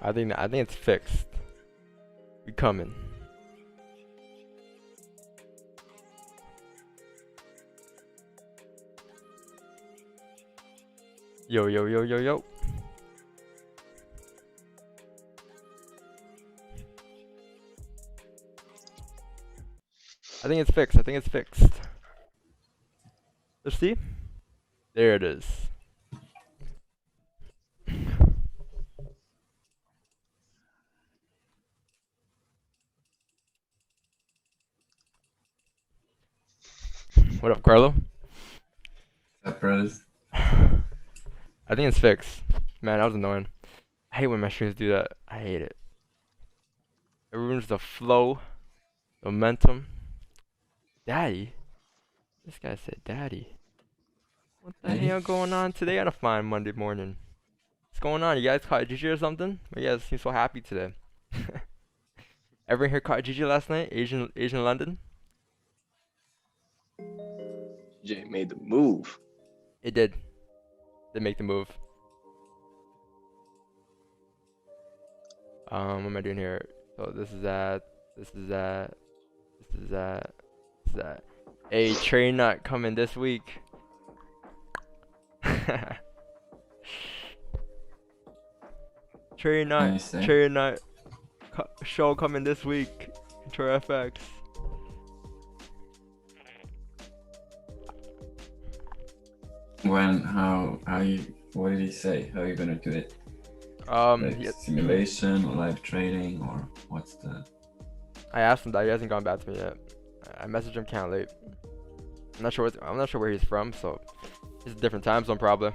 I think it's fixed. We coming. Yo yo yo yo yo. I think it's fixed. I think it's fixed. Let's see. There it is. What up, Carlo? Up, bros? I think it's fixed. Man, that was annoying. I hate when my streams do that. I hate it. It ruins the flow, the momentum. Daddy? This guy said daddy. What the Daddy? hell going on today on a fine Monday morning? What's going on? You guys caught Gigi or something? But you guys seem so happy today. Everyone here caught Gigi last night? Asian London? Jay made the move. It did. Did make the move. What am I doing here? So this is that. This is that. This is that. This is that. Hey, train nut coming this week. Train Nice, nut. eh? Train nut. Show coming this week. Control FX. When, how you, what did he say? How are you gonna do it? Like Yeah, simulation or live trading or what's the? I asked him that. He hasn't gone back to me yet. I messaged him kind of late. I'm not sure where he's from, so it's a different time zone probably.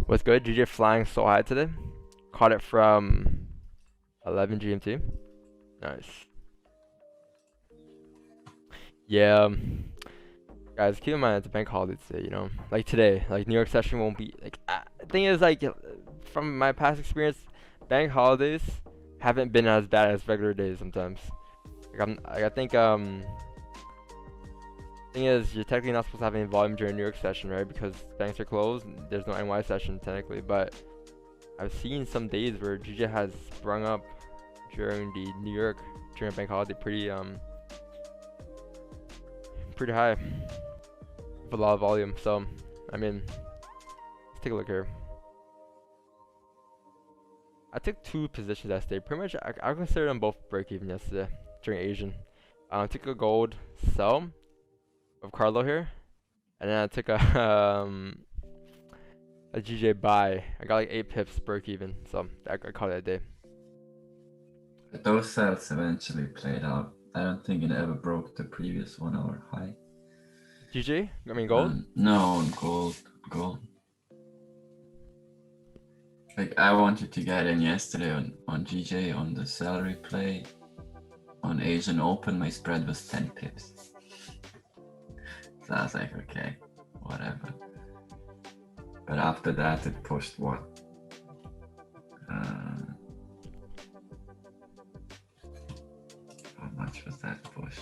What's good? GJ flying so high today. Caught it from 11 GMT. Nice. Yeah. Guys, keep in mind it's a bank holiday today, you know? Like today, like New York session won't be, like, the thing is, like, from my past experience, bank holidays haven't been as bad as regular days sometimes. I think, thing is, you're technically not supposed to have any volume during New York session, right? Because banks are closed, there's no NY session technically, but I've seen some days where GJ has sprung up during the New York, during bank holiday pretty high. With a lot of volume, so I mean, let's take a look here. I took 2 positions that day. Pretty much, I consider them both break even yesterday during Asian. I took a gold sell of Carlo here, and then I took a GJ buy. I got like 8 pips break even, so I caught it that day. But those sales eventually played out. I don't think it ever broke the previous 1 hour high. GJ? I mean gold? No, on gold. Like I wanted to get in yesterday on GJ on the salary play. On Asian Open, my spread was 10 pips. So I was like, okay, whatever. But after that, it pushed what? How much was that push?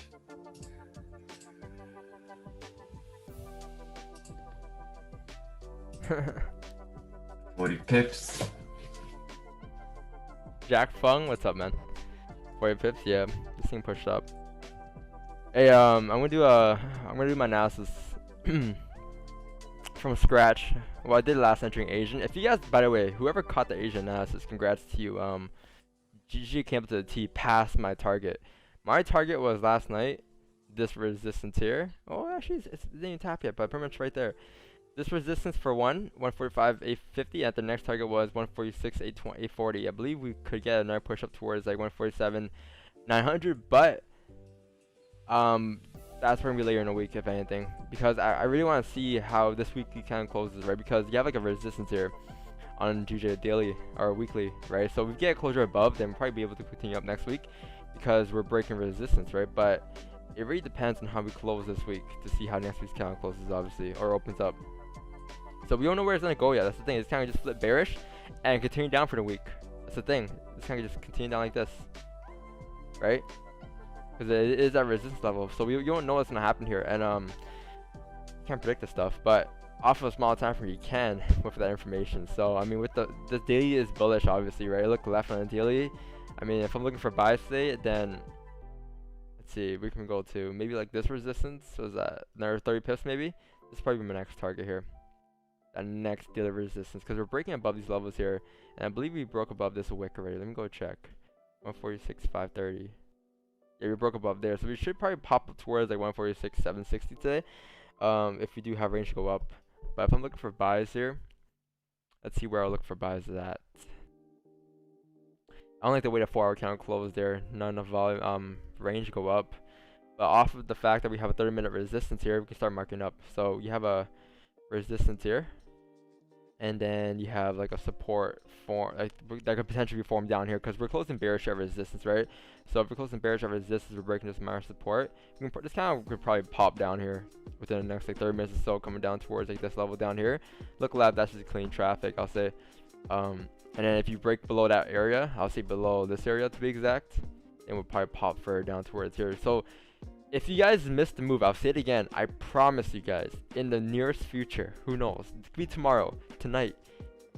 — 40 pips. Jack Fung, what's up, man? 40 pips, yeah. This thing pushed up. Hey, I'm gonna do my analysis from scratch. Well, I did last entering Asian. If you guys, by the way, whoever caught the Asian analysis, congrats to you. GG came up to the T past my target. My target was last night this resistance here. Oh, actually, it didn't even tap yet, but pretty much right there. This resistance for 145, 850, and the next target was 146, 840. I believe we could get another push up towards like 147, 900, but that's probably later in the week, if anything, because I really want to see how this weekly kind of closes, right? Because you have like a resistance here on GJ daily or weekly, right? So if we get a closure above, then we'll probably be able to continue up next week because we're breaking resistance, right? But it really depends on how we close this week to see how next week's candle closes, obviously, or opens up. So we don't know where it's gonna go yet. That's the thing. It's kind of just flip bearish and continue down for the week. That's the thing. It's kind of just continue down like this, right? Because it is at resistance level, so you don't know what's gonna happen here, and can't predict this stuff. But off of a small time frame, you can with that information. So I mean, with the daily is bullish, obviously, right? Look left on the daily. I mean, if I'm looking for buy today, then let's see, we can go to maybe like this resistance. Was that another 30 pips maybe? This is probably my next target here. That next daily resistance, because we're breaking above these levels here, and I believe we broke above this wick already. Let me go check. 146.530. Yeah, we broke above there, so we should probably pop up towards like 146.760 today. If we do have range to go up. But if I'm looking for buys here, let's see where I'll look for buys at. I don't like the way the 4-hour candle closed there. Not enough volume, range to go up. But off of the fact that we have a 30-minute resistance here, we can start marking up. So you have a resistance here, and then you have like a support form, like that could potentially be formed down here, because we're closing bearish at resistance, right? So if we're closing bearish at resistance, we're breaking this minor support. We can this kind of could probably pop down here within the next like 30 minutes or so, coming down towards like this level down here. Look left, that's just clean traffic, I'll say. And then if you break below that area, I'll say below this area to be exact, and we'll probably pop further down towards here. So if you guys missed the move, I'll say it again. I promise you guys, in the nearest future, who knows? It could be tomorrow, tonight.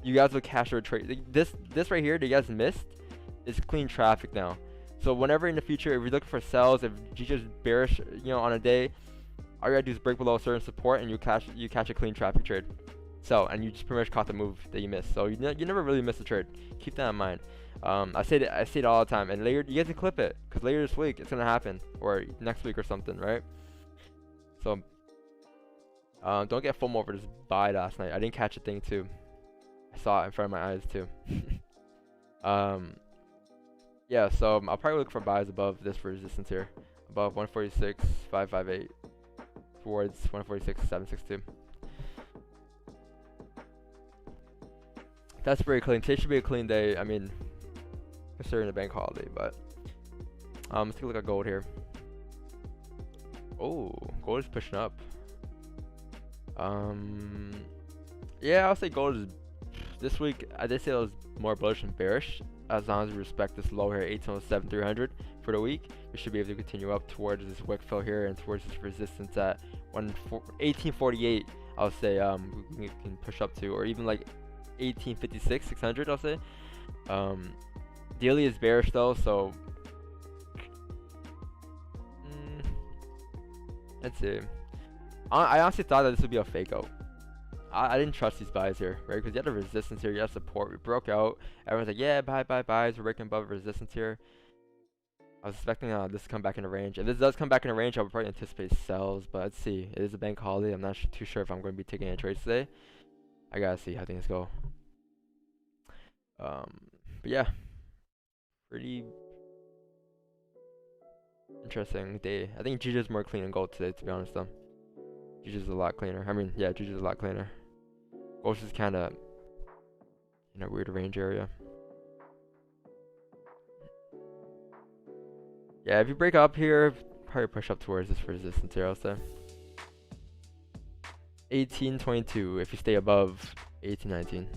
You guys will cash your trade. This right here that you guys missed is clean traffic now. So whenever in the future, if you're looking for sells, if you just bearish, you know, on a day, all you gotta do is break below a certain support, and you catch a clean traffic trade. So, and you just pretty much caught the move that you missed. So you never really miss a trade. Keep that in mind. I say it all the time, and later you guys can clip it, because later this week it's gonna happen, or next week or something, right? So don't get FOMO over this buy last night. I didn't catch a thing too. I saw it in front of my eyes too. Yeah, so I'll probably look for buys above this resistance here, above 146.558 towards 146.762. That's pretty clean. Today should be a clean day. I mean, considering the bank holiday, but let's take a look at gold here. Oh, gold is pushing up. Yeah, I'll say gold is this week. I did say it was more bullish than bearish. As long as we respect this low here, 1807.300 for the week, we should be able to continue up towards this wick fill here and towards this resistance at 1848. I'll say we can push up to, or even like 1856, 600. I'll say. Daily is bearish though, so let's see. I honestly thought that this would be a fake out. I didn't trust these buys here, right? Because you had a resistance here, you had support. We broke out. Everyone's like, yeah, buys. We're breaking above resistance here. I was expecting this to come back into range. If this does come back into range, I would probably anticipate sells. But let's see. It is a bank holiday. I'm not too sure if I'm going to be taking any trades today. I gotta see how things go. But yeah, pretty interesting day. I think GG is more clean than gold today, to be honest though. GG is a lot cleaner. I mean, yeah, GG is a lot cleaner. Gold is kind of in a weird range area. Yeah, if you break up here, probably push up towards this resistance here, I'll say. 1822 if you stay above 1819.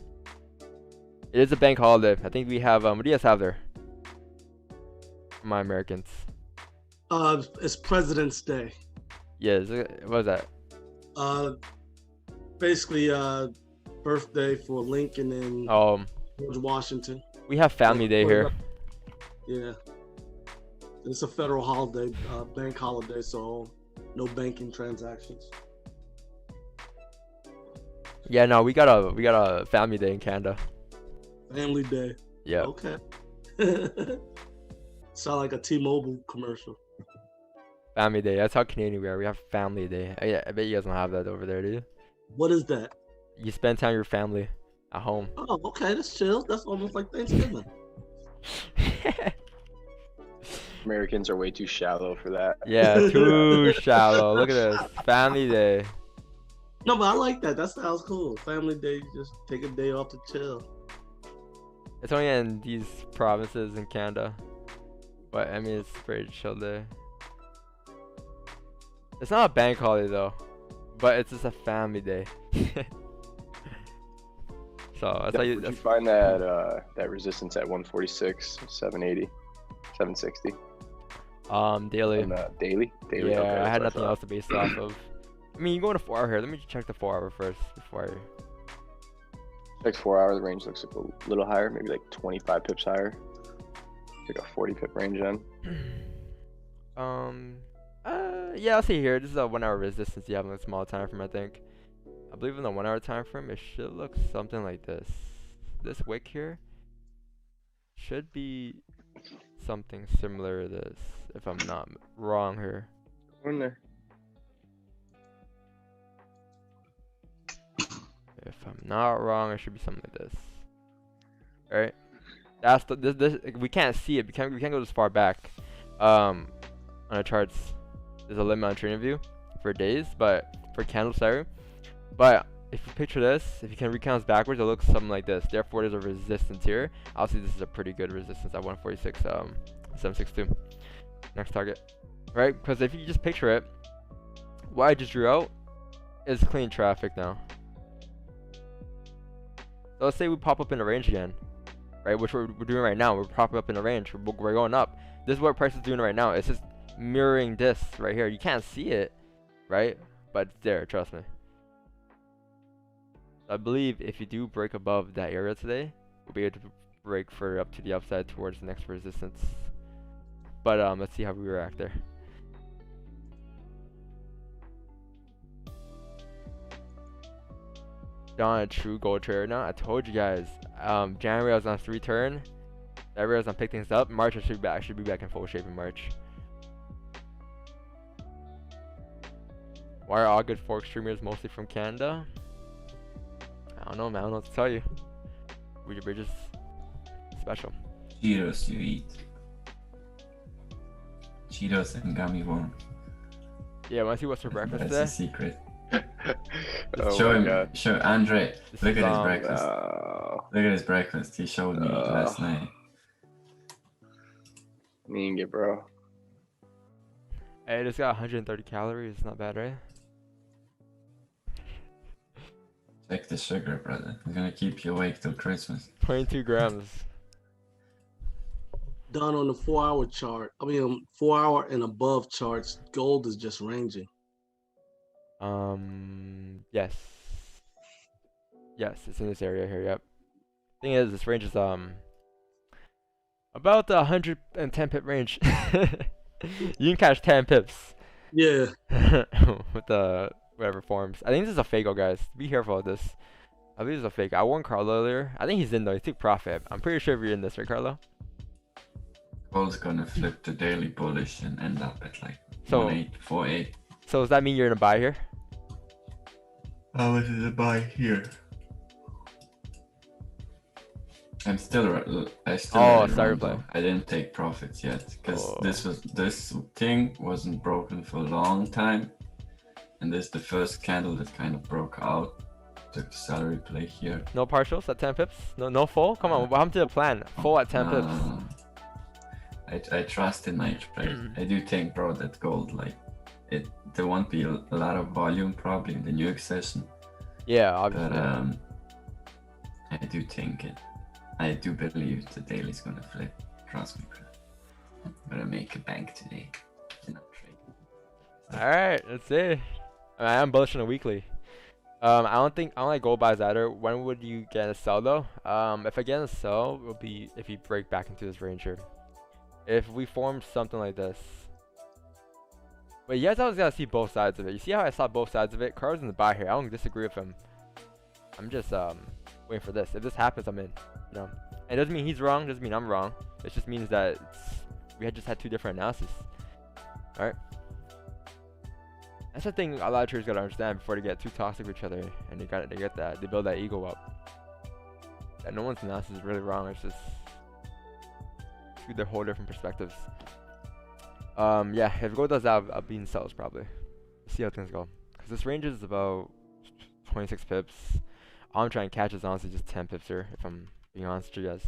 It is a bank holiday. I think we have, what do you guys have there? My Americans. It's President's Day. Yeah, what is that? Basically, birthday for Lincoln and George Washington. We have Family Day here. Yeah. It's a federal holiday, bank holiday, so no banking transactions. Yeah, no, we got a Family Day in Canada. Family Day. Yeah. Okay. Sound like a T-Mobile commercial. Family Day. That's how Canadian we are. We have Family Day. Yeah, I bet you guys don't have that over there, do you? What is that? You spend time with your family at home. Oh, okay. That's chill. That's almost like Thanksgiving. Americans are way too shallow for that. Yeah, too shallow. Look at this. Family Day. No, but I like that. That sounds cool. Family Day, just take a day off to chill. It's only in these provinces in Canada. But I mean, it's a pretty chill day. It's not a bank holiday though, but it's just a family day. So that's how you. Would you That's, find that that resistance at 146, 780, 760 daily. on daily? Daily. Yeah, Okay, I that's had what nothing thought. else to base it off of. I mean, you go to 4 hour here. Let me check the 4 hour first before Next 4 hour, the range looks like a little higher, maybe like 25 pips higher. It's like a 40 pip range then. Yeah, I'll see here. This is a 1 hour resistance you have in a small time frame, I think. I believe in the 1 hour time frame, it should look something like this. This wick here should be something similar to this, if I'm not wrong here. We're in there. If I'm not wrong, it should be something like this. Alright? That's the this we can't see it. We can't go this far back. On the charts. There's a limit on trading view for days, but for candle sorry. But if you picture this, if you can recount backwards, it looks something like this. Therefore, there's a resistance here. Obviously, this is a pretty good resistance at 146, 762. Next target, right? Because if you just picture it, what I just drew out is clean traffic now. So let's say we pop up in a range again, right? Which we're doing right now. We're popping up in a range. We're going up. This is what price is doing right now. It's just mirroring this right here. You can't see it, right? But it's there. Trust me. I believe if you do break above that area today, we'll be able to break further up to the upside towards the next resistance. But let's see how we react there. Not a true gold trader now. I told you guys. January I was on 3 turn. February I was on pick things up. March I should be back. I should be back in full shape in March. Why are all good Forex streamers mostly from Canada? I don't know, man. I don't know what to tell you. We're just special. Cheetos you eat. Cheetos and gummy worms. Yeah, wanna see what's for breakfast That's today? the secret. Oh Show my him. God. Show Andre. This Look is, at his breakfast. Look at his breakfast. He showed me last night. Mean it, bro. Hey, it's got 130 calories. Not bad, right? Check the sugar, brother. It's gonna keep you awake till Christmas. 22 grams. Done on the 4 hour chart. I mean, 4 hour and above charts, gold is just ranging. Yes. Yes, it's in this area here, yep. Thing is, this range is, about the 110 pip range. You can catch 10 pips. Yeah. With the, whatever forms. I think this is a fake, guys. Be careful with this. I believe it's a fake. I warned Carlo earlier. I think he's in though. He took profit. I'm pretty sure if you're in this, right, Carlo? Gold's gonna flip the daily bullish and end up at like So- 1848. So does that mean you're in a buy here? How much is a buy here? I still Oh, read it sorry, wrong, play. though. I didn't take profits yet because Oh. this thing wasn't broken for a long time, and this is the first candle that kind of broke out. Took the salary play here. No partials at 10 pips? No full? Come on, what happened to the plan? Full at 10 pips. I trust in my trade. I do think, bro, that gold there won't be a lot of volume probably in the new session, Yeah, but obviously. I do think it. I do believe the daily's gonna flip. Trust me, bro. I'm gonna make a bank today. Not trade. Alright, let's see. I'm bullish on a weekly. I don't like gold buys either. When would you get a sell though? If I get a sell, it will be if you break back into this range here. If we form something like this. But you guys always gotta see both sides of it. You see how I saw both sides of it? Carl's in the buy here. I don't disagree with him. I'm just waiting for this. If this happens, I'm in. You know, and it doesn't mean he's wrong. Doesn't mean I'm wrong. It just means that we had just had 2 different analyses. All right. That's the thing a lot of traders gotta understand before they get too toxic with each other, and they build that ego up. And no one's analysis is really wrong. It's just they're whole different perspectives. Yeah, if gold does that, I'll be in sells probably. See how things go. Cause this range is about 26 pips. All I'm trying to catch is honestly just 10 pips here, if I'm being honest with you guys.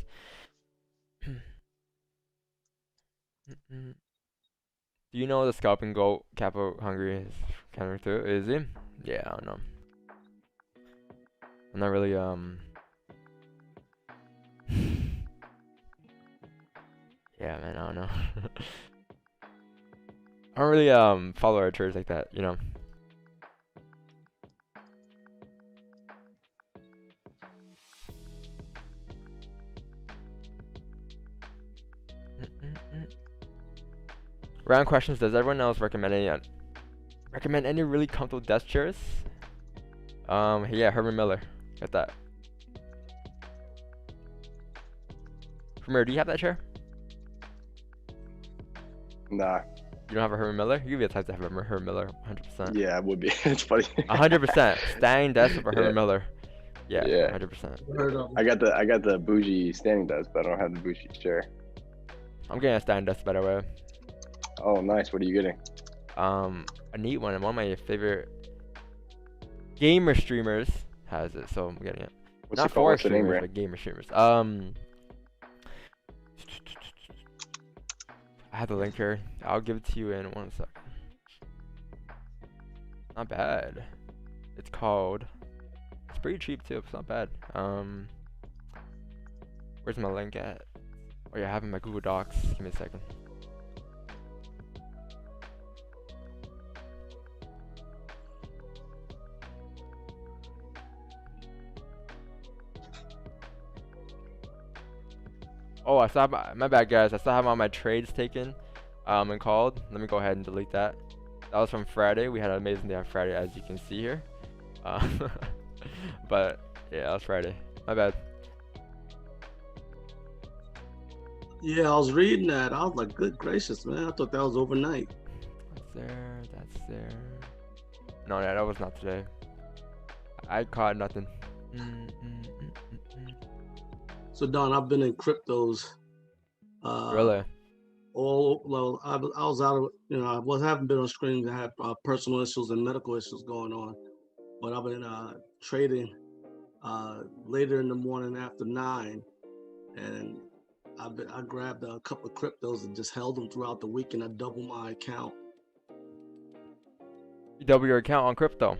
Do you know the scalping goat Capo Hungry is coming through? Is he? Yeah, I don't know. I'm not really yeah, man, I don't know. I don't really follow our church like that, you know. Round questions. Does everyone else recommend any really comfortable desk chairs? Yeah, Herman Miller. Got that. Premier, do you have that chair? Nah. You don't have a Herman Miller? You'd be the type to have a Herman Miller, 100%. Yeah, it would be. It's funny. 100%. Standing desk of a Herman Miller. Yeah, Yeah. 100%. Heard of I got the bougie standing desk, but I don't have the bougie chair. I'm getting a standing desk, by the way. Oh, nice. What are you getting? A neat one, and one of my favorite gamer streamers has it, so I'm getting it. What's Not it called? Forex What's the name, streamers, Ray? but gamer streamers. I have the link here. I'll give it to you in 1 sec. Not bad. It's called. It's pretty cheap too. It's not bad. Where's my link at? Oh yeah, I have it in my Google Docs. Give me a second. Oh, I still have my bad, guys. I still have all my trades taken, and called. Let me go ahead and delete that. That was from Friday. We had an amazing day on Friday, as you can see here. But yeah, that was Friday. My bad. Yeah, I was reading that. I was like, good gracious, man. I thought that was overnight. That's there. That's there. No, yeah, that was not today. I caught nothing. So Don, I've been in cryptos. Really? Well, I was out of, haven't been on screens. I had personal issues and medical issues going on, but I've been trading later in the morning after 9, and I grabbed a couple of cryptos and just held them throughout the week, and I doubled my account. You double your account on crypto?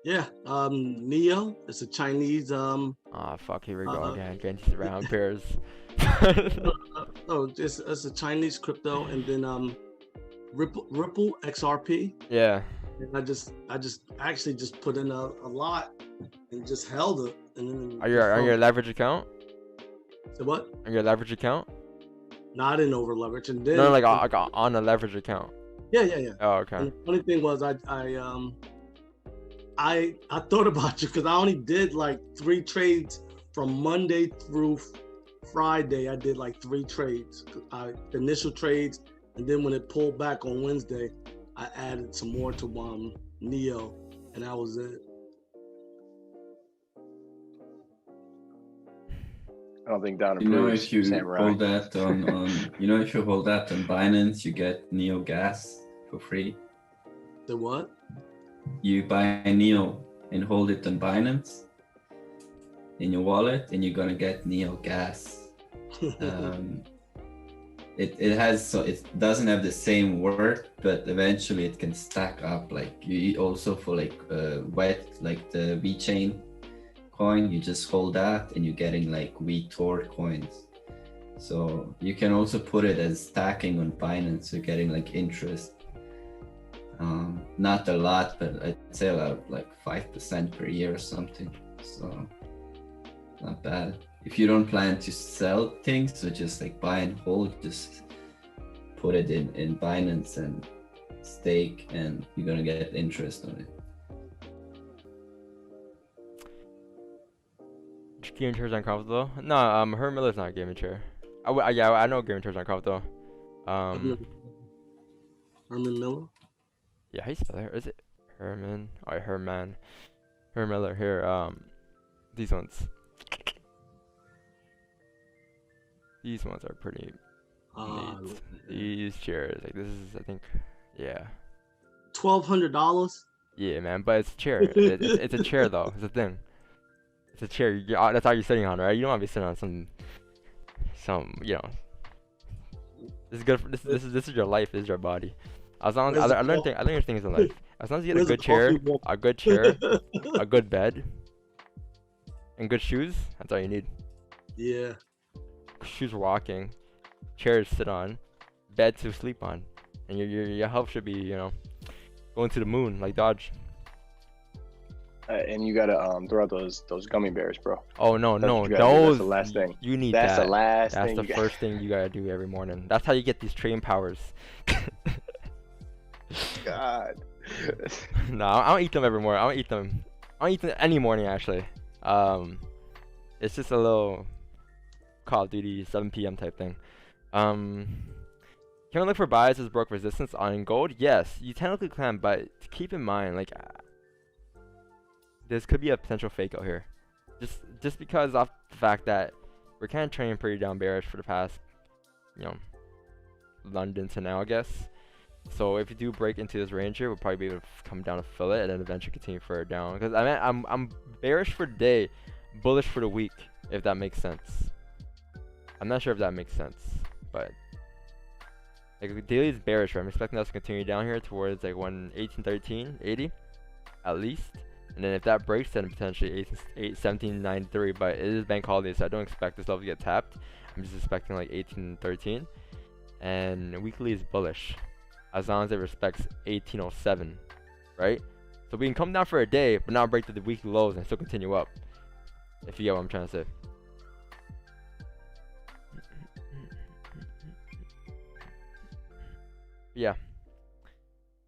Yeah, Neo. It's a Chinese. Ah, fuck. Here we go again. Getting these round pairs. Oh, it's a Chinese crypto, and then Ripple XRP. Yeah. And I just actually just put in a lot and just held it. And then Are your leverage account? So what? On your leverage account? Not in over leverage, and then No, like on a leverage account. Yeah. Oh, okay. And the funny thing was, I thought about you because I only did like 3 trades from Monday through Friday. I did like 3 trades, initial trades, and then when it pulled back on Wednesday, I added some more to Neo, and that was it. I don't think Don You know, approves if you Samurai. hold that on if you hold that on Binance, you get Neo gas for free. The what? You buy Neo and hold it on Binance in your wallet, and you're gonna get Neo gas. It doesn't have the same worth, but eventually it can stack up. Like you also for like the VeChain coin, you just hold that and you're getting like VTOR coins. So you can also put it as stacking on Binance, so getting like interest. Not a lot, but I'd say like 5% per year or something. So not bad. If you don't plan to sell things, so just like buy and hold, just put it in Binance and stake, and you're gonna get interest on it. Gaming chairs uncomfortable? No, Herman Miller's not a gaming chair. I know gaming chairs uncomfortable. Herman Miller. Yeah, how you spell it? Is it Herman? Oh, Herman Miller. Here, these ones. These ones are pretty neat. These chairs, like this is, I think, yeah. $1,200. Yeah, man, but it's a chair. It's a chair though. It's a thing. It's a chair. That's all you're sitting on, right? You don't want to be sitting on some, This is good. For, this is your life. This is your body. As long as Where's the I learned co- I learned things in life. As long as you get Where's the coffee wall? a good chair, a good bed, and good shoes, that's all you need. Yeah. Shoes for walking, chairs to sit on, bed to sleep on, and your health should be, you know, going to the moon like Dodge. And you gotta throw out those gummy bears, bro. Oh no, That's no, what you gotta do. That's those the last thing. you need That's that. the last That's thing. the you got- first thing you gotta do every morning. That's how you get these trading powers. God. No, I don't eat them every morning. I don't eat them. I don't eat them any morning actually. It's just a little Call of Duty 7 p.m. type thing. Can we look for buys as broke resistance on gold? Yes, you technically can, but keep in mind, like, this could be a potential fake out here. Just because of the fact that we're kind of trading pretty down bearish for the past, you know, London to now, I guess. So if you do break into this range here, we'll probably be able to come down to fill it and then eventually continue further down. Because I mean, I'm bearish for the day, bullish for the week, if that makes sense. I'm not sure if that makes sense, but like daily is bearish, right? I'm expecting us to continue down here towards like 118.13.80 at least, and then if that breaks, then potentially 17.93. But it is bank holiday, so I don't expect this level to get tapped. I'm just expecting like 18.13, and weekly is bullish as long as it respects 18.07, right? So we can come down for a day, but not break to the weekly lows and still continue up. If you get what I'm trying to say. Yeah.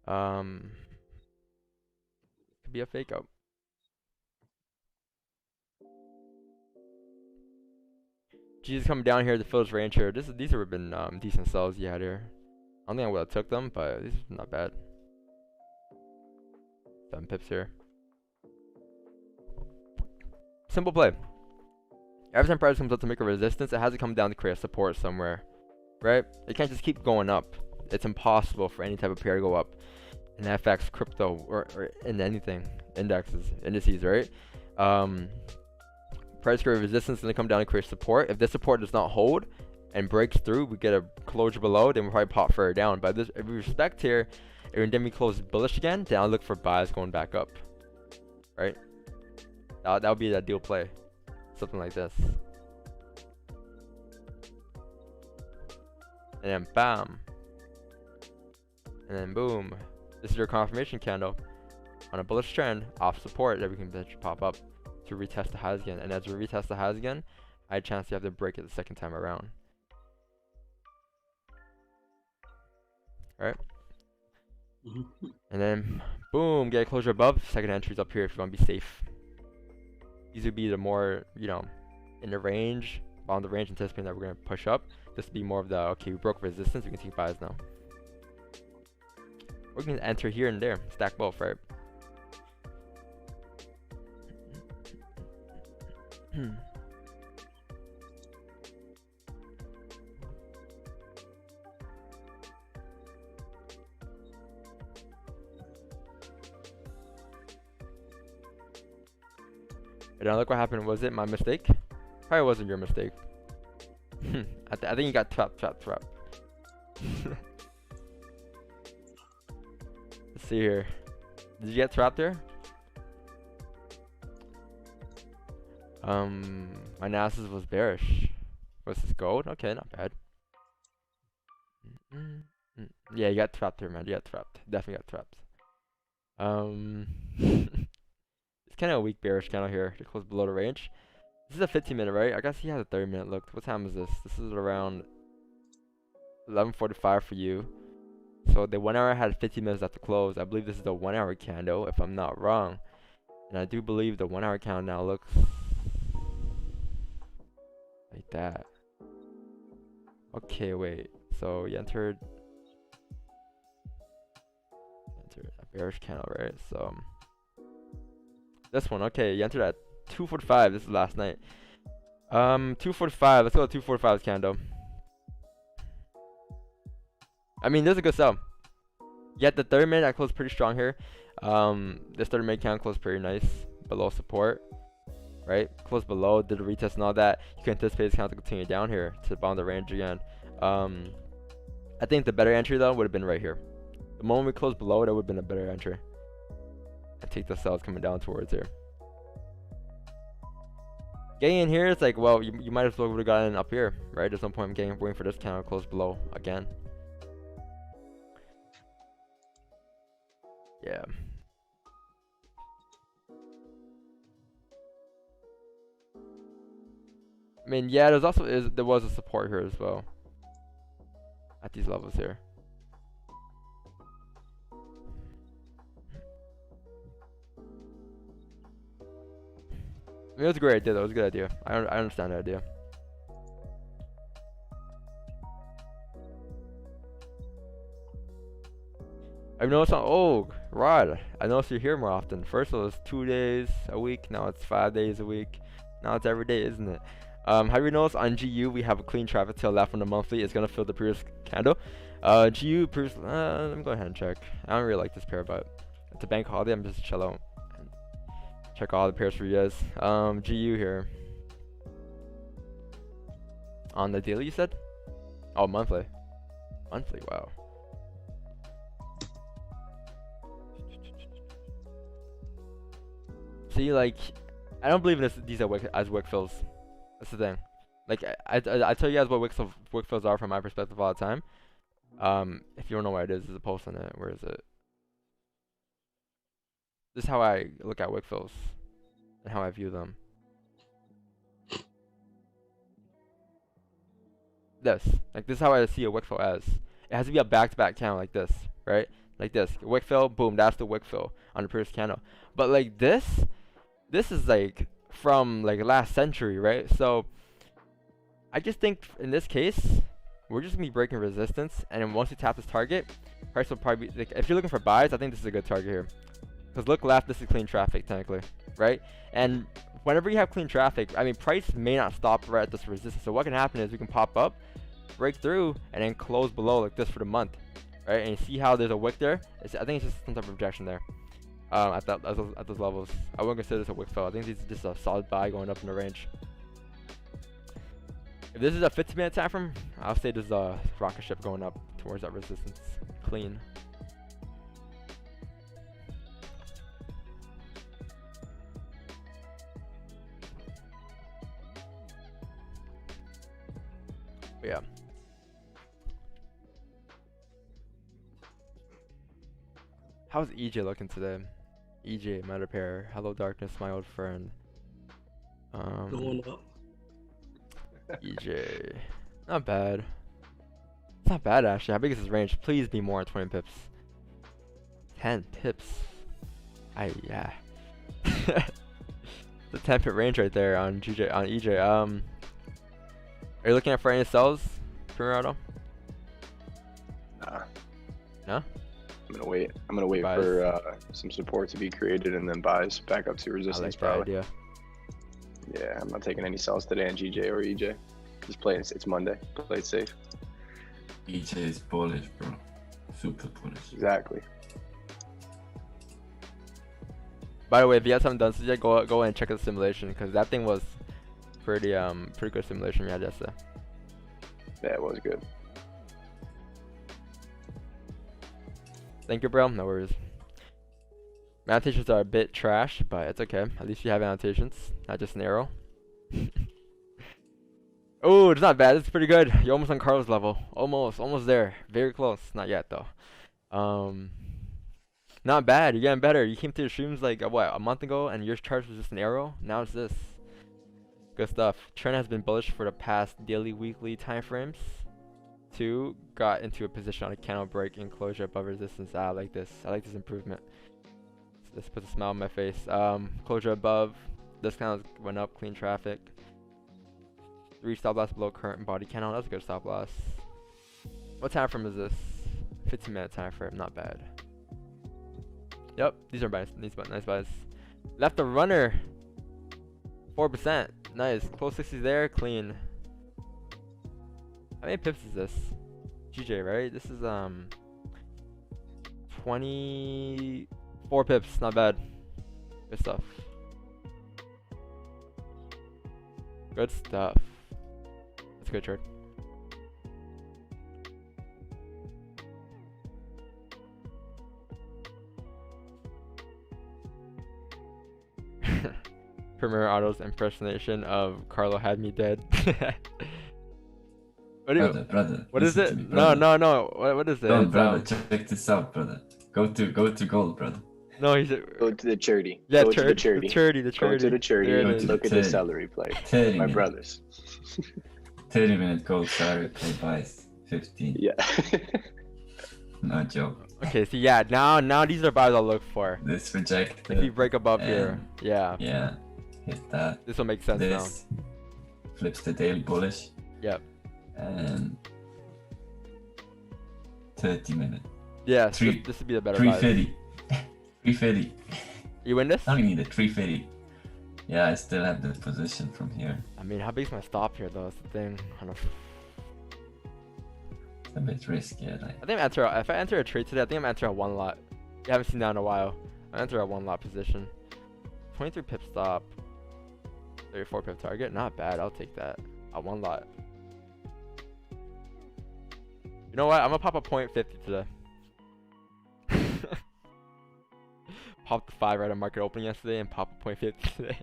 Could be a fake out. Jesus coming down here to fill his range here. These have been decent sells you had here. I don't think I would have took them, but these are not bad. 7 pips here. Simple play. Every time price comes up to make a resistance, it has to come down to create a support somewhere, right? It can't just keep going up. It's impossible for any type of pair to go up in FX, crypto, or in anything, indices, right? Price create resistance and then come down and create support. If this support does not hold and breaks through, we get a closure below, then we'll probably pop further down. But this, if we respect here, and then we close bullish again, then I'll look for buys going back up, right? That would be the ideal play, something like this. And then bam. And then boom. This is your confirmation candle on a bullish trend off support that we can potentially pop up to retest the highs again. And as we retest the highs again, I had a chance to have to break it the second time around. Alright. And then boom, get a closure above. Second entry's up here if you want to be safe. These would be the more, you know, in the range, on the range, anticipating that we're going to push up. This would be more of the, okay, we broke resistance, we can take buys now. We're going to enter here and there, stack both, right? And now look what happened. Was it my mistake? Probably wasn't your mistake. I think you got trapped. Let's see here. Did you get trapped there? My analysis was bearish. Was this gold? Okay, not bad. Yeah, you got trapped here, man. You got trapped. Definitely got trapped. It's kind of a weak bearish candle here to close below the range. This is a 15-minute, right? I guess he has a 30-minute look. What time is this? This is around 11:45 for you. So the 1 hour had 15 minutes left to close. I believe this is the 1 hour candle, if I'm not wrong. And I do believe the 1 hour candle now looks like that. Okay, wait. So you entered a bearish candle, right? So this one, okay, you entered at 2:45. This is last night. 2:45. Let's go to 2:45 candle. I mean, this is a good sell. Yet the 30-minute I closed pretty strong here. This 30-minute candle closed pretty nice below support, right? Closed below, did a retest and all that. You can anticipate this candle to continue down here to the bottom of the range again. I think the better entry though would have been right here. The moment we closed below, that would have been a better entry. And take the sells coming down towards here. Getting in here, it's like, well, you might as well would have gotten up here, right? There's no point in waiting for this candle to close below again. Yeah. I mean, yeah, there was a support here as well. At these levels here. I mean, it was a great idea though. It was a good idea. I understand the idea. I've noticed Rod, I noticed you're here more often. First it was 2 days a week, now it's 5 days a week. Now it's every day, isn't it? Have you noticed on GU we have a clean traffic tail left on the monthly? It's gonna fill the previous candle. GU previous, let me go ahead and check. I don't really like this pair, but it's a bank holiday. I'm just chill out and check all the pairs for you guys. GU here. On the daily, you said? Oh, monthly. Monthly, wow. See, like, I don't believe in these are as wick fills. That's the thing. Like, I tell you guys what wick fills are from my perspective all the time. If you don't know what it is, there's a post on it. Where is it? This is how I look at wick fills and how I view them. This is how I see a wick fill as. It has to be a back-to-back candle like this, right? Like this, wick fill, boom, that's the wick fill on the previous candle. But like this is like from like last century, right? So I just think in this case, we're just gonna be breaking resistance, and then once we tap this target, price will probably be, like, if you're looking for buys, I think this is a good target here. Because look left, this is clean traffic technically, right? And whenever you have clean traffic, I mean, price may not stop right at this resistance. So what can happen is we can pop up, break through, and then close below like this for the month, right? And you see how there's a wick there? I think it's just some type of rejection there. At those levels, I wouldn't consider this a wick fill. I think this is just a solid buy going up in the range. If this is a 15-minute time frame, I'll say this is a rocket ship going up towards that resistance. Clean. But yeah. How's EJ looking today? EJ, meta pair. Hello darkness, my old friend. Going up. EJ. Not bad. It's not bad actually. How big is his range? Please be more than 20 pips. 10 pips. Yeah. The 10 pip range right there on EJ. Are you looking at for any sells, Pirado? Nah. No? I'm gonna wait. I'm gonna wait Buys. for some support to be created and then buys back up to I resistance. like that Probably. idea. Yeah, I'm not taking any sells today on GJ or EJ. Just play it. It's Monday. Play it safe. EJ is bullish, bro. Super bullish. Exactly. By the way, if you guys haven't done so yet, go and check the simulation, because that thing was pretty good simulation we had yesterday. Yeah, it was good. Thank you, bro. No worries. My annotations are a bit trash, but it's okay. At least you have annotations, not just an arrow. Oh, it's not bad. It's pretty good. You're almost on Carlos level. Almost there. Very close. Not yet though. Not bad. You're getting better. You came to the streams like what, a month ago, and your chart was just an arrow. Now it's this. Good stuff. Trend has been bullish for the past daily, weekly time frames. 2 got into a position on a candle break and closure above resistance. I like this. I like this improvement. This puts a smile on my face. Closure above. This candle went up. Clean traffic. 3 stop loss below current body candle. That's a good stop loss. What time frame is this? 15-minute time frame. Not bad. Yep, these are nice buys. Left a runner. 4%. Nice. Close 60s there. Clean. How many pips is this? GJ, right? This is 24 pips. Not bad. Good stuff. Good stuff. That's a good trade. Premier Auto's impersonation of Carlo had me dead. Brother, What is listen to it? me, No, brother. no. What is it? Don't, It's, brother, check this out, brother. Go to gold, brother. no, he's Go to the charity. yeah, Go to the the charity. charity, the Go charity. to the charity. There it Go is. to Look at the 30. salary play. 30 My minute. brothers. 30-minute gold salary play buys 15. Yeah. No joke. Okay, so yeah, now these are buys I'll look for. This rejected. If you break above here, and yeah, Yeah. Hit that. this will make sense This flips the daily bullish. Yep. And 30 minute. now. Yeah, so Three- this would be the better buys. 350. 350. You win this? I only need a 350. Yeah, I still have the position from here. I mean, how big's my stop here though? That's the thing. I don't know. It's a bit risky. Like, I think if I enter a trade today, I think I'm entering a one lot. You haven't seen that in a while. I enter a one lot position. 23 pip stop. 34 pip target. Not bad. I'll take that. A one lot. You know what? I'm gonna pop a 0.50 today. Popped the 5 right at market opening yesterday and pop a 0.50 today.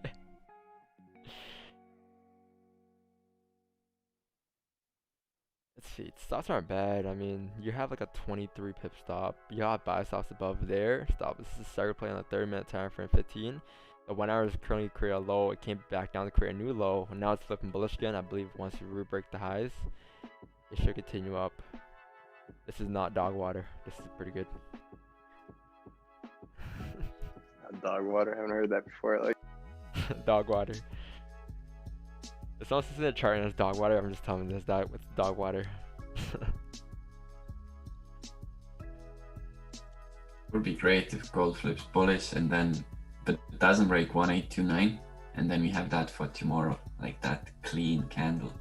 Let's see, stops aren't bad. I mean, you have like a 23 pip stop. You got buy stops above there. Stop. This is a starter play on the 30-minute time frame 15. The 1 hour is currently create a low. It came back down to create a new low. Now it's flipping bullish again. I believe once you re-break the highs, it should continue up. This is not dog water. This is pretty good. Dog water. Haven't heard that before. Like, Dog water. It's not in the chart and it's dog water. I'm just telling this that with dog water. would be great if gold flips bullish and then, but it doesn't break 1829, and then we have that for tomorrow, like that clean candle.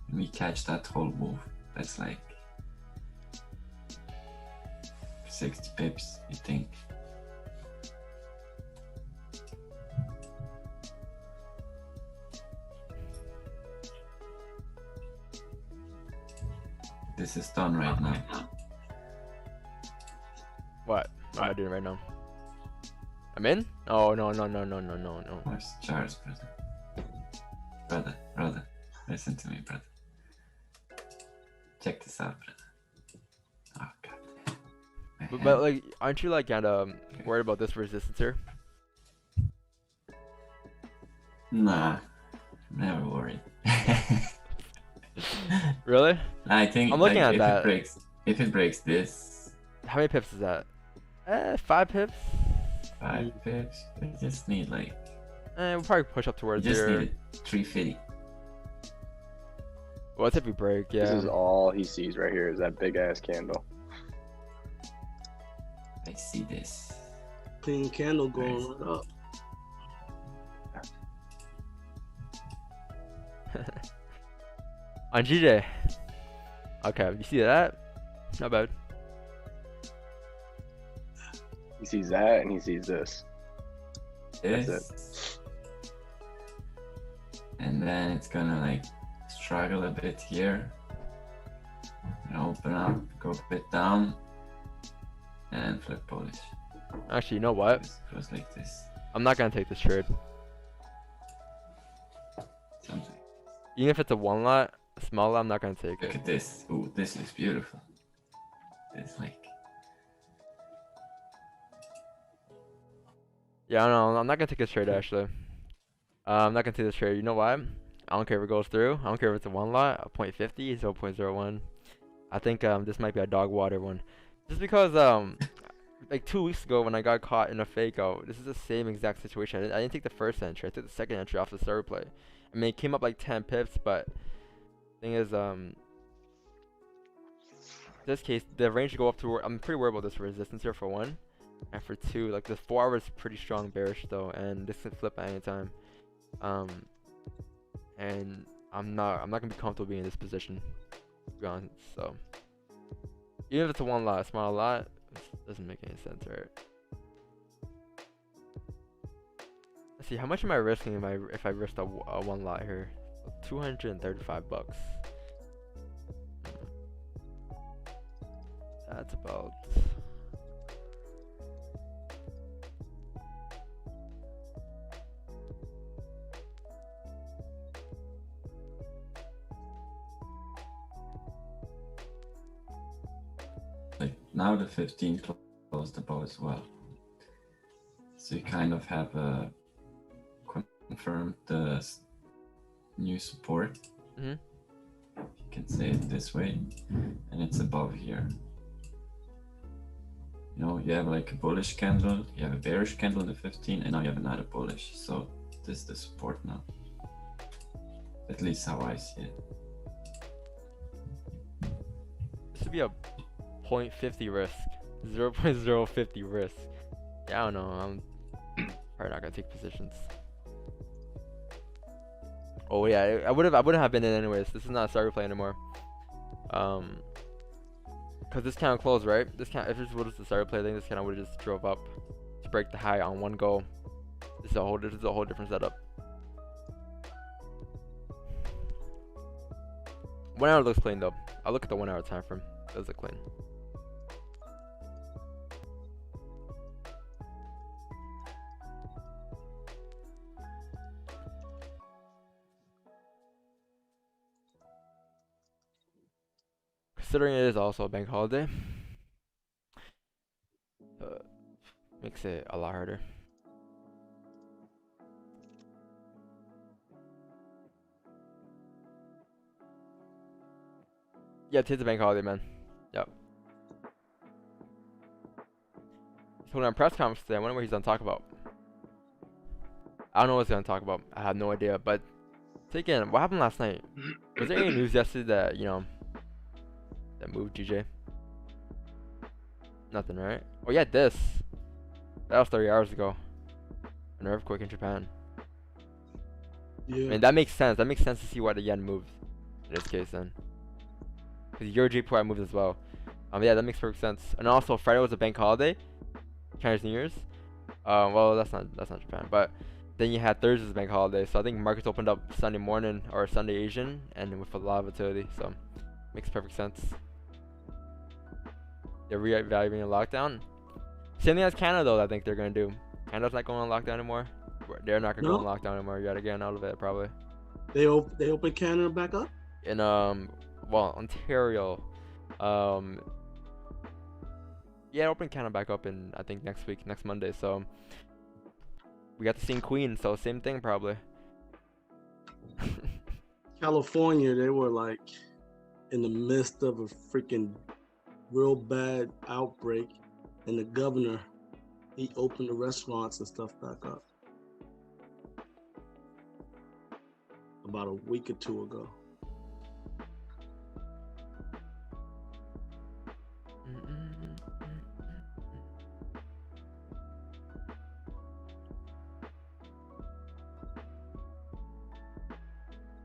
And we catch that whole move. That's like 60 pips, you think? This is done right now. What? What am I doing right now? I'm in? Oh, no. Where's Charles, brother? Brother, listen to me, brother. Check this out, brother. Oh, God. But like, aren't you like kind of worried about this resistance here? Nah, never worried. Really? I think I'm looking like, at that. If it breaks this, How many pips is that? 5 pips? 5 pips, we just need like, We'll probably push up we towards just here. need 350. What if we break? Yeah. this is all he sees right here is that big ass candle. I see this. Clean candle going right up. On GJ. Okay, you see that? Not bad. He sees that and he sees this. That's This. And then it's gonna like struggle a bit here. And open up, go a bit down, and flip bullish. Actually, you know what? Just goes like this. I'm not gonna take this trade. Something. Even if it's a one lot, a small lot, I'm not gonna take Look it. at this. Ooh, this looks beautiful. It's like, Yeah, I don't know. I'm not gonna take this trade actually. I'm not gonna take this trade. You know why? I don't care if it goes through. I don't care if it's a one lot, a 0.50, 0.01. I think this might be a dog water one. Just because like 2 weeks ago when I got caught in a fake out, this is the same exact situation. I didn't take the first entry. I took the second entry off the third play. I mean, it came up like 10 pips, but thing is, this case, the range to go up to. I'm pretty worried about this resistance here for one, and for two, like the 4 hours is pretty strong bearish though, and this can flip at any time. And I'm not gonna be comfortable being in this position, to be honest. So even if it's a one lot, a small lot, it doesn't make any sense, right? Let's see, how much am I risking if I risked a one lot here? $235. That's about. now the 15 closed above as well. So you kind of have confirmed the new support. Mm-hmm. You can say it this way, and it's above here. You know, you have like a bullish candle, you have a bearish candle in the 15, and now you have another bullish. So this is the support now. At least how I see it. This would be a 0.50 risk. 0.050 risk. Yeah, I don't know. I'm probably not gonna take positions. Oh yeah, I wouldn't have been in anyways. This is not a starter play anymore. Cause this kind of closed, right? This kind, if this was the starter play thing, this kind of would have just drove up to break the high on one go. This is a whole different setup. 1 hour looks clean though. I'll look at the 1 hour time frame. It does look clean. Considering it is also a bank holiday, makes it a lot harder. Yeah, today's a bank holiday, man. Yep. He's holding a press conference today. I wonder what he's gonna talk about. I don't know what he's gonna talk about. I have no idea. But again, what happened last night? Was there any news yesterday that that moved GJ? Nothing, right? Oh yeah, this. That was 30 hours ago. An earthquake in Japan. Yeah. I mean, that makes sense. That makes sense to see why the yen moved in this case then. Because your JPY moved as well. Yeah, that makes perfect sense. And also, Friday was a bank holiday, Chinese New Year's. Well, that's not Japan, but then you had Thursday's bank holiday. So I think markets opened up Sunday morning or Sunday Asian, and with a lot of volatility. So makes perfect sense. They're reevaluating a lockdown. Same thing as Canada, though. I think they're gonna do. Canada's not going on lockdown anymore. They're not gonna go on lockdown anymore. You gotta get out of it probably. They open Canada back up? In well, Ontario, yeah, open Canada back up in I think next Monday. So we got to see Queen. So same thing probably. California, they were like in the midst of a freaking real bad outbreak, and the governor, he opened the restaurants and stuff back up about a week or two ago.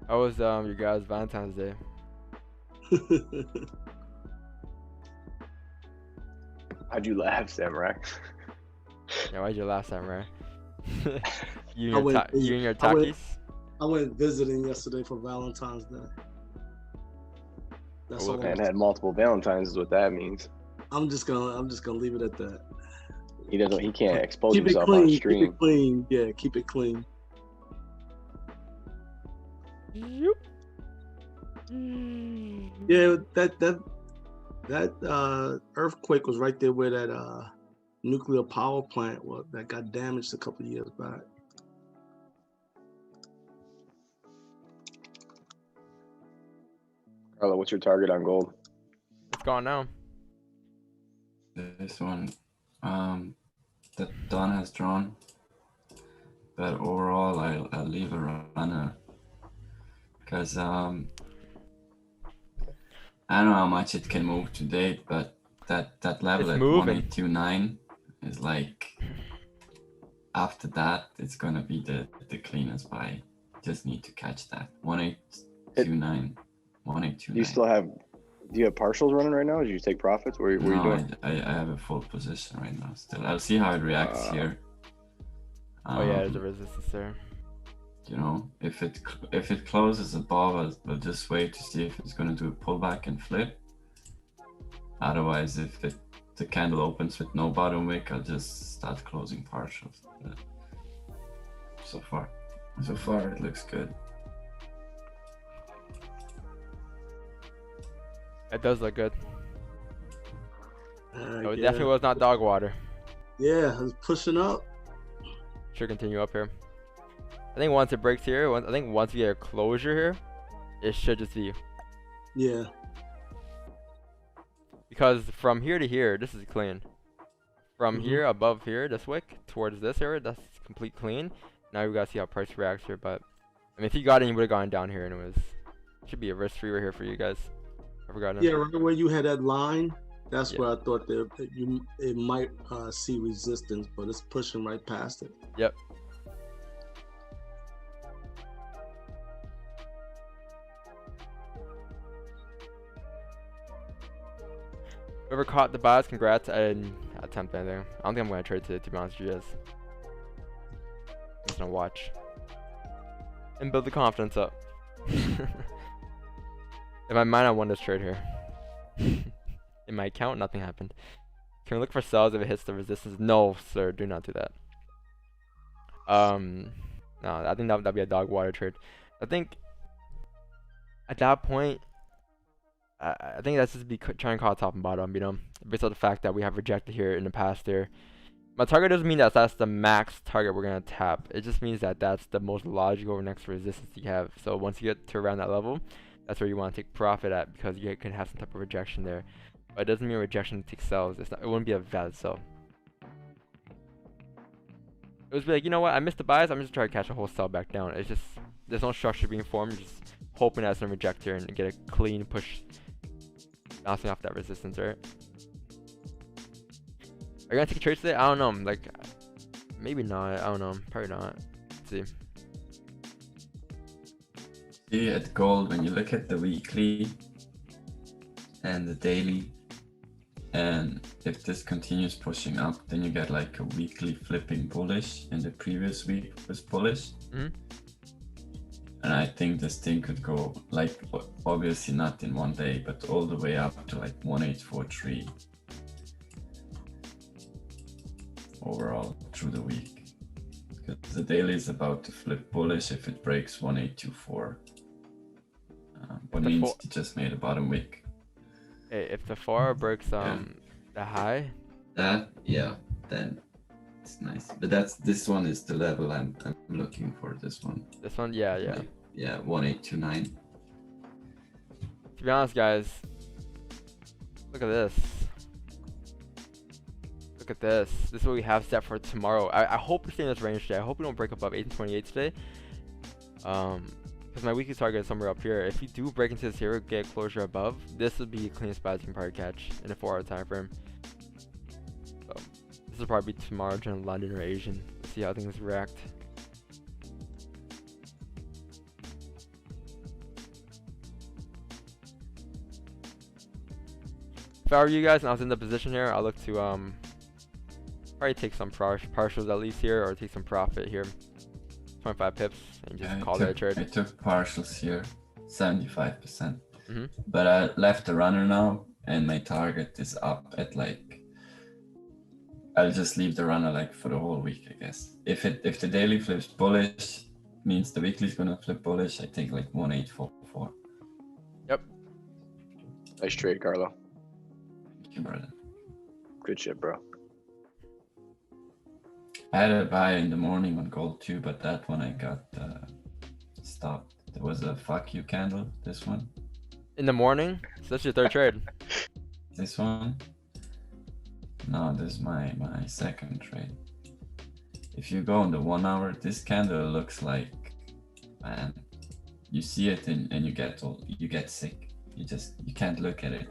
How was your guys' Valentine's Day? How'd you laugh, Samurai? Yeah, why'd you laugh, Samurai? you I and went- your Takis? I went visiting yesterday for Valentine's Day. That's Oh, all. okay. And had multiple Valentines is what that means. I'm just gonna leave it at that. He can't expose Keep it himself clean. on Keep stream. it clean. Yeah, keep it clean. Yoop. Yeah, that earthquake was right there where that nuclear power plant was that got damaged a couple of years back. Carlo, what's your target on gold? It's gone now. This one, that Don has drawn, but overall I'll leave a runner because I don't know how much it can move to date, but that level It's at moving. 1829 is like, after that it's gonna be the cleanest buy. Just need to catch that 1829. 1829. Do you have partials running right now? Did you take profits? What are you No, doing? I have a full position right now still. I'll see how it reacts here. Oh yeah, there's a resistance there. You know, if it closes above, I'll just wait to see if it's going to do a pullback and flip. Otherwise, if the candle opens with no bottom wick, I'll just start closing partials. But so far it looks good. It does look good. No, it Yeah. definitely was not dog water. Yeah, it's pushing up. Should continue up here. I think once it breaks here, I think once we get a closure here, it should just be. Yeah. Because from here to here, this is clean. From Mhm. here, above here, this wick, towards this area, that's complete clean. Now we gotta see how price reacts here, but I mean, if you got in, you would have gone down here, and it should be a risk-free right here for you guys. I forgot it. Yeah, right where you had that line, that's Yeah. where I thought that it might see resistance, but it's pushing right past it. Yep. Whoever caught the buys, congrats. I didn't attempt anything. I don't think I'm gonna trade today, to be honest with you guys. I'm just gonna watch and build the confidence up. In my mind, I won this trade here. In my account, nothing happened. Can we look for sells if it hits the resistance? No, sir, do not do that. No, I think that'd be a dog water trade. I think at that point, I think that's just trying to call top and bottom, you know, based on the fact that we have rejected here in the past there. My target doesn't mean that that's the max target we're gonna tap. It just means that that's the most logical next resistance you have. So once you get to around that level, that's where you want to take profit at, because you can have some type of rejection there. But it doesn't mean rejection takes sells. It wouldn't be a valid sell. It was like, you know what, I missed the buys, I'm just trying to catch a whole sell back down. It's just, there's no structure being formed, you're just hoping that it's gonna reject here and get a clean push, bouncing off that resistance, right? Are you gonna take a trade today? I don't know, like, maybe not, I don't know, probably not. Let's see. See, at gold, when you look at the weekly and the daily, and if this continues pushing up, then you get like a weekly flipping bullish, and the previous week was bullish. Mhm. And I think this thing could go, like, obviously not in one day, but all the way up to like 1843 overall through the week. Because the daily is about to flip bullish if it breaks 1824. What The means it just made a bottom wick. Hey, if the 4 breaks the high, That, yeah, then it's nice. But this one is the level I'm looking for. This one. this one, yeah. Like, yeah, 1829. To be honest, guys, look at this. Look at this. This is what we have set for tomorrow. I hope we stay in this range today. I hope we don't break above 1828 today. Because my weekly target is somewhere up here. If you do break into this here, get closure above, this would be the cleanest spot you can probably catch in a 4-hour time frame. So this will probably be tomorrow during London or Asian. Let's see how things react. If I were you guys and I was in the position here, I'll look to probably take some partials at least here, or take some profit here. 25 pips and just call that a trade. I took partials here, 75%. Mm-hmm. But I left the runner now, and my target is up at like. I'll just leave the runner like for the whole week, I guess. If the daily flips bullish, means the weekly's gonna flip bullish. I think like 1844. Yep. Nice trade, Carlo. Thank you, brother. Good shit, bro. I had a buy in the morning on gold too, but that one I got stopped. There was a fuck you candle. This one. In the morning? So that's your third trade. This one. No, this is my second trade. If you go on the 1 hour, this candle looks like, man, you see it and you get sick. You can't look at it.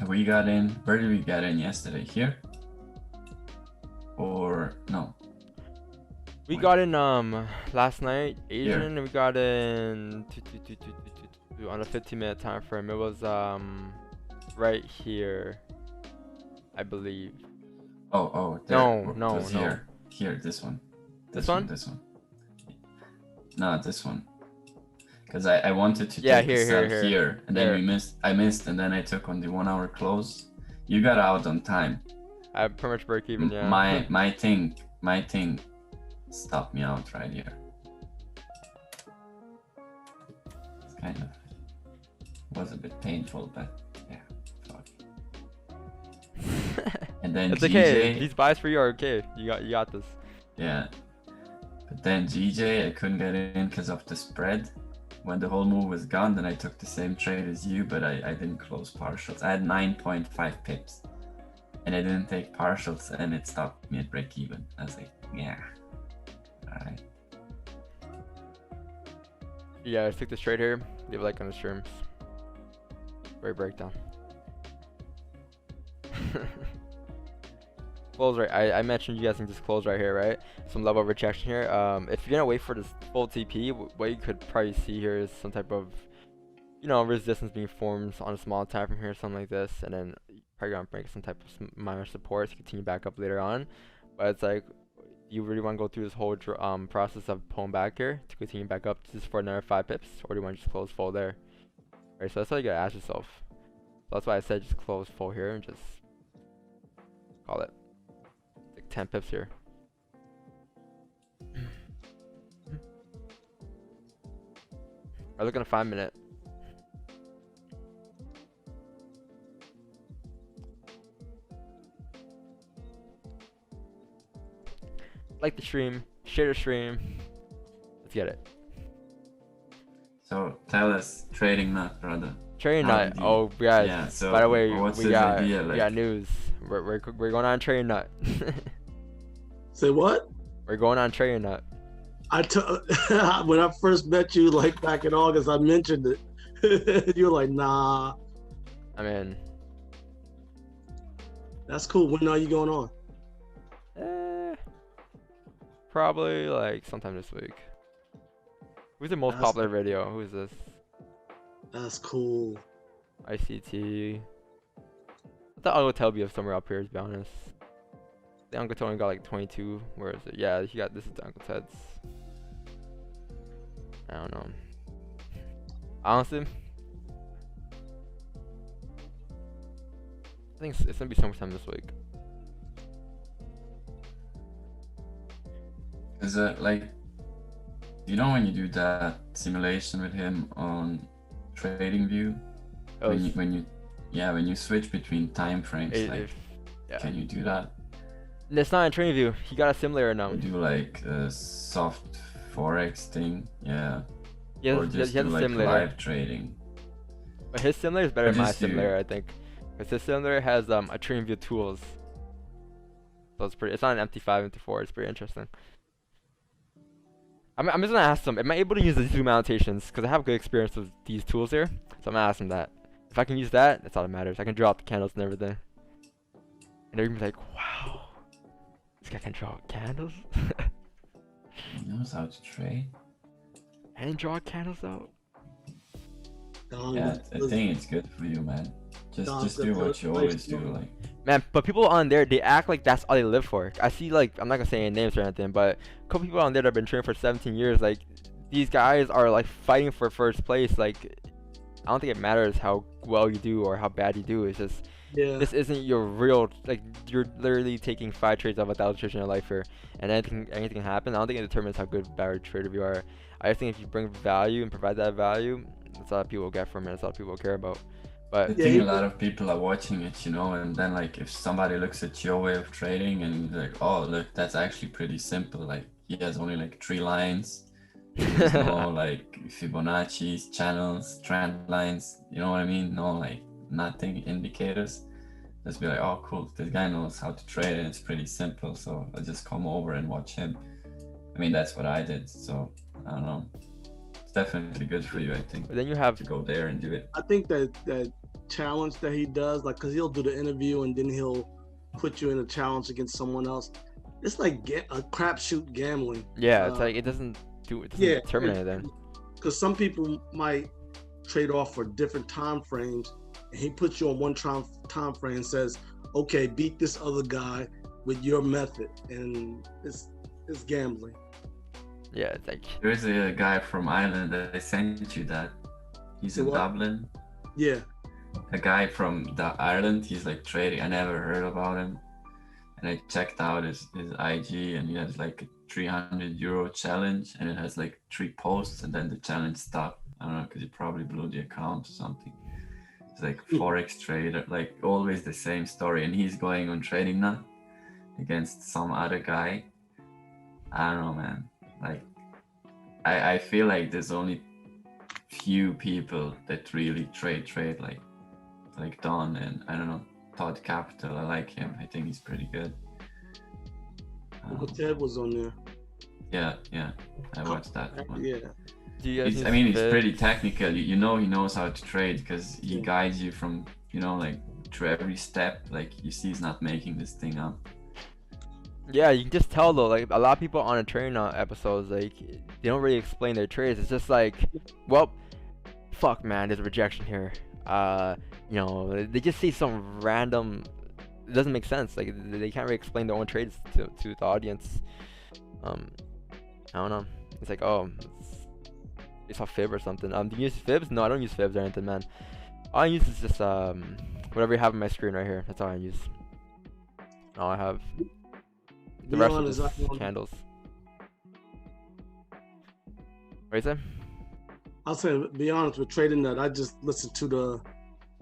We got in. Where did we get in yesterday? Here? Or no? We got in last night Asian, and we got in on a 15-minute time frame. It was right here, I believe. Oh, there. No. Here, this one. This one? This one. No, this one. Because I wanted to Yeah, take here, and then I missed, and then I took on the 1 hour close. You got out on time. I pretty much break even, yeah. My thing stopped me out right here. kind of was a bit painful, but yeah, fuck. And then It's okay. GJ, These buys for you are okay. You got this. yeah. But then GJ, I couldn't get in because of the spread. When the whole move was gone, then I took the same trade as you, but I didn't close partials. I had 9.5 pips, and I didn't take partials, and it stopped me at break even. I was like, yeah, all right. Yeah, I took this trade here. Leave a like on the streams. Great breakdown. Close right. I mentioned you guys can just close right here, right? Some level of rejection here. If you're gonna wait for this full TP, what you could probably see here is some type of, you know, resistance being formed on a small time from here, something like this, and then probably gonna break some type of minor support to continue back up later on. But it's like, you really want to go through this whole process of pulling back here to continue back up just for another 5 pips, or do you want to just close full there? Right, so that's how you gotta ask yourself. So that's why I said just close full here and just call it like 10 pips here. I look at a 5 minute. Like the stream, share the stream. Let's get it. So tell us, trading nut, brother. Trading How nut. did you- Oh yeah. Yeah, so by the way, what's we his got idea, we got like? news. We're going on trading nut. Say what? We're going on trading nut. When I first met you, like back in August, I mentioned it. You were like, nah, I mean, that's cool. When are you going on? probably like sometime this week. Who's the most That's- popular video? Who is this? That's cool. ICT. I thought Uncle Ted would be somewhere up here, to be honest. The Uncle Ted only got like 22. Where is it? Yeah, he got, this is the Uncle Ted's. I don't know. Honestly, I think it's gonna be sometime this week. Is it like, you know, when you do that simulation with him on TradingView, Oh, when you switch between time frames, like, yeah. can you do that? It's not in TradingView. He got a simulator now. Or do like a soft forex thing, yeah, He or has, just he has do a like simulator. live trading. But his simulator is better Or than my just do- simulator, I think. Because his simulator has a TradingView tools. So it's pretty. It's not an MT5, MT4. It's pretty interesting. I'm just gonna ask them, am I able to use the zoom annotations? Because I have good experience with these tools here. So I'm gonna ask them that. If I can use that, that's all that matters. I can draw out the candles and everything. And they're gonna be like, wow, this guy can draw candles? He knows how to trade. And draw candles out? Yeah, I think it's good for you, man. Just do what you always do, like. Man, but people on there, they act like that's all they live for. I see, like, I'm not gonna say any names or anything, but a couple people on there that have been training for 17 years, like, these guys are, like, fighting for first place. Like, I don't think it matters how well you do or how bad you do. It's just, this isn't your real, like, you're literally taking 5 trades out of 1,000 trades in your life here, and anything can happen. I don't think it determines how good, bad, or trader you are. I just think if you bring value and provide that value, that's all people get from it. That's all people care about. I But think a lot of people are watching it, you know, and then like if somebody looks at your way of trading and like, oh look, that's actually pretty simple. Like he has only like 3 lines. There's no like Fibonacci's, channels, trend lines. You know what I mean? No like nothing indicators. Just be like, oh cool, this guy knows how to trade and it's pretty simple. So I'll just come over and watch him. I mean, that's what I did. So I don't know. It's definitely good for you, I think, then you have to go there and do it. I think that challenge that he does, like, cause he'll do the interview and then he'll put you in a challenge against someone else. It's like a crapshoot gambling. yeah, it's like it doesn't determine anything. Because some people might trade off for different time frames, and he puts you on one time frame and says, "Okay, beat this other guy with your method," and it's gambling. Yeah, it's like There's a guy from Ireland that I sent you that. He's in What? Dublin. Yeah, A guy from Ireland, he's like trading. I never heard about him. And I checked out his IG and he has like a €300 challenge and it has like 3 posts and then the challenge stopped. I don't know, because he probably blew the account or something. It's like Forex trader, like always the same story, and he's going on Trading Nut against some other guy. I don't know, man. Like, I feel like there's only few people that really trade like Don and I don't know, Todd Capital. I like him. I think he's pretty good. Uncle Ted was on there. Yeah, I watched that one. Yeah. Do you guys I mean, it's pretty fibs? technical. You know, he knows how to trade because he Yeah. guides you from, you know, like through every step. Like you see, he's not making this thing up. Yeah, you can just tell though. Like a lot of people on a train episodes, like they don't really explain their trades. It's just like, well, fuck, man, there's a rejection here. You know, they just see some random. It doesn't make sense. Like they can't really explain their own trades to the audience. I don't know. It's like, oh, it's off fib or something. Do you use fibs? No, I don't use fibs or anything, man. All I use is just whatever you have on my screen right here. That's all I use. All I have. The rest are just candles. What you say? I'll say, be honest with Trading Nut. I just listen to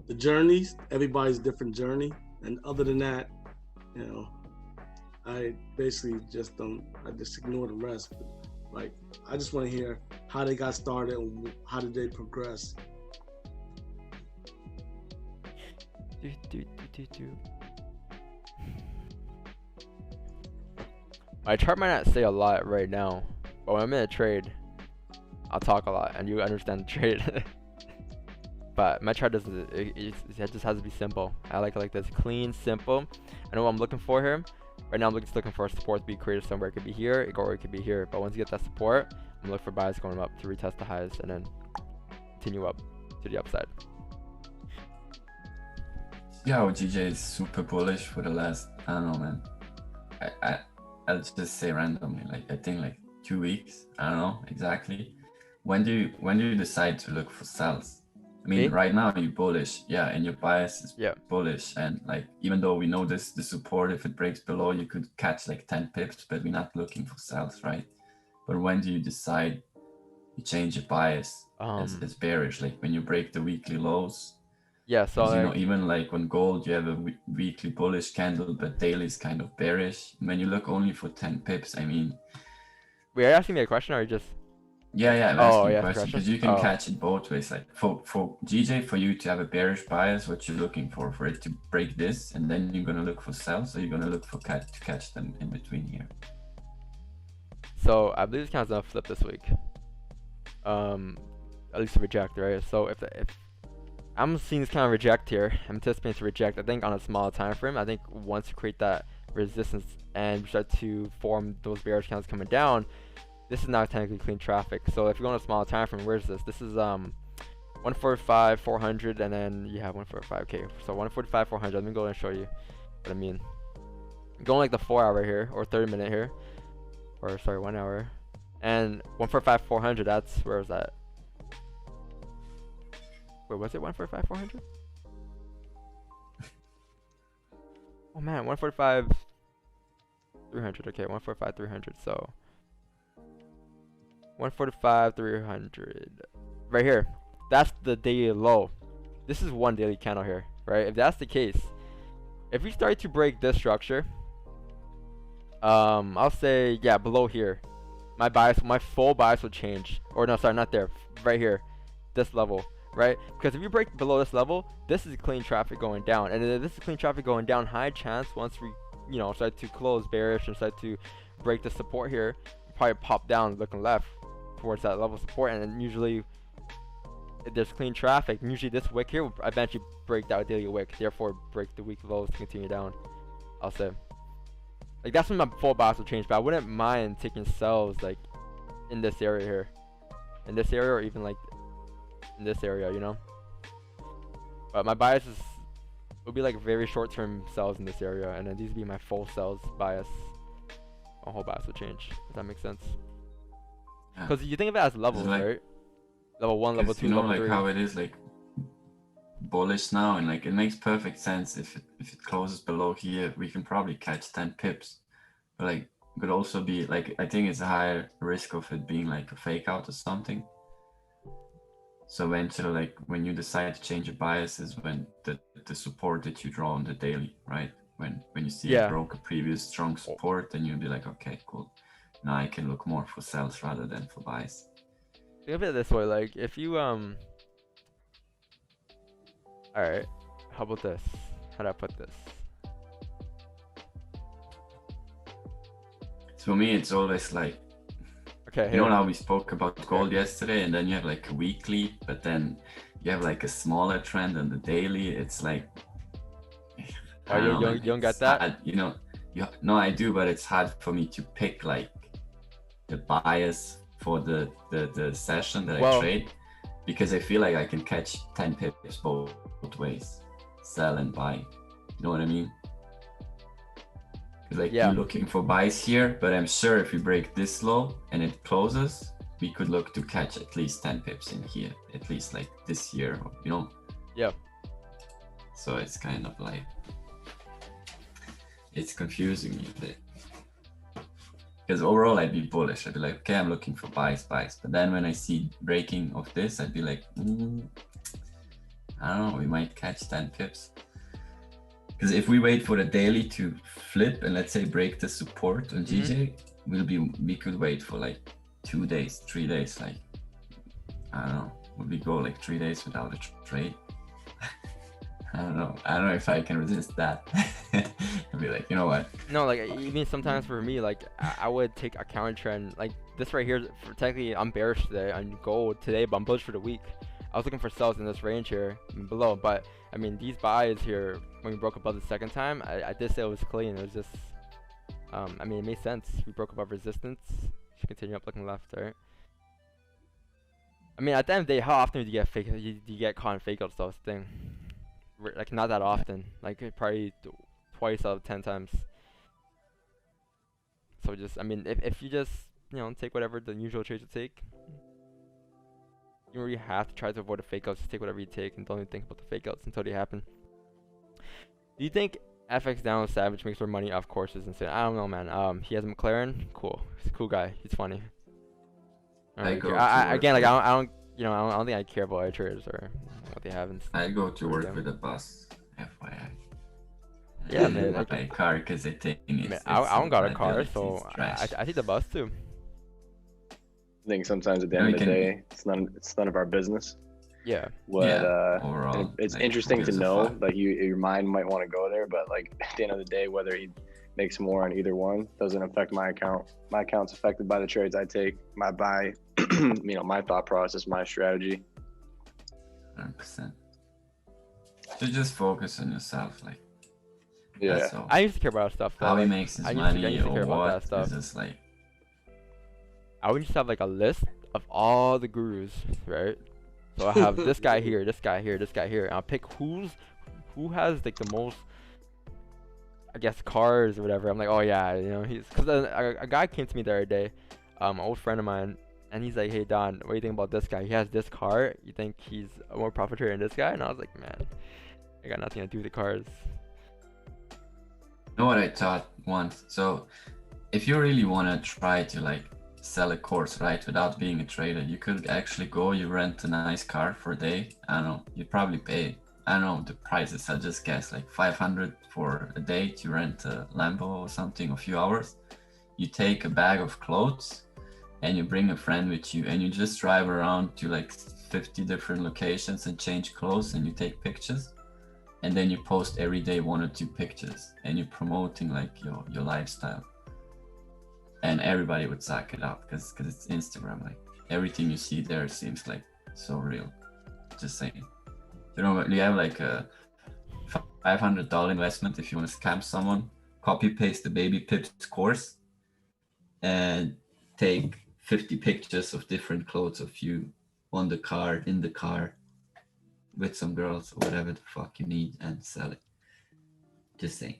the journeys. Everybody's different journey, and other than that, you know, I basically just don't. I just ignore the rest. Like, I just want to hear how they got started and how did they progress. My chart might not say a lot right now, but when I'm in a trade, I'll talk a lot and you understand the trade. But my chart doesn't. It just has to be simple. I like this clean, simple. I know what I'm looking for here. Right now, I'm just looking for a support to be created somewhere. It could be here, or it could be here. But once you get that support, I'm looking for buys going up to retest the highs and then continue up to the upside. Yeah, GJ is super bullish for the last. I don't know, man. I'll just say randomly, like I think like 2 weeks. I don't know exactly. When do you decide to look for sells? I mean, Me? right now you're bullish, yeah, and your bias is Yeah. bullish, and like even though we know the support, if it breaks below, you could catch like 10 pips, but we're not looking for sells, right? But when do you decide you change your bias as bearish? Like when you break the weekly lows. Yeah. So You know, like, even like on gold, you have a weekly bullish candle, but daily is kind of bearish. When you look only for 10 pips, I mean. wait, are you asking me a question or are you just? Yeah, I'm Oh, asking yeah, a question because you can catch it both ways. Like for GJ, for you to have a bearish bias, what you're looking for it to break this, and then you're gonna look for sells, or you're gonna look for to catch them in between here. So I believe this kind of gonna flip this week. At least reject, right? So if I'm seeing this kind of reject here, I'm anticipating to reject. I think on a smaller time frame. I think once you create that resistance and start to form those bearish candles coming down, this is now technically clean traffic. So if you go on a smaller time frame, where's this? This is 145, 400, and then you have 145. Okay, so 145, 400. Let me go and show you what I mean. I'm going like the 4 hour here or 30 minute here, or sorry, 1 hour, and 145, 400. That's where is that? Wait, was it 145, 400? Oh man, 145, 300. Okay, 145, 300. So 145, 300. Right here. That's the daily low. This is one daily candle here, right? If that's the case, if we start to break this structure, I'll say, yeah, below here, my full bias will change. Or no, sorry, not there. Right here, this level, right? Because if you break below this level, this is clean traffic going down. And if this is clean traffic going down, high chance once we, you know, start to close bearish and start to break the support here, probably pop down looking left towards that level of support. And then usually if there's clean traffic, usually this wick here will eventually break that daily wick, therefore break the weekly lows to continue down, I'll say. Like that's when my full bias will change, but I wouldn't mind taking sells like in this area here, in this area, or even like in this area, you know. But my bias will be like very short-term sells in this area, and then these will be my full sells bias. My whole bias will change. If that makes sense. Because you think of it as levels, like, right? Level 1, level 2, you know, level like 3. how it is like bullish now, and like it makes perfect sense. If it closes below here, we can probably catch 10 pips, but like it could also be like, I think it's a higher risk of it being like a fake out or something. So eventually, like when you decide to change your bias is when the support that you draw on the daily, right? When you see it Yeah. broke a previous strong support, then you'll be like, okay, cool. Now I can look more for sells rather than for buys. Think of it this way, like if you all right, how about this? How do I put this? So for me, it's always like, Okay, you know here. how we spoke about gold yesterday, and then you have like a weekly, but then you have like a smaller trend on the daily. It's like, Oh, you don't get it's that? hard, no, I do, but it's hard for me to pick like the bias for the session that I trade, because I feel like I can catch 10 pips both ways, sell and buy. You know what I mean? Like Yeah. you're looking for buys here, but I'm sure if we break this low and it closes, we could look to catch at least 10 pips in here, at least like this year, you know? Yeah. So it's kind of like, it's confusing me a bit. Because overall I'd be bullish. I'd be like, okay, I'm looking for buys. But then when I see breaking of this, I'd be like, I don't know, we might catch 10 pips. Because if we wait for the daily to flip and let's say break the support on GJ, we could wait for like 2 days, 3 days. Like, I don't know, would we go like 3 days without a trade? I don't know if I can resist that. I'd be like, you know what? No, like even sometimes for me, like I would take a counter trend. Like this right here, technically I'm bearish today on gold today, but I'm bullish for the week. I was looking for sells in this range here below, but I mean these buys here when we broke above the second time, I did say it was clean. It was just, I mean it made sense. We broke above resistance. Should continue up looking left, right? I mean at the end of the day, how often do you get fake? You get caught in fake outs? That's the thing. Like not that often. Like probably twice out of 10 times. So just, I mean, if you just, take whatever the usual trades you take, you don't really have to try to avoid the fake outs. Just take whatever you take and don't even think about the fake outs until they happen. Do you think FX down with Savage makes more money? Of course, is insane. I don't know, man. He has a McLaren. Cool. He's a cool guy. He's funny. I don't think I care about our traders or what they have. I go to work with a bus, FYI. Yeah, man. Not a car because I don't got a car, so I take the bus too. I think sometimes at the end of the day, it's none of our business. Yeah. Overall, it's interesting to know, like your mind might want to go there, but like at the end of the day, whether he makes more on either one doesn't affect my account. My account's affected by the trades I take, my buy, my thought process, my strategy. 100%. So just focus on yourself, like. Yeah. I used to care about stuff. How he makes his money I used to care or about what that stuff. is just like. I would just have like a list of all the gurus, right? So I have this guy here, this guy here, this guy here, and I'll pick who has like the most, I guess, cars or whatever. I'm like, oh yeah, he's, because a guy came to me the other day, an old friend of mine, and he's like, hey Don, what do you think about this guy? He has this car. You think he's a more profit trader than this guy? And I was like, man, I got nothing to do with the cars. You know what I thought once? So if you really want to try to like sell a course, right, without being a trader, you could actually you rent a nice car for a day. I don't know, you probably pay, I don't know the prices, I just guess like 500 for a day to rent a Lambo or something, a few hours. You take a bag of clothes and you bring a friend with you and you just drive around to like 50 different locations and change clothes and you take pictures. And then you post every day 1 or 2 pictures and you're promoting like your lifestyle. And everybody would suck it up because it's Instagram. Like everything you see there seems like so real. Just saying. You have like a $500 investment if you want to scam someone. Copy paste the baby pips course and take 50 pictures of different clothes of you on the car, in the car, with some girls or whatever the fuck you need and sell it. Just saying.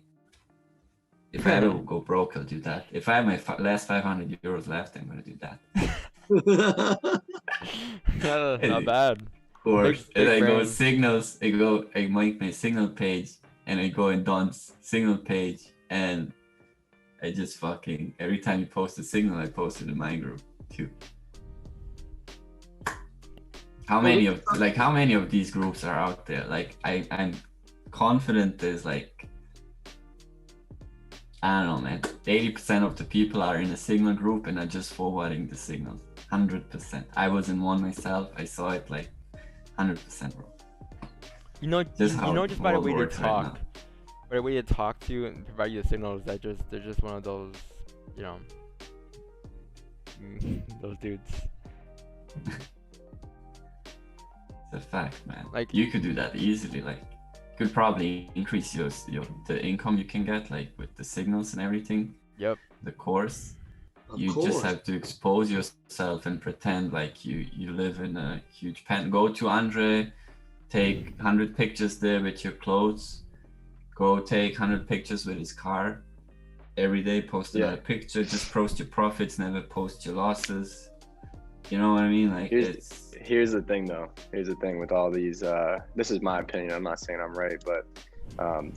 If I ever go broke, I'll do that. If I have my last 500 euros left, I'm gonna do that. Not bad. Of course. And I go signals. I make my signal page and I go in Don's signal page and I just fucking, every time you post a signal, I post it in my group too. how many of these groups are out there? Like I'm confident there's like, I don't know, man, 80% of the people are in a signal group and are just forwarding the signals. 100%. I was in one myself. I saw it like 100%, bro. You know, Just you know, just by the way they works right talk, by the way they talk to you and provide you the signals, that they're just one of those, you know, those dudes. It's a fact, man. Like, you could do that easily. Like, could probably increase the income you can get, like with the signals and everything. Yep. The course. Of You course. just have to expose yourself and pretend like you live in a huge pen. Go to Andre, take 100 pictures there with your clothes. Go take 100 pictures with his car. Every day post another picture. Just post your profits, never post your losses. You know what I mean? Like, here's the thing though. Here's the thing with all these. This is my opinion. I'm not saying I'm right, but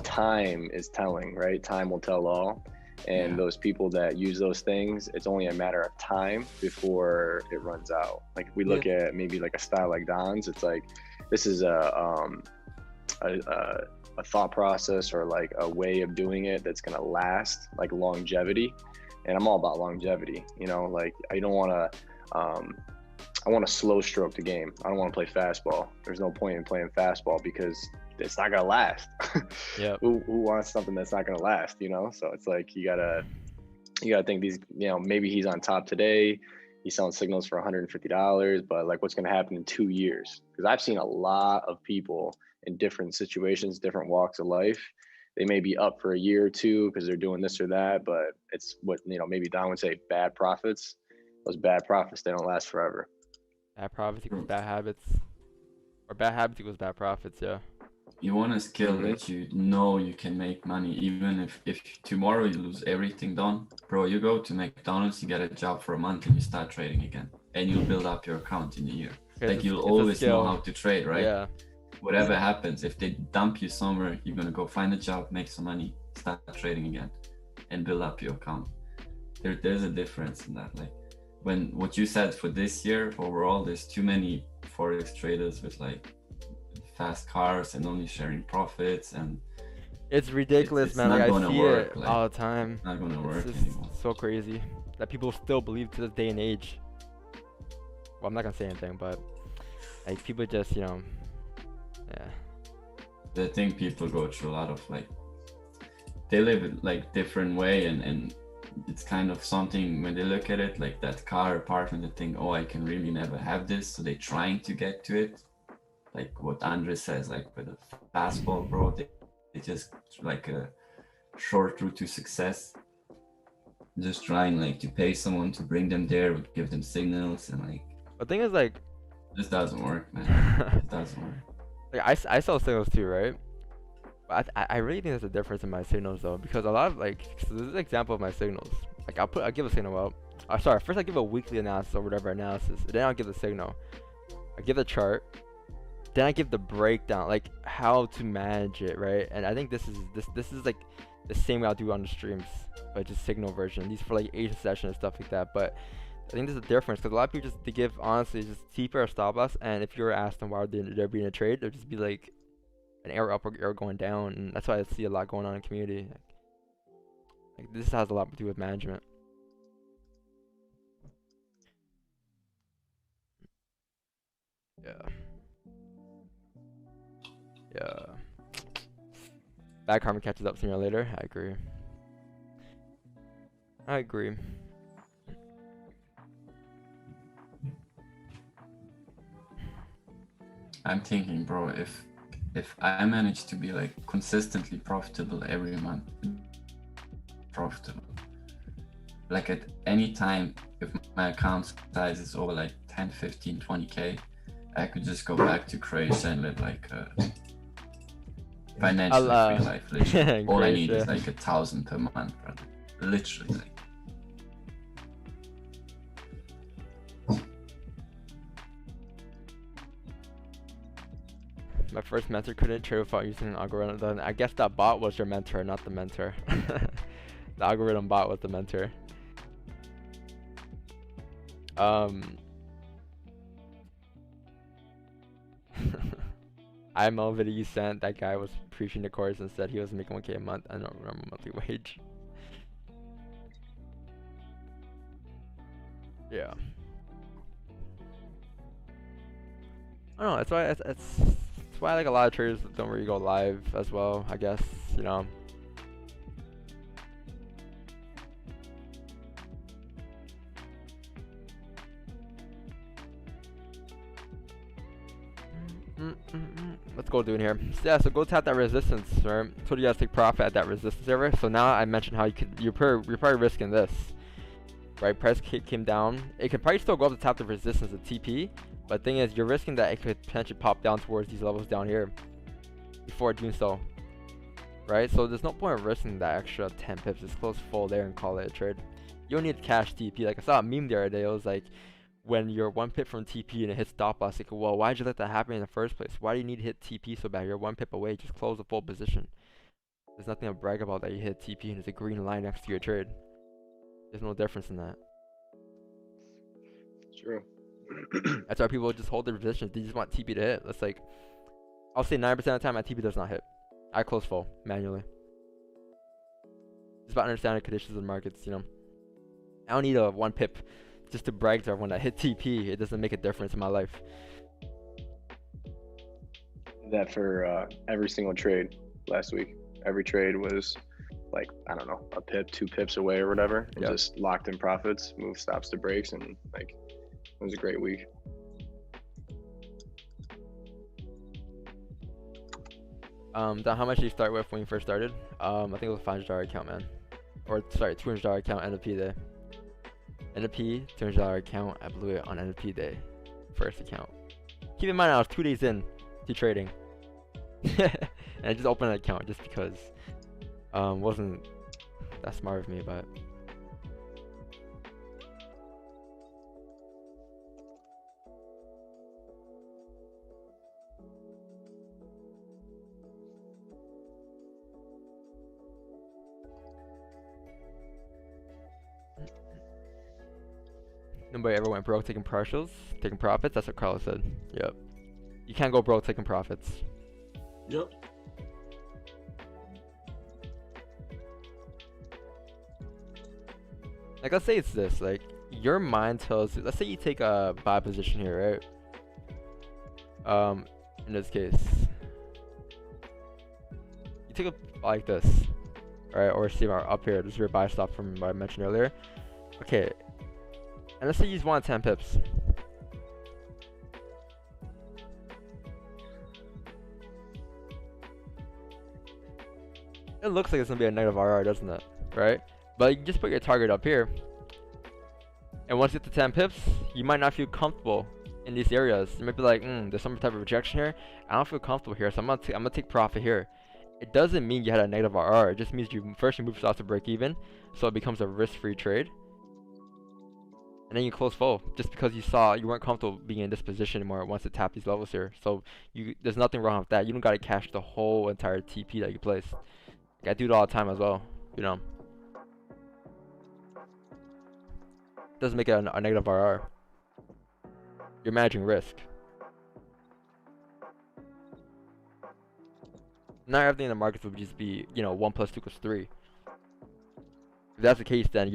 time is telling, right? Time will tell all. And those people that use those things, it's only a matter of time before it runs out. Like if we look at maybe like a style like Don's, it's like this is a thought process or like a way of doing it that's gonna last, like longevity. And I'm all about longevity. You know, like I don't want to. I want to slow stroke the game. I don't want to play fastball. There's no point in playing fastball because it's not gonna last. Yeah. Who wants something that's not gonna last? You know. So it's like you gotta think these. You know, maybe he's on top today. He's selling signals for $150, but like, what's gonna happen in 2 years? Because I've seen a lot of people in different situations, different walks of life. They may be up for a year or two because they're doing this or that, but it's what maybe Don would say bad profits. Those bad profits, they don't last forever. Bad profits equals bad habits, or bad habits equals bad profits. Yeah. You want a skill that you know you can make money, even if tomorrow you lose everything done, bro. You go to McDonald's, you get a job for a month, and you start trading again, and you'll build up your account in a year. Like you'll always know how to trade, right? Yeah. Whatever happens, if they dump you somewhere, you're gonna go find a job, make some money, start trading again, and build up your account. There's a difference in that. Like when what you said for this year overall, there's too many forex traders with like fast cars and only sharing profits, and it's ridiculous, man. Like I see it all the time. Not gonna work anymore. So crazy that people still believe to this day and age. Well, I'm not gonna say anything, but like people just, yeah. I think people go through a lot of like, they live like different way, and it's kind of something when they look at it like that car apartment, they think, oh, I can really never have this, so they're trying to get to it. Like what Andre says, like with a fastball, bro, they just like a short route to success. Just trying like to pay someone to bring them there, would give them signals, and like the thing is like this doesn't work, man. It doesn't work. Like I sell signals too, right? But I really think there's a difference in my signals though, because a lot of like, so this is an example of my signals. Like I'll give a signal out. Sorry, first I give a weekly analysis or whatever analysis, then I'll give the signal. I give the chart, then I give the breakdown, like how to manage it, right? And I think this is like the same way I'll do on the streams, but just signal version. These for like Asian session and stuff like that. But I think there's a difference because a lot of people they give honestly just TP or stop loss, and if you were asked them why they're being a trade, they'll just be like an arrow up or arrow going down, and that's why I see a lot going on in the community. Like this has a lot to do with management. Yeah. Bad karma catches up sooner or later. I agree. I'm thinking, bro, if I manage to be like consistently profitable every month, like at any time, if my account size is over like 10, 15, 20K, I could just go back to Croatia and live like a financially free life. Literally. All I need is like 1,000 per month, brother. Literally. Like. My first mentor couldn't trade without using an algorithm. Then I guess that bot was your mentor, not the mentor. The algorithm bot was the mentor. IML video you sent, that guy was preaching the course and said he was making 1K a month. I don't remember monthly wage. Yeah. I don't know. That's why like a lot of traders don't really go live as well. I guess, you know. Let's go doing here. So yeah, so go tap that resistance, right? Told you guys to take profit at that resistance area. So now I mentioned how you're probably risking this, right? Price came down. It could probably still go up to tap the resistance of TP, but the thing is, you're risking that it could potentially pop down towards these levels down here before doing so, right? So there's no point of risking that extra 10 pips. Just close full there and call it a trade. You don't need cash TP. Like I saw a meme the other day. It was like, when you're 1 pip from TP and it hits stop loss, like, well, why'd you let that happen in the first place? Why do you need to hit TP so bad? You're 1 pip away. Just close the full position. There's nothing to brag about that you hit TP and there's a green line next to your trade. There's no difference in that. True. That's why people just hold their positions. They just want TP to hit. That's like, I'll say 9% of the time my TP does not hit. I close full manually. It's about understanding the conditions of the markets, you know. I don't need a 1 pip just to brag to everyone that hit TP. It doesn't make a difference in my life. That for every single trade last week. Every trade was like, I don't know, a pip, 2 pips away or whatever. And just locked in profits, moved stops to breaks, and like, it was a great week. Don, how much did you start with when you first started? I think it was a $500 account, man. Or sorry, $200 account NFT day. NFT, $200 account. I blew it on NFT day. First account. Keep in mind, I was 2 days in to trading. And I just opened an account just because. Wasn't that smart of me, but. Nobody ever went broke taking partials, taking profits. That's what Carlos said. Yep. You can't go broke taking profits. Yep. Like, let's say it's this. Like, your mind tells you. Let's say you take a buy position here, right? In this case, you take a like this, right? Or see up here. This is your buy stop from what I mentioned earlier. Okay. And let's say you just want 10 pips. It looks like it's gonna be a negative RR, doesn't it? Right? But you just put your target up here. And once you get to 10 pips, you might not feel comfortable in these areas. You might be like, there's some type of rejection here. I don't feel comfortable here, so I'm gonna take profit here. It doesn't mean you had a negative RR. It just means you move stocks to break even, so it becomes a risk-free trade. And then you close full just because you weren't comfortable being in this position anymore once it tapped these levels here. So there's nothing wrong with that. You don't gotta cash the whole entire TP that you place. Like, I do it all the time as well, you know. Doesn't make it a negative RR. You're managing risk. Not everything in the markets would just be, 1 + 2 = 3. If that's the case, then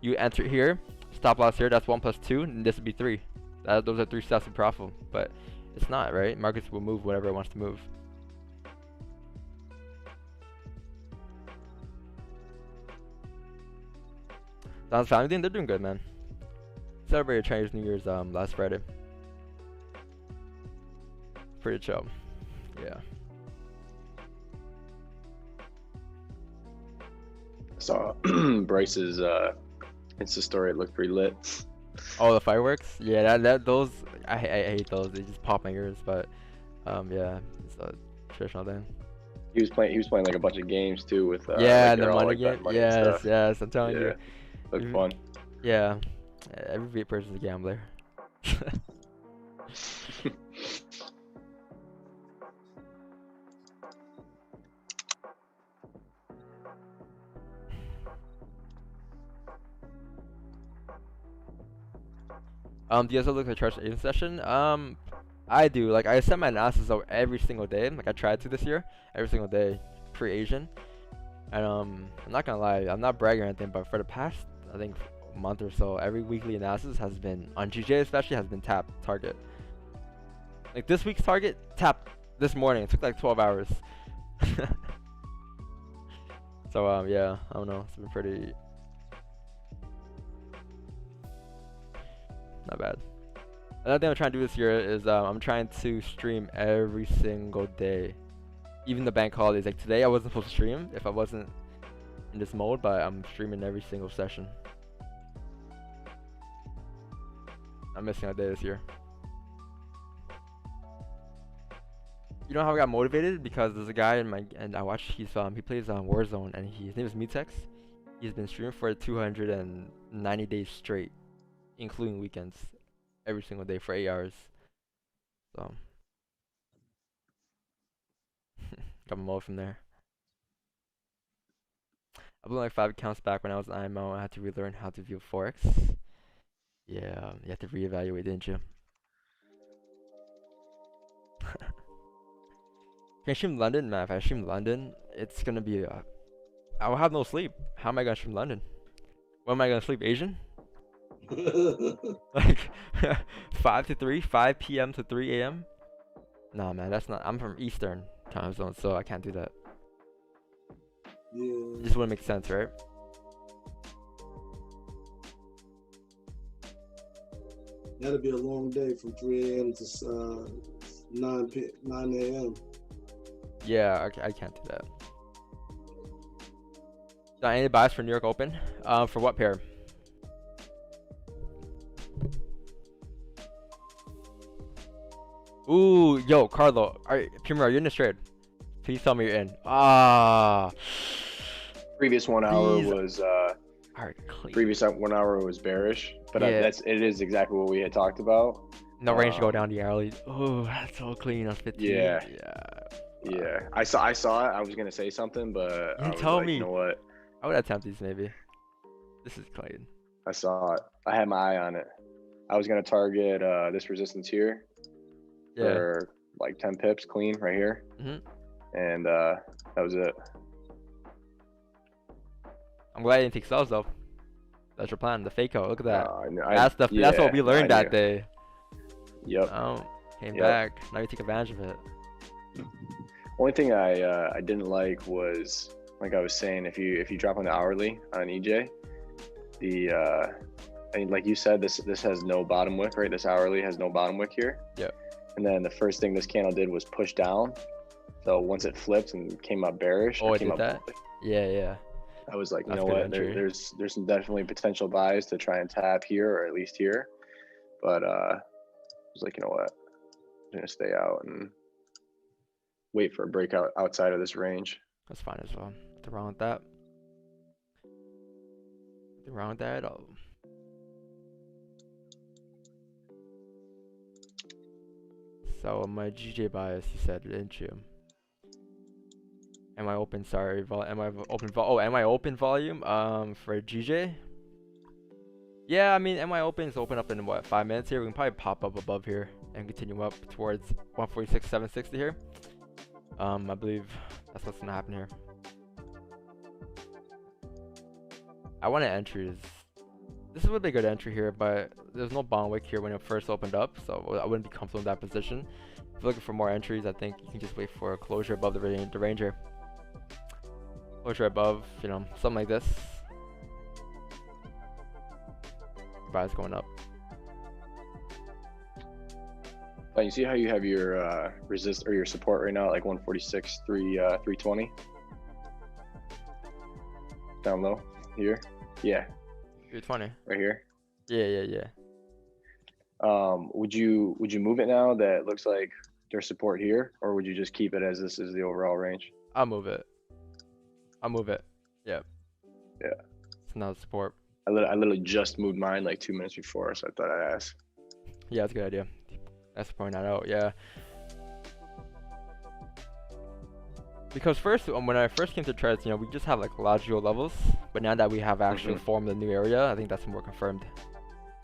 you enter here. Stop loss here, that's 1 + 2, and this would be 3. Those are 3 steps of profit, but it's not, right? Markets will move whatever it wants to move. Don's family thing, they're doing good, man. Celebrated Chinese New Year's last Friday. Pretty chill. Yeah. Saw Bryce's Insta story. It looked pretty lit. Oh, the fireworks? Yeah, those I hate those. They just pop my ears. But yeah, it's a traditional thing. He was playing like a bunch of games too with yeah, like the money like game. money and stuff. Yes, I'm telling you. Looked fun. Yeah, every person's a gambler. Do you guys look at the charts agent session? I do. Like, I set my analysis out every single day. Like, I tried to this year, every single day, pre-Asian. And I'm not gonna lie, I'm not bragging or anything, but for the past, I think, month or so, every weekly analysis has been on GJ, especially, has been tap target. Like this week's target, tap this morning. It took like 12 hours. So yeah, I don't know. It's been pretty not bad. Another thing I'm trying to do this year is I'm trying to stream every single day, even the bank holidays. Like today, I wasn't supposed to stream if I wasn't in this mode, but I'm streaming every single session. I'm missing a day this year. You know how I got motivated? Because there's a guy I watched. He plays on Warzone, and his name is Mutex. He's been streaming for 290 days straight, including weekends, every single day for 8 hours. So got my mode from there. I blew like 5 accounts back when I was in IMO. I had to relearn how to view Forex. Yeah, you have to reevaluate, didn't you? Can I stream London? Man, if I stream London, it's gonna be I will have no sleep. How am I gonna stream London? When am I gonna sleep? Asian? Like 5 to 3, 5 p.m. to 3 a.m. Nah, man, that's not. I'm from Eastern time zone, so I can't do that. Yeah. It just wouldn't make sense, right? That'll be a long day from 3 a.m. to 9 a.m. Yeah, I can't do that. Any buys for New York Open? For what pair? Ooh, yo, Carlo. Premier, are you in this trade? Please tell me you're in. Previous 1 hour These was clean. previous 1 hour was bearish, but Yeah. it is exactly what we had talked about. No range to go down the hourly. Oh, that's so clean on 15. Yeah. Yeah. Yeah, I saw it. I was gonna say something, but You I was tell like, me. you know what? I would attempt these maybe. This is clean. I saw it. I had my eye on it. I was gonna target this resistance here Yeah. for like 10 pips clean right here, and that was it. I'm glad I didn't take sells though. That's your plan. The fake-o. Look at that. That's yeah, what we learned I that knew. day. Yep. Came Yep. back. Now you take advantage of it. Only thing I didn't like was, like I was saying, if you drop on the hourly on EJ, I mean, like you said, this has no bottom wick, right? This hourly has no bottom wick here. Yep. And then the first thing this candle did was push down. So once it flipped and came up bearish, Oh, it came did that? Yeah. I was like, you That's know good what? entry. There's some definitely potential buys to try and tap here, or at least here. But I was like, you know what? I'm gonna stay out and wait for a breakout outside of this range. That's fine as well. Nothing wrong with that. Nothing wrong with that at all. So my GJ bias, you said, didn't you? Am I open? Sorry, am I open volume? For GJ. Yeah, I mean, am I open is open up in what, 5 minutes here? We can probably pop up above here and continue up towards 146.760 here. I believe that's what's gonna happen here. I want an entry. This is a really good entry here, but there's no bond wick here when it first opened up, so I wouldn't be comfortable in that position. If you're looking for more entries, I think you can just wait for a closure above the range here. Closure above, you know, something like this. Buys going up. But you see how you have your resist or your support right now at like 146, 320 down low here. Yeah. 320. Right here. Yeah. Would you move it now that it looks like there's support here, or would you just keep it as this is the overall range? I'll move it. Yeah. It's not support. I literally just moved mine like 2 minutes before, so I thought I'd ask. Yeah, that's a good idea. That's probably not out. Yeah. Because first, when I first came to trades, you know, we just have like logical levels, but now that we have actually formed a new area, I think that's more confirmed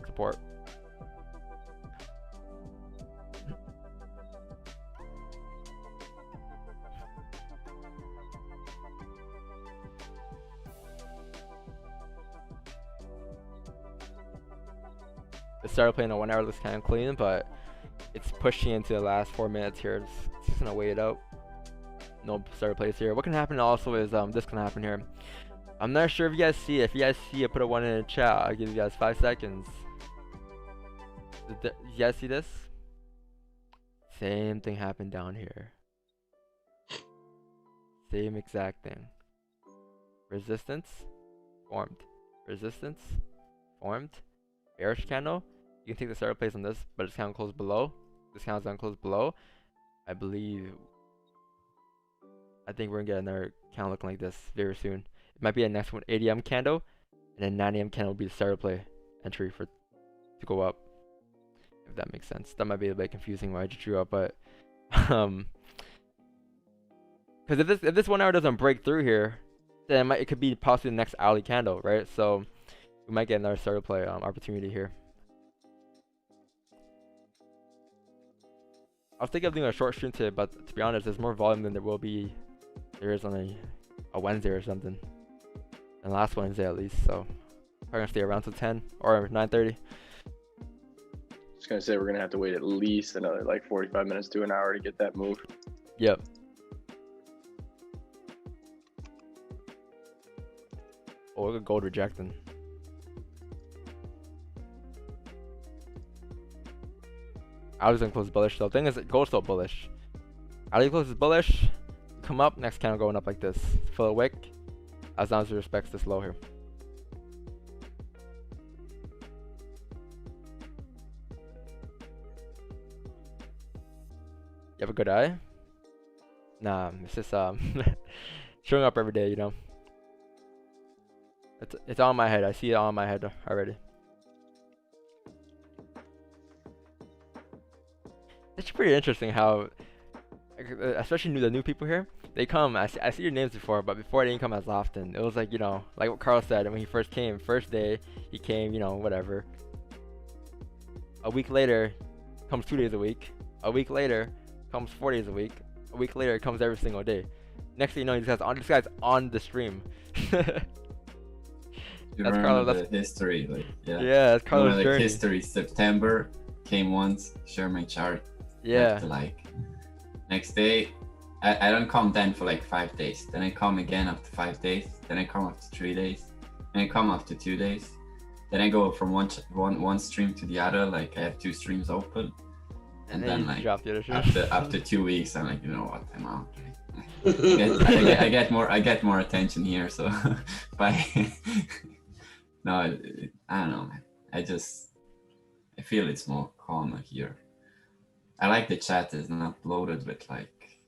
support. It started playing a 1 hour, looks kind of clean, but it's pushing into the last 4 minutes here. It's just gonna wait it out. No starter plays here. What can happen also is this can happen here. I'm not sure if you guys see it. If you guys see it, put a 1 in the chat. I'll give you guys 5 seconds. You guys see this? Same thing happened down here. Same exact thing. Resistance formed. Resistance formed. Bearish candle. You can take the starter place on this, but it's kind of close below. This candle's gonna close below. I think we're gonna get another candle looking like this very soon. It might be a next one 8 AM candle, and then 9 AM candle will be the starter play entry to go up. If that makes sense. That might be a bit confusing why I just drew up, but because if this 1 hour doesn't break through here, then it could be possibly the next hourly candle, right? So we might get another starter play opportunity here. I was thinking of doing a short stream today, but to be honest, there's more volume than there is on a Wednesday or something. And last Wednesday at least, so probably gonna stay around till 10 or 9:30. Just gonna say we're gonna have to wait at least another like 45 minutes to an hour to get that move. Yep. Oh, look at gold rejecting. I was gonna close bullish though. Thing is, gold's still bullish. Ali closes bullish, come up, next candle going up like this. Fill a wick, as long as it respects this low here. You have a good eye? Nah, it's just showing up every day, you know. It's on my head. I see it on my head already. It's pretty interesting how, especially the new people here, they come. I see your names before, but before they didn't come as often. It was like, you know, like what Carl said when he first came. First day he came, you know, whatever. A week later, comes 2 days a week. A week later, comes 4 days a week. A week later, it comes every single day. Next thing you know, this guy's on the stream. That's Carlos. The history, like yeah, that's Carlos' like journey. History. September came once, share my chart. Yeah. To like next day, I don't come then for like 5 days. Then I come again after 5 days. Then I come after 3 days. Then I come after 2 days. Then I go from one stream to the other. Like I have 2 streams open. And then like drop the other after 2 weeks, I'm like, you know what, I'm out. I get more attention here. So by no, I don't know, man. I feel it's more calmer here. I like the chat is not loaded with like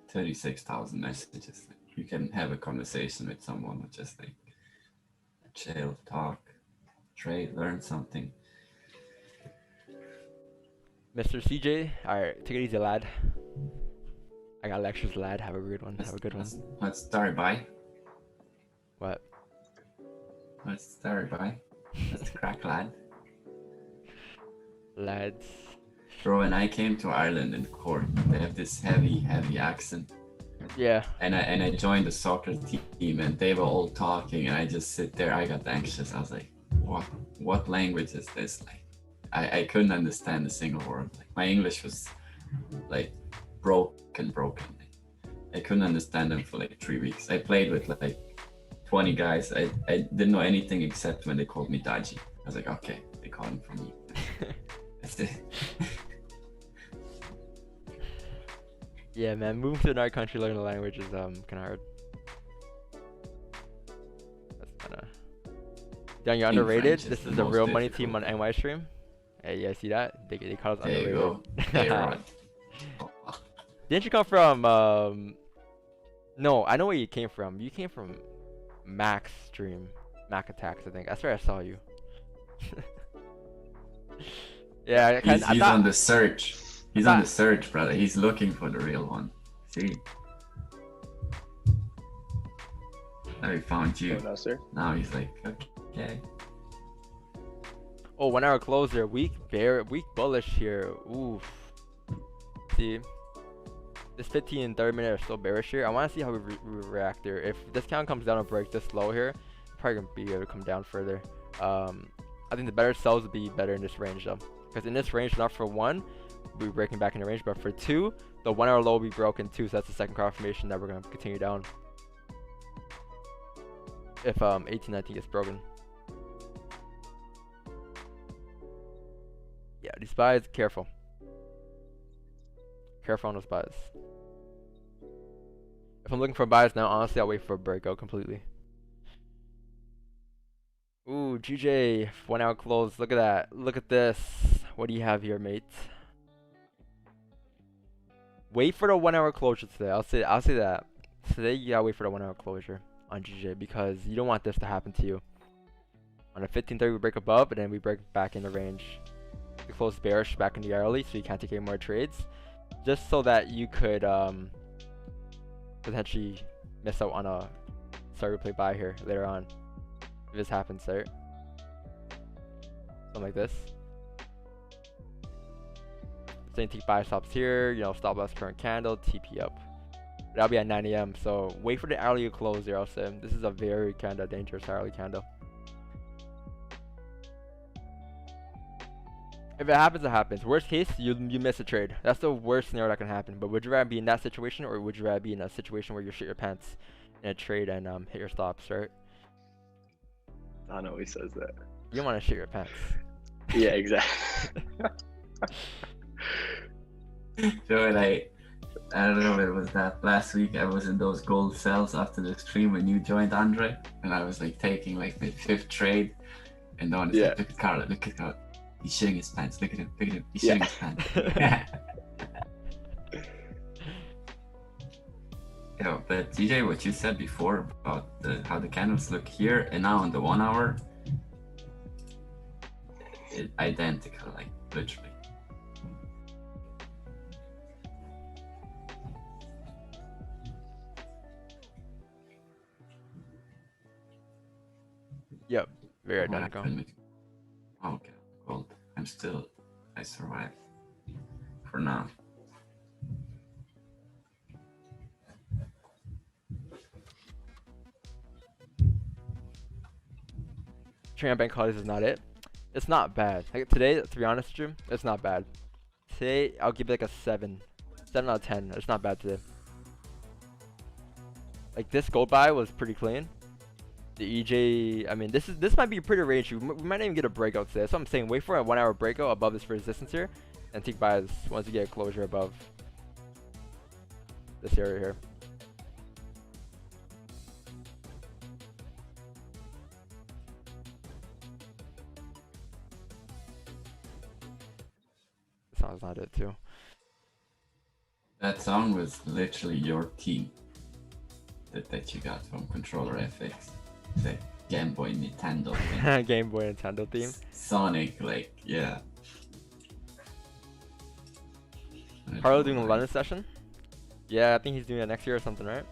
36,000 messages. Like, you can have a conversation with someone or just like chill, talk, trade, learn something. Mr. CJ, alright, take it easy, lad. I got lectures, lad. Have a good one. Have a good one. Let's start by. What? Let's start by. Let's crack, lad. Lads. Bro, when I came to Ireland in court, they have this heavy accent. Yeah. And I joined the soccer team, and they were all talking, and I just sit there. I got anxious. I was like, what language is this? Like, I couldn't understand a single word. Like, my English was like broken. I couldn't understand them for like 3 weeks. I played with like 20 guys. I didn't know anything except when they called me Daji. I was like, okay, they called me for me. That's it. Yeah, man, moving to another country, learning the language is kind of hard. That's kind of. Dang, you're underrated. This is the real money team on NY stream. Hey, you guys see that? They call us there underrated. You go. Hey, Rod. Didn't you come from? No, I know where you came from. You came from Mac stream, Mac Attacks. I think that's where I saw you. Yeah, he's on the search. He's on the search, brother. He's looking for the real one. See? Now he found you. Oh, no, sir. Now he's like, okay. Oh, 1 hour closer. Weak bullish here. Oof. See? This 15 and 30 minute are still bearish here. I want to see how we react here. If this count comes down and break this low here, probably going to be able to come down further. I think the better sells would be better in this range though, because in this range, not for 1, we'll be breaking back in the range, but for 2, the 1 hour low will be broken too, so that's the second confirmation that we're gonna continue down. If 1819 gets broken. Yeah, these buys, careful. Careful on those buys. If I'm looking for buys now, honestly, I'll wait for a breakout completely. Ooh, GJ, 1 hour close. Look at that. Look at this. What do you have here, mate? Wait for the 1 hour closure today. I'll say that. Today you gotta wait for the 1 hour closure on GJ because you don't want this to happen to you. On a 1530 we break above and then we break back in the range. We close bearish back in the early so you can't take any more trades. Just so that you could potentially miss out on a start replay buy here later on. If this happens, right? Something like this. Same take buy stops here, you know, stop loss current candle, TP up. That'll be at 9 AM. So wait for the hourly to close there, I'll say. This is a very kind of dangerous hourly candle. If it happens, it happens. Worst case, you miss a trade. That's the worst scenario that can happen. But would you rather be in that situation, or would you rather be in a situation where you shit your pants in a trade and hit your stops, right? I know he says that. You don't want to shit your pants. Yeah, exactly. So like, I don't know if it was that last week I was in those gold cells after the stream when you joined, Andre, and I was like taking like my 5th trade, and no one is like, look at Carl, look at Carl. He's shitting his pants. Look at him. Look at him. He's shitting his pants. Yeah, but DJ, what you said before about how the candles look here and now on the 1 hour, identical, like literally. Yep, very identical. Okay, gold. I survived for now. Trading on bank holidays is not it. It's not bad. Like today, to be honest with you, it's not bad. Today, I'll give it like a 7. 7 out of 10. It's not bad today. Like this gold buy was pretty clean. The EJ, I mean, this might be pretty range. We might not even get a breakout today. That's what I'm saying. Wait for a 1 hour breakout above this resistance here, and take buys once you get a closure above this area here. This song's not it too. That song was literally your team that you got from Controller FX. The Game Boy Nintendo thing. Game Boy Nintendo theme. Sonic, like, yeah. Carlo doing a London session? Yeah, I think he's doing it next year or something, right?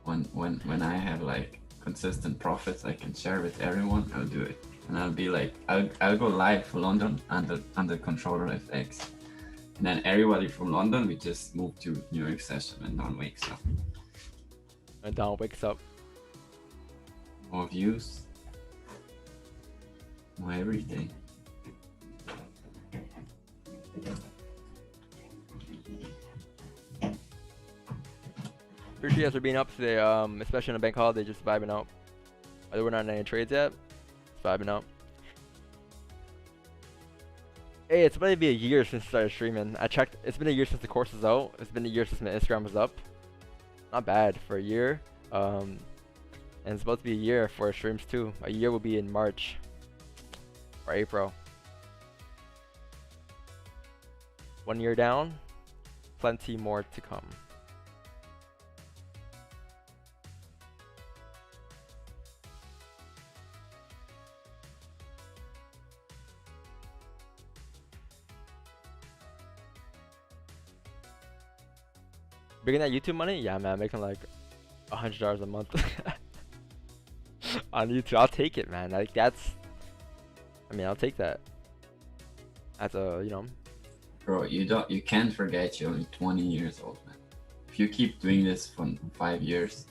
When I have like consistent profits I can share with everyone, I'll do it. And I'll be like, I'll go live for London under Controller FX. And then everybody from London, we just move to New York session and Don wakes up. And Don wakes up. More views. More everything. Appreciate you guys for being up today, especially on a bank holiday, just vibing out. Although we're not in any trades yet, just vibing out. Hey, it's about to be a year since I started streaming. I checked, it's been a year since the course is out. It's been a year since my Instagram was up. Not bad for a year. And it's about to be a year for streams too. A year will be in March or April. 1 year down, plenty more to come. Bringing that YouTube money? Yeah, man, making like $100 a month on YouTube. I'll take it, man. Like that's, I mean, I'll take that. That's a, you know. Bro, you can't forget you're only 20 years old, man. If you keep doing this for 5 years,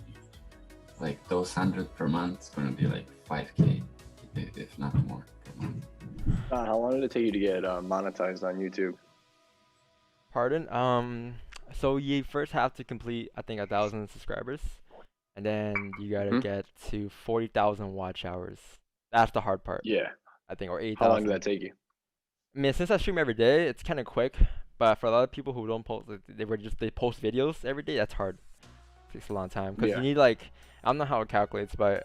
like those 100 per month is gonna be like 5K. if not more. How long did it take you to get monetized on YouTube? Pardon? So you first have to complete, I think, 1,000 subscribers, and then you gotta Mhm. get to 40,000 watch hours. That's the hard part, Yeah. I think, or How long did 8,000. that take you? I mean, since I stream every day, it's kind of quick. But for a lot of people who don't post, like, they post videos every day. That's hard. It takes a long time because Yeah. you need like, I don't know how it calculates, but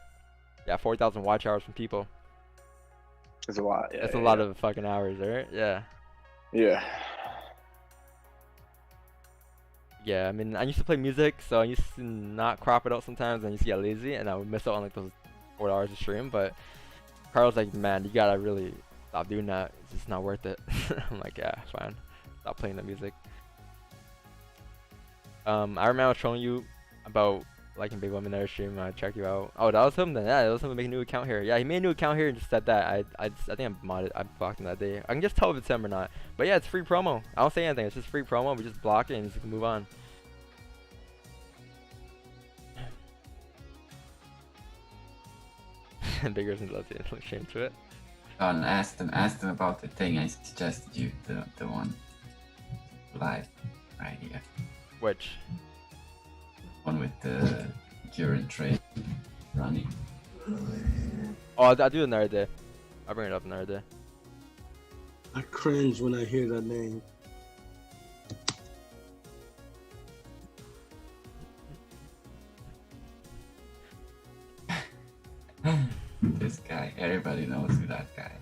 yeah, 40,000 watch hours from people. It's a lot. Yeah, That's a yeah, lot yeah. of fucking hours, right? Yeah. Yeah. Yeah, I mean, I used to play music, so I used to not crop it out sometimes, and I used to get lazy, and I would miss out on like those 4 hours of stream. But Carl's like, man, you gotta really stop doing that. It's just not worth it. I'm like, yeah, fine. Stop playing the music. I remember I was showing you about liking big women there stream. I check you out. Oh, that was him then. Yeah, that was him making a new account here. Yeah, he made a new account here and just said that. I think I modded. I blocked him that day. I can just tell if it's him or not. But yeah, it's free promo. I don't say anything. It's just free promo. We just block it and just move on. Bigger than let's look shame to it. And ask them about the thing I suggested you, the one live right here. Which? One with the current trade running. Oh, I'll do it another day. I'll bring it up another day. I cringe when I hear that name. This guy, everybody knows who that guy.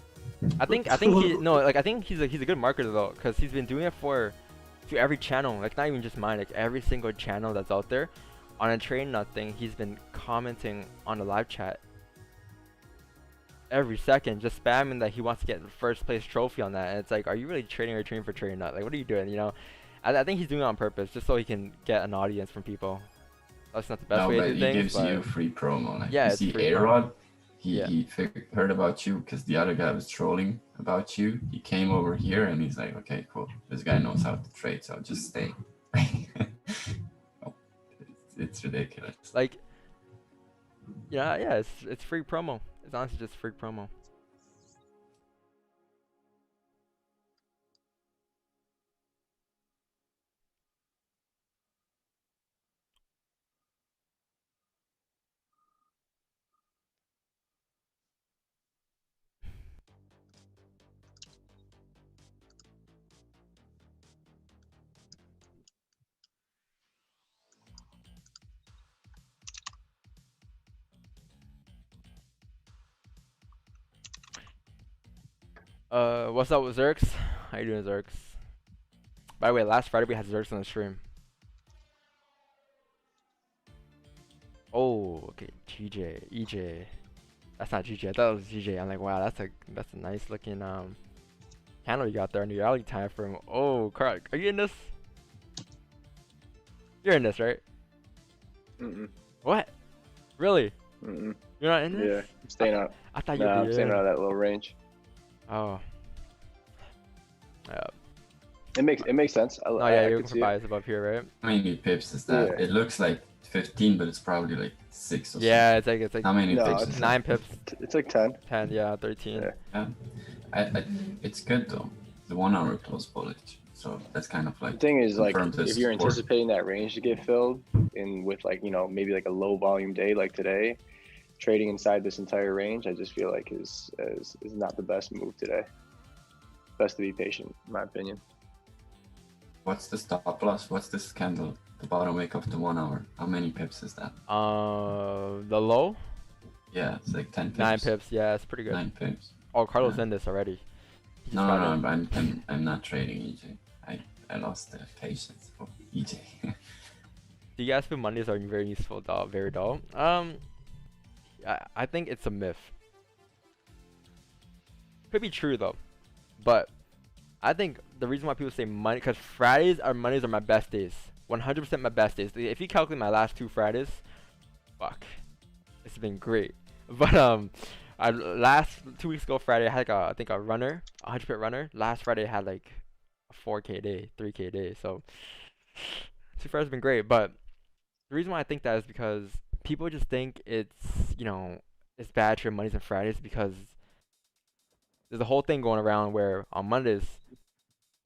I think he no like I think he's a good marketer though, because he's been doing it to every channel, like not even just mine, like every single channel that's out there. On a train nut thing, he's been commenting on the live chat every second, just spamming that he wants to get the first place trophy on that. And it's like, are you really trading or trading for trading nut? Like, what are you doing? You know, I think he's doing it on purpose, just so he can get an audience from people. That's not the best way to do he things, gives but you free promo. Like, yeah, you it's see free promo. A-Rod, Yeah. he heard about you because the other guy was trolling about you. He came over here and he's like, okay, cool. This guy knows how to trade, so I'll just stay. Oh, it's ridiculous. Like, yeah, it's free promo. It's honestly just free promo. What's up with Zerx? How you doing, Zerx? By the way, last Friday we had Zerx on the stream. Oh, okay, EJ. That's not GJ. I thought it was GJ. I'm like, wow, that's a nice looking candle you got there in the reality time frame. Oh, Carl, are you in this? You're in this, right? Mm-mm. What? Really? Mm-mm. You're not in this? Yeah. I'm staying out. I thought Nah, you'd I'm be staying in. out of that little range. Oh. Yeah. It makes sense. Oh yeah, I you're can looking for see it. bias above here, right? How many pips is that? Yeah. It looks like 15, but it's probably like 6 or Yeah, it's like How many No, pips? it's is 9 pips, It's like 10. 10, yeah, 13. Yeah. it's good though. The 1 hour close bullet. So that's kind of The like thing is, like, confirmed if you're support. anticipating that range to get filled in with, like, maybe like a low volume day like today, trading inside this entire range, I just feel like is not the best move today. Best to be patient, in my opinion. What's the stop loss? What's this candle? The bottom wick of the 1 hour. How many pips is that? The low? Yeah, it's like 10 pips. 9 pips, yeah, it's pretty good. 9 pips. Oh, Carlos Yeah. in this already. He just No, got in. I'm not trading EJ. I lost the patience for EJ. Do you guys feel Mondays are very useful, very dull? I think it's a myth. Could be true though, but I think the reason why people say Monday, because Mondays are my best days. 100% my best days. If you calculate my last 2 Fridays, fuck, it's been great. But last 2 weeks ago Friday I had like I think a runner, a 100 pip runner. Last Friday I had like a 4K day, 3K day. So 2 Fridays have been great, but the reason why I think that is because people just think it's it's bad to trade Mondays and Fridays because there's a whole thing going around where on Mondays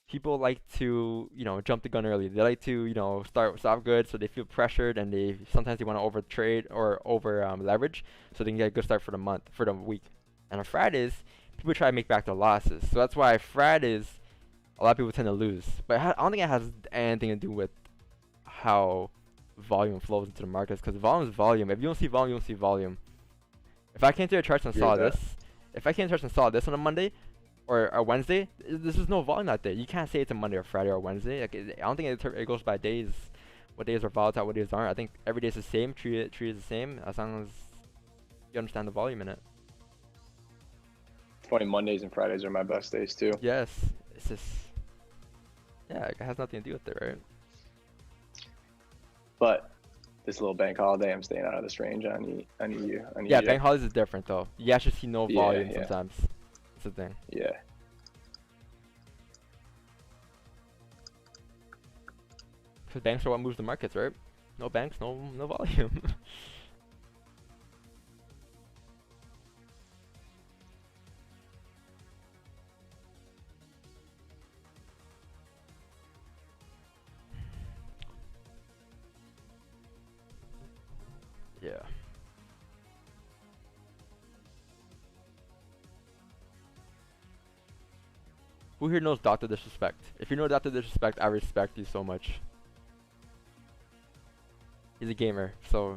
people like to, jump the gun early. They like to, start off good, so they feel pressured, and sometimes they want to over trade or over leverage, so they can get a good start for the week. And on Fridays, people try to make back their losses. So that's why Fridays, a lot of people tend to lose. But I don't think it has anything to do with how volume flows into the markets, because volume is volume. If you don't see volume, you don't see volume. If I came to your charts and saw this, on a Monday, or a Wednesday, this is no volume that day. You can't say it's a Monday or Friday or Wednesday. Like, I don't think it goes by days. What days are volatile, what days aren't. I think every day is the same. Treat it the same as long as you understand the volume in it. It's funny, Mondays and Fridays are my best days too. Yes, it's just, yeah, it has nothing to do with it, right? But this little bank holiday, I'm staying out of this range on EU. Yeah, bank holidays is different though. You actually see no volume sometimes. That's the thing. Yeah. Because banks are what moves the markets, right? No banks, no volume. Yeah. Who here knows Dr. Disrespect? If you know Dr. Disrespect, I respect you so much. He's a gamer, so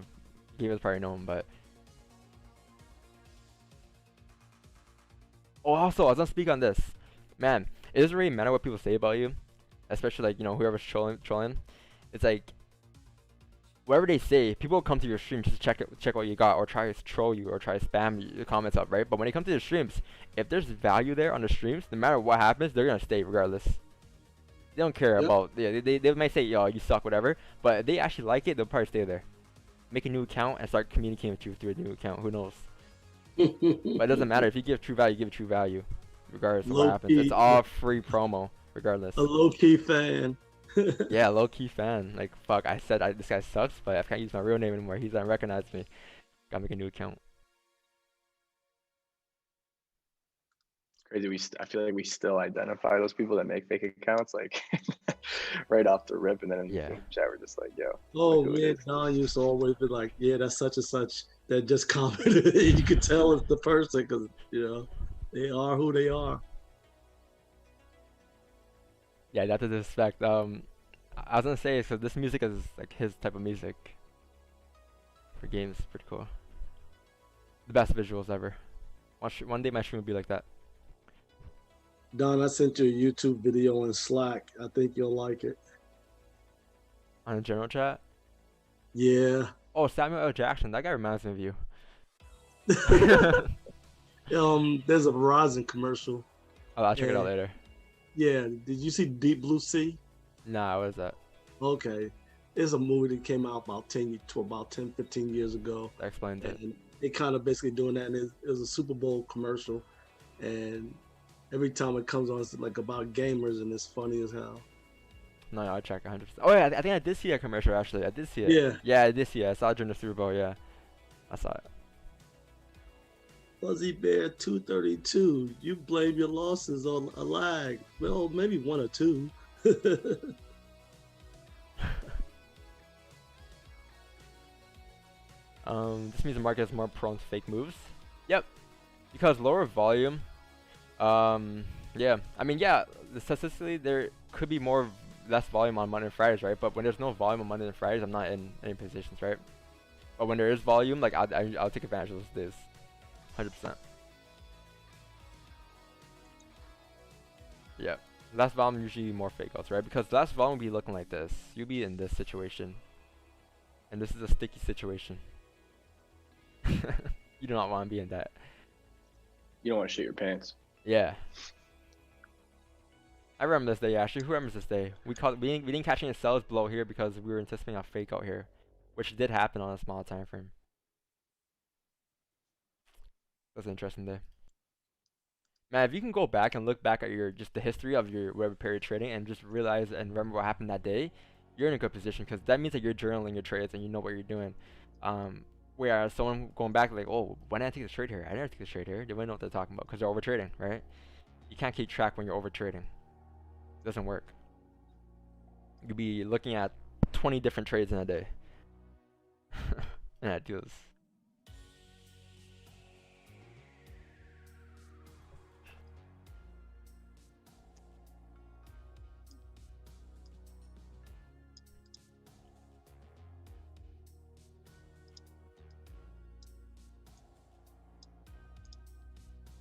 gamers probably know him, but... Oh, also, I was gonna speak on this. Man, it doesn't really matter what people say about you. Especially, like, whoever's trolling. It's like... whatever they say, people will come to your stream just to check what you got, or try to troll you, or try to spam your comments up, right? But when they come to the streams, if there's value there on the streams, no matter what happens, they're gonna stay regardless. They don't care about, they might say, yo, you suck, whatever, but if they actually like it, they'll probably stay there. Make a new account and start communicating with you through a new account, who knows? But it doesn't matter, if you give true value, give true value, regardless of what happens. It's all free promo, regardless. A low-key fan. Yeah, low-key fan. Like, fuck, I said this guy sucks, but I can't use my real name anymore. He's not recognized me. Gotta make a new account. Crazy. I feel like we still identify those people that make fake accounts, like right off the rip, and then in the chat we're just like, yo. Oh man, Don used to always be like, yeah, that's such and such that just commented. You could tell it's the person because they are who they are. Yeah, that's a disrespect. I was gonna say, so this music is like his type of music for games. Pretty cool. The best visuals ever. One day my stream will be like that. Don, I sent you a YouTube video in Slack. I think you'll like it. On the general chat? Yeah. Oh, Samuel L. Jackson. That guy reminds me of you. There's a Verizon commercial. Oh, I'll check it out later. Yeah. Did you see Deep Blue Sea? Nah, what is that? Okay. It's a movie that came out about 10, 15 years ago. That explains it. And they kind of basically doing that. And it was a Super Bowl commercial. And every time it comes on, it's like about gamers, and it's funny as hell. No, I'll check 100%. Oh yeah, I think I did see that commercial actually. I did see it. Yeah. Yeah, I did see it. I saw it during the Super Bowl. Yeah, I saw it. Fuzzy Bear 232. You blame your losses on a lag. Well, maybe one or two. This means the market is more prone to fake moves. Yep, because lower volume. Yeah, I mean, yeah, statistically there could be less volume on Monday and Fridays, right? But when there's no volume on Monday and Fridays, I'm not in any positions, right? But when there is volume, like I'll take advantage of those days, 100%. Yeah, less volume usually more fake outs, right? Because less volume will be looking like this. You'll be in this situation, and this is a sticky situation. You do not want to be in that. You don't want to shit your pants. Yeah. I remember this day, actually. Who remembers this day? We didn't catch any sells below here because we were anticipating a fake out here, which did happen on a small time frame. That was an interesting day. Man, if you can go back and look back at just the history of your whatever period trading and just realize and remember what happened that day, you're in a good position because that means that you're journaling your trades and you know what you're doing. Whereas someone going back like, oh, why didn't I take this trade here? I didn't take this trade here. They wouldn't know what they're talking about because they're over trading, right? You can't keep track when you're over trading. It doesn't work. You'd be looking at 20 different trades in a day. And that deals.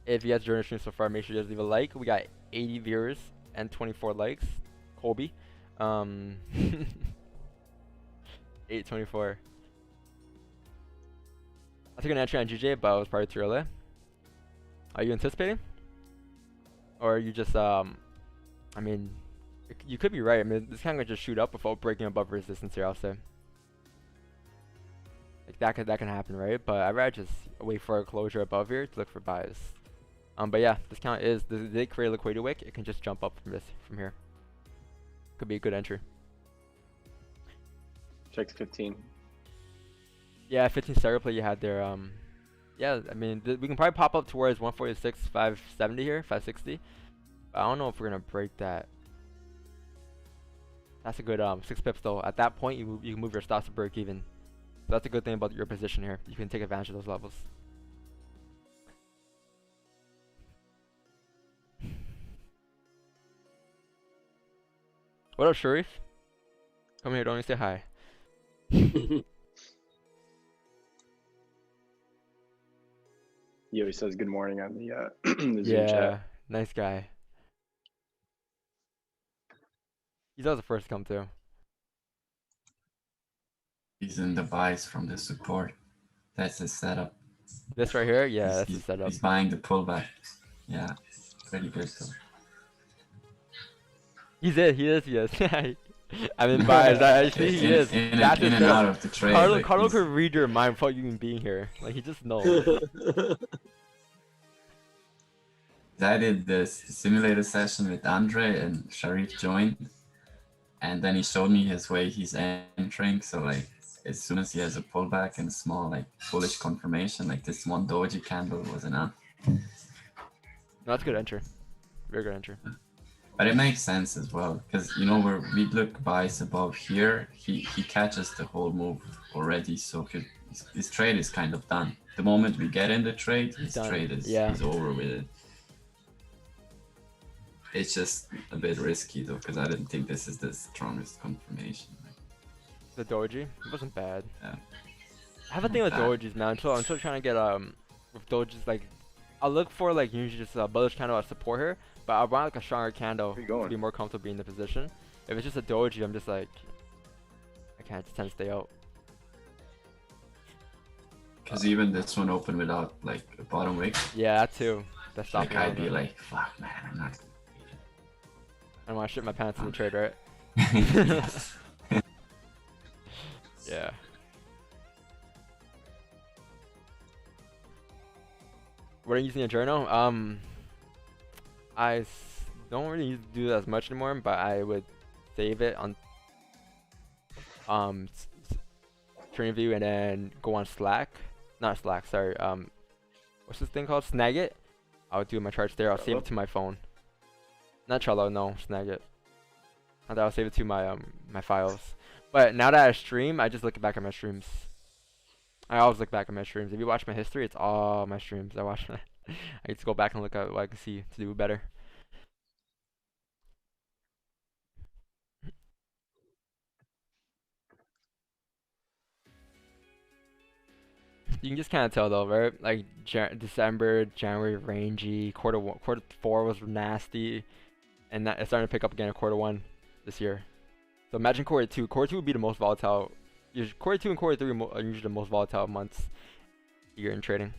If you guys joined the stream so far, make sure you guys leave a like. We got 80 viewers and 24 likes. Colby. 824. I took an entry on GJ, but I was probably too early. Are you anticipating? Or are you just, I mean, you could be right. I mean, this kind of just shoot up without breaking above resistance here, I'll say. Like, that can happen, right? But I'd rather just wait for a closure above here to look for buys. But yeah, this count is, they create a liquidity wick, it can just jump up from here. Could be a good entry. Checks 15. Yeah, 15 starter play you had there. Yeah, I mean, we can probably pop up towards 146, 570 here, 560. But I don't know if we're gonna break that. That's a good 6 pips though. At that point, you can move your stops to break even. So that's a good thing about your position here. You can take advantage of those levels. What up, Sharif? Come here, don't even say hi. Yo, he says good morning on the, the Zoom Yeah, chat. nice guy. He's always the first to come too. He's in the buys from the support. That's the setup. This right here, yeah, that's the He's setup. He's buying the pullback. Yeah, pretty good though. He is. I mean, buys. I see he is. That's In and out of the trade. Carlo could read your mind without you even being here. Like, he just knows. I did this simulator session with Andre and Sharif joined, and then he showed me his way he's entering. So like, as soon as he has a pullback and a small like bullish confirmation, like this one doji candle was enough. No, that's a good entry. Very good entry. But it makes sense as well, because you know where we look buys above here, he catches the whole move already, so his trade is kind of done. The moment we get in the trade, his trade is he's over with it. It's just a bit risky though, because I didn't think this is the strongest confirmation. The doji, it wasn't bad. Yeah. I have a thing with dojis, man. I'm still trying to get with dojis, like, I'll look for like usually just a bullish candle at support here, but I want like a stronger candle to be more comfortable being in the position. If it's just a doji, I'm just like, I can't just tend to stay out. Because even this one opened without like a bottom wick. Yeah, that too. That's like I'd be like, fuck man, I'm not. I don't want to shit my pants in the trade, right? Yeah. What are you using a journal? I don't really do that as much anymore, but I would save it on TradingView and then go on Slack. Not Slack, sorry. What's this thing called? Snagit. I would do my charts there. I'll save it to my phone. Not Trello, no, Snagit. I'll save it to my my files. But now that I stream, I just look back at my streams. I always look back at my streams. If you watch my history, it's all my streams. I watch. I get to go back and look at what I can see to do better. You can just kind of tell though, right? Like December, January, rangy. Quarter 4 was nasty, and that it's starting to pick up again in quarter 1 this year. So imagine quarter 2. Quarter 2 would be the most volatile. Quarter 2 and quarter 3 are usually the most volatile months you're in trading.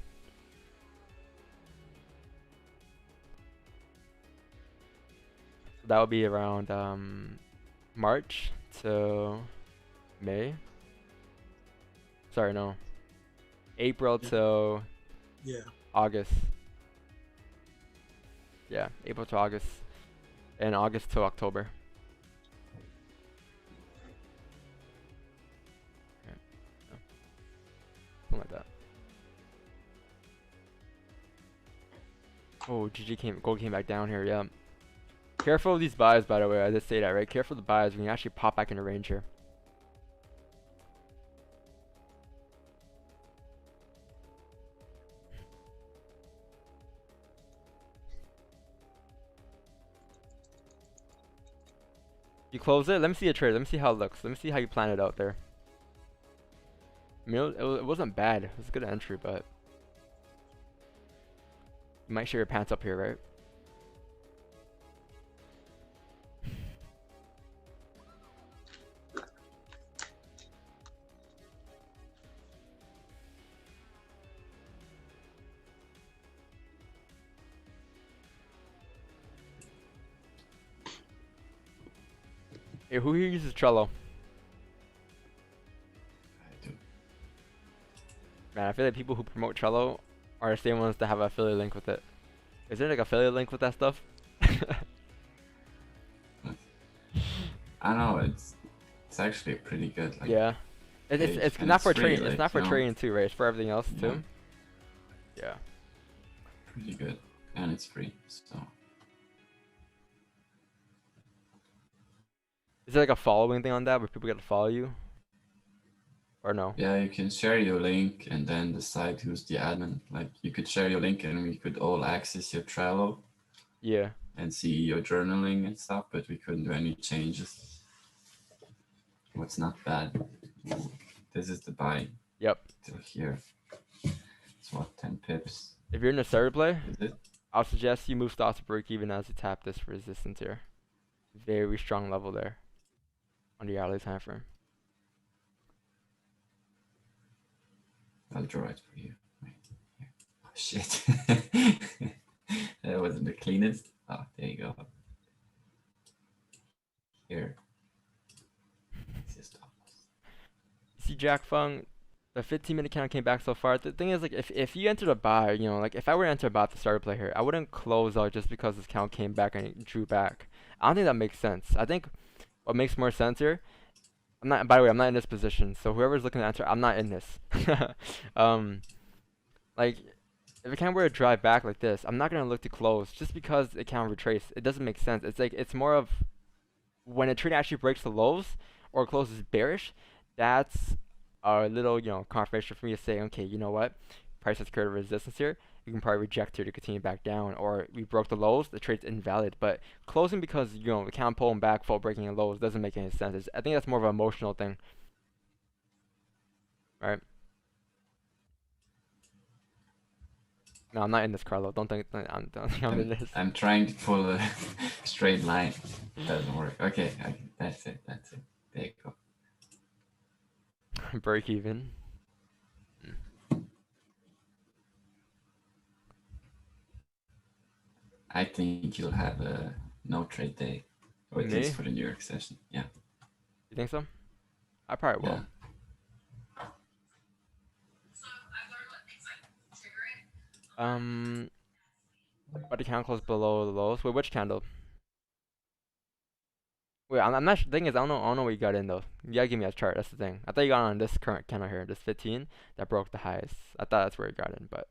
So that would be around March to May. Sorry, no. April to August. Yeah, April to August, and August to October. Something like that. Oh, gold came back down here. Yeah. Careful of these buys, by the way. I did say that, right? Careful of the buys. We can actually pop back into range here. You close it. Let me see a trade. Let me see how it looks. Let me see how you plan it out there. I mean, it wasn't bad. It was a good entry, but you might show your pants up here, right? Hey, who here uses Trello? I do. Man, I feel like people who promote Trello are the same ones that have an affiliate link with it. Is there like affiliate link with that stuff? I know it's actually pretty good. Like, Yeah. It's and not for free, trading. like, It's not for you know. trading too, right? It's for everything else Yeah. too. Yeah. Pretty good, and it's free. So Is there like a following thing on that where people get to follow you? Or no? yeah, you can share your link and then decide who's the admin. Like you could share your link and we could all access your Trello Yeah. and see your journaling and stuff, but we couldn't do any changes. What's not bad. Ooh, this is the buy Yep. till here. It's what, 10 pips? If you're in a server play, Is it? I'll suggest you move stocks to break even as you tap this resistance here. Very strong level there on the hourly time frame. I'll draw it for you. Wait, here. Oh shit. That wasn't the cleanest. Oh, there you go. Here. This is See Jack Fung, the 15-minute count came back so far. The thing is, like, if you entered a buy, you know, like if I were to enter a buy at the start play here, I wouldn't close out just because this count came back and it drew back. I don't think that makes sense. I think what makes more sense here, I'm not, by the way, I'm not in this position, so whoever's looking to enter, I'm not in this. Like, if it can't were to drive back like this, I'm not gonna look to close just because it can't retrace. It doesn't make sense. It's like, it's more of when a trade actually breaks the lows or closes bearish, that's a little, you know, confirmation for me to say, okay, you know what, price has created resistance here. You can probably reject here to continue back down, or we broke the lows, the trade's invalid. But closing because, you know, we can't pull them back full breaking the lows doesn't make any sense. I think that's more of an emotional thing, right? No, I'm not in this, Carlo. Don't think I'm in this. I'm trying to pull a straight line. It doesn't work. Okay, that's it. That's it. There you go. Break even. I think you'll have a no trade day, or at Me? least for the New York session. Yeah. You think so? I probably will. Yeah. But the candle closed below the lows. Wait, which candle? Wait, I'm not. The thing is, I don't know where you got in though. You gotta give me a chart. That's the thing. I thought you got on this current candle here, this 15 that broke the highs. I thought that's where you got in, but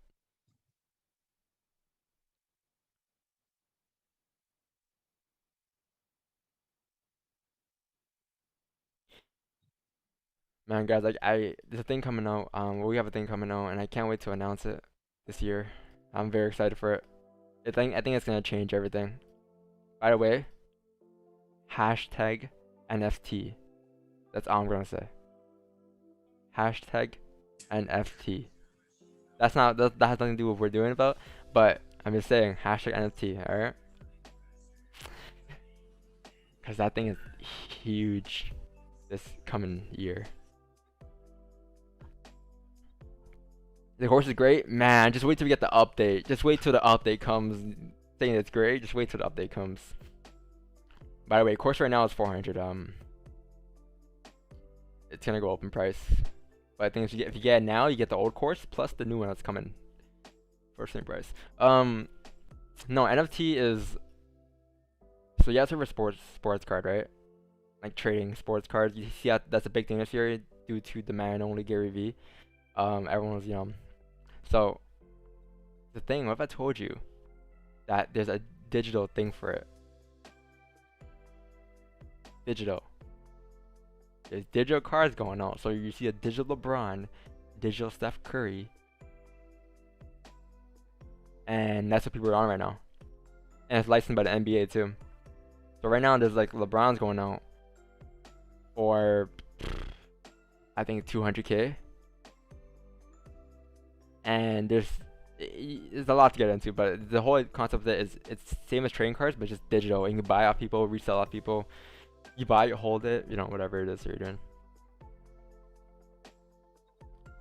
man, guys, like there's a thing coming out. We have a thing coming out, and I can't wait to announce it this year. I'm very excited for it. I think it's gonna change everything. By the way, hashtag NFT. That's all I'm gonna say. Hashtag NFT. That has nothing to do with what we're doing about, but I'm just saying hashtag NFT, alright? Because that thing is huge this coming year. The course is great, man. Just wait till we get the update. Just wait till the update comes. Saying it's great. Just wait till the update comes. By the way, course right now is 400. It's gonna go up in price. But I think if you get it now, you get the old course plus the new one that's coming for the same price. No, NFT is, so you have to have a sports card, right? Like trading sports cards. You see that's a big thing this year due to the man only Gary V. Everyone was, you know. So the thing, what if I told you that there's a digital thing for it. Digital. There's digital cards going out. So you see a digital LeBron, digital Steph Curry. And that's what people are on right now. And it's licensed by the NBA too. So right now there's like LeBron's going out for I think 200K. And there's a lot to get into, but the whole concept of it is it's same as trading cards, but just digital. And you can buy off people, resell off people. You buy, you hold it, you know, whatever it is that you're doing.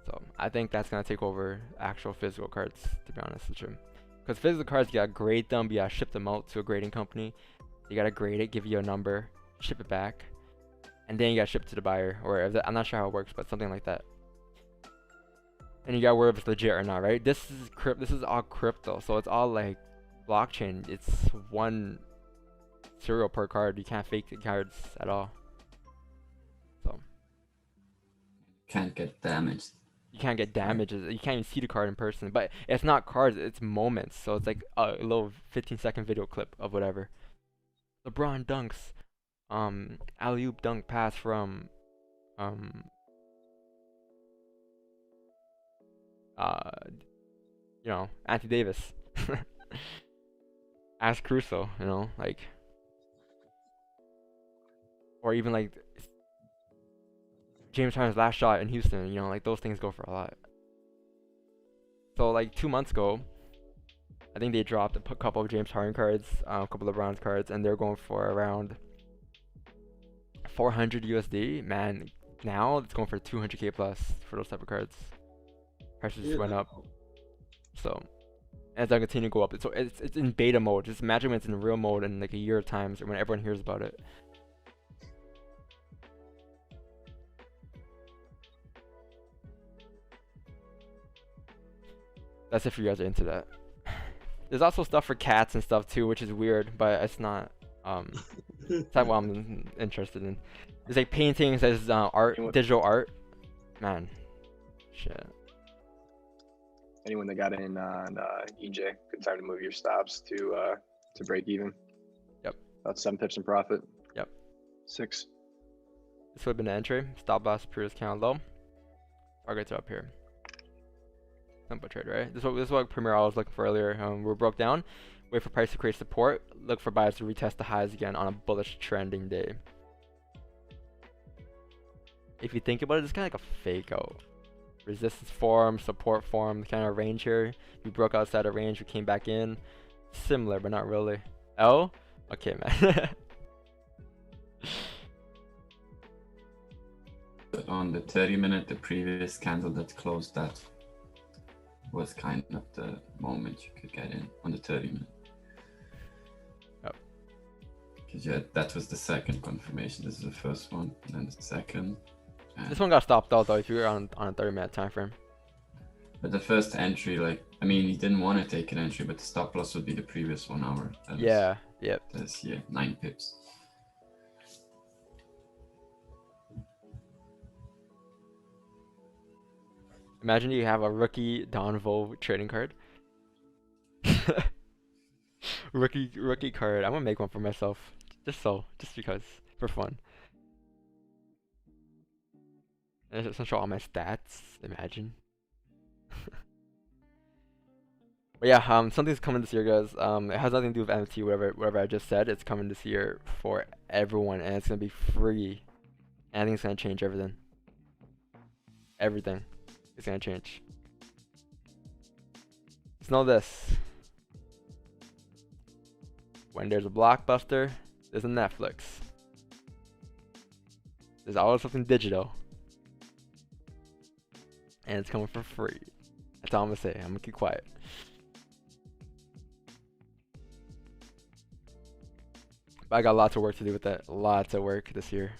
So I think that's gonna take over actual physical cards, to be honest with you. Because physical cards, you gotta grade them, you gotta ship them out to a grading company. You gotta grade it, give you a number, ship it back, and then you gotta ship it to the buyer. Or if I'm not sure how it works, but something like that. And you gotta worry if it's legit or not, right? This is all crypto, so it's all like blockchain. It's one serial per card. You can't fake the cards at all. So Can't get damaged. you can't get damages. You can't even see the card in person. But it's not cards, it's moments. So it's like a little 15-second video clip of whatever. LeBron dunks. Alley-oop dunk pass from you know, Anthony Davis. Ask Crusoe, you know, like, or even like James Harden's last shot in Houston, you know, like those things go for a lot. So like 2 months ago, I think they dropped a couple of James Harden cards, a couple of LeBron's cards, and they're going for around 400 USD. Man, now it's going for 200K plus for those type of cards. Prices just went up. So as I continue to go up, so it's in beta mode. Just imagine when it's in real mode in like a year of times, or when everyone hears about it. That's if you guys are into that. There's also stuff for cats and stuff too, which is weird, but it's not it's not what I'm interested in. There's like paintings, there's art, digital art. Man, shit. Anyone that got in on EJ, good time to move your stops to break even. Yep. About 7 pips in profit. Yep. 6. This would have been the entry. Stop loss previous count low. Targets are up here. Simple trade, right? This is what Premier I was looking for earlier. We broke down. Wait for price to create support. Look for buyers to retest the highs again on a bullish trending day. If you think about it, it's kind of like a fake out. Resistance form, support form, kind of range here. We broke outside of range, we came back in. Similar, but not really. L? Okay, man. On the 30-minute, the previous candle that closed that was kind of the moment you could get in on the 30-minute. Yep. Because that was the second confirmation. This is the first one, and then the second. This one got stopped out though if you were on a 30-minute time frame. But the first entry, like, I mean, he didn't want to take an entry, but the stop loss would be the previous 1 hour. Yeah, yep. That's, yeah, 9 pips. Imagine you have a rookie Donvo trading card. rookie card. I'm gonna make one for myself. Just because. For fun. And it's gonna show all my stats, imagine. But yeah, something's coming this year, guys. It has nothing to do with NFT, whatever I just said. It's coming this year for everyone, and it's gonna be free. And I think it's gonna change everything. Everything is gonna change. Just know this. When there's a blockbuster, there's a Netflix. There's always something digital. And it's coming for free. That's all I'm gonna say. I'm gonna keep quiet. But I got lots of work to do with that. Lots of work this year.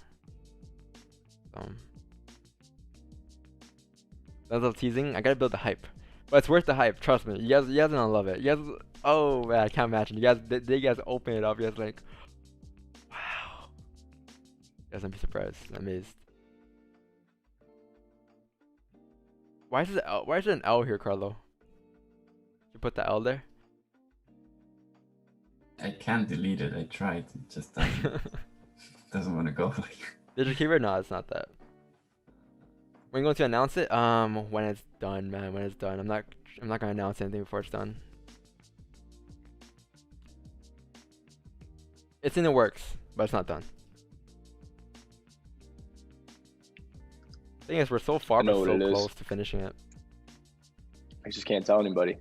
That's all teasing. I gotta build the hype. But it's worth the hype. Trust me. You guys are gonna love it. You guys, oh man, I can't imagine. You guys open it up. You guys like, wow. You guys gonna be surprised, amazed. Why is it an L here, Carlo? You put the L there? I can't delete it. I tried. It just doesn't want to go. Did you keep it? No, it's not that. We're going to announce it. When it's done, man. When it's done. I'm not gonna announce anything before it's done. It's in the works, but it's not done. Thing is, we're so far, but so close to finishing it. I just can't tell anybody.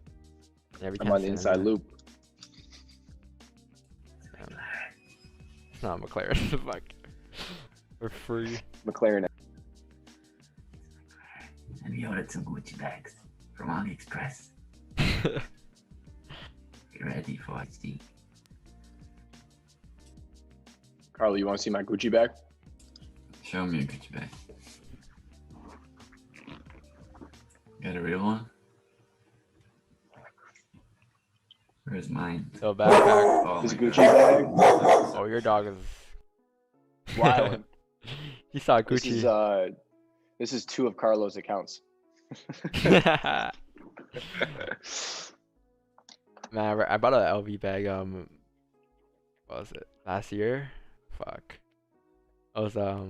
Yeah, I'm on the inside loop. Damn. It's not McLaren. Fuck. We're free. McLaren. And we ordered some Gucci bags from AliExpress. Get ready for HD. Carlo, you want to see my Gucci bag? Show me a Gucci bag. Got a real one? Where's mine? So backpack. Oh, This my Gucci God. bag. Oh, your dog is Wild. He saw Gucci. This is 2 of Carlo's accounts. Man, I bought a LV bag. What was it? Last year? Fuck. It was a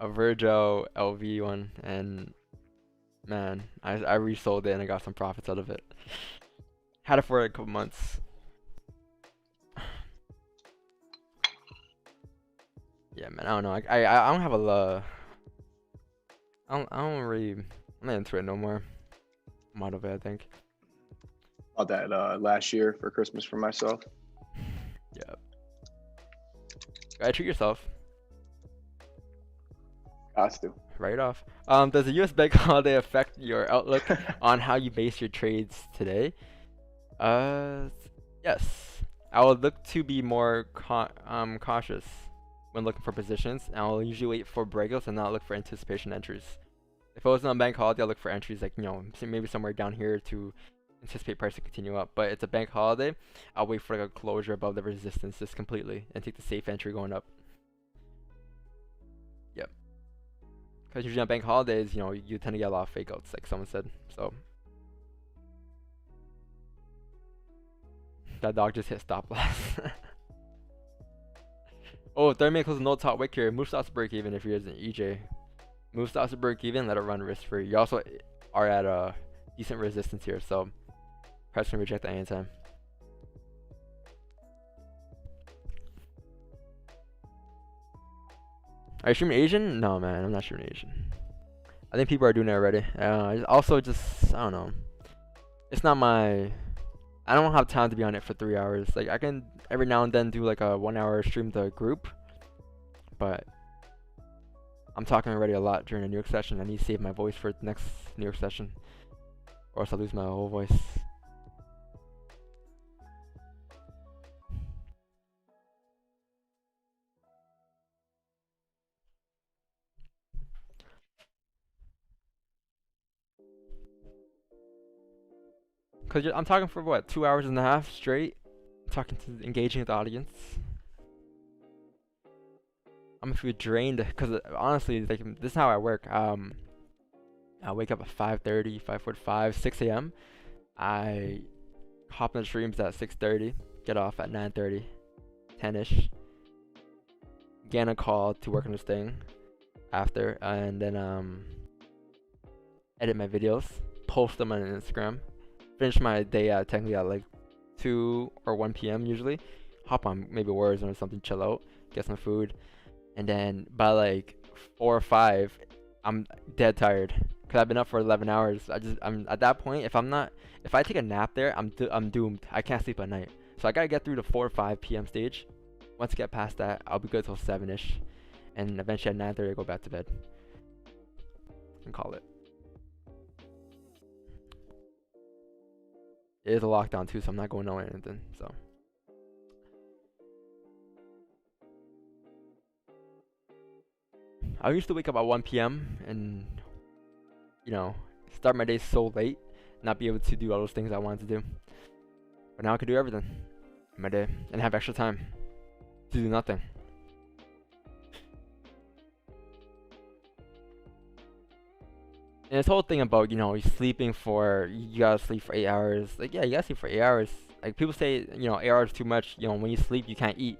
Virgil LV one, and man, I resold it and I got some profits out of it. Had it for a couple months. Yeah, man. I don't know. I don't have a I don't really. I'm not into it no more. I'm out of it, I think. Bought that last year for Christmas for myself. Yeah. Gotta treat yourself. Has to. Right off. Does the US bank holiday affect your outlook on how you base your trades today? Yes. I will look to be more cautious when looking for positions, and I'll usually wait for breakouts and not look for anticipation entries. If it wasn't a bank holiday, I'll look for entries like, maybe somewhere down here to anticipate price to continue up. But it's a bank holiday, I'll wait for like a closure above the resistance just completely and take the safe entry going up. Yep. Because usually on bank holidays, you tend to get a lot of fake outs, like someone said. So that dog just hit stop loss. Oh, third minute close no top wick here. Move stops to break even if you're using EJ. Move stops to break even, let it run risk free. You also are at a decent resistance here, so price can reject at any time. Are you streaming Asian? No, man, I'm not streaming Asian. I think people are doing it already. Also, just, I don't know. It's not my... I don't have time to be on it for 3 hours. Like, I can every now and then do like a 1 hour stream to a group, but I'm talking already a lot during a New York session. I need to save my voice for the next New York session, or else I'll lose my whole voice. Cause I'm talking for what, 2.5 hours straight, engaging with the audience. I'm gonna feel drained, cause honestly, like, this is how I work. I wake up at 5:30, 5:45, 6 a.m. I hop on the streams at 6:30, get off at 9:30, 10ish. Get on a call to work on this thing after, and then edit my videos, post them on Instagram. Finish my day technically at like 2 or 1 p.m. usually. Hop on maybe Warzone or something, chill out, get some food, and then by like 4 or 5, I'm dead tired because I've been up for 11 hours. I'm at that point. If I take a nap there, I'm doomed. I can't sleep at night. So I gotta get through the 4 or 5 p.m. stage. Once I get past that, I'll be good till 7ish, and eventually at 9:30 I go back to bed and call it. It is a lockdown too, so I'm not going nowhere or anything. So I used to wake up at 1 p.m. and start my day so late, not be able to do all those things I wanted to do. But now I can do everything in my day and have extra time to do nothing. And this whole thing about, you know, sleeping for, you gotta sleep for 8 hours. Like, yeah, you gotta sleep for 8 hours. Like, people say, you know, 8 hours is too much. You know, when you sleep, you can't eat.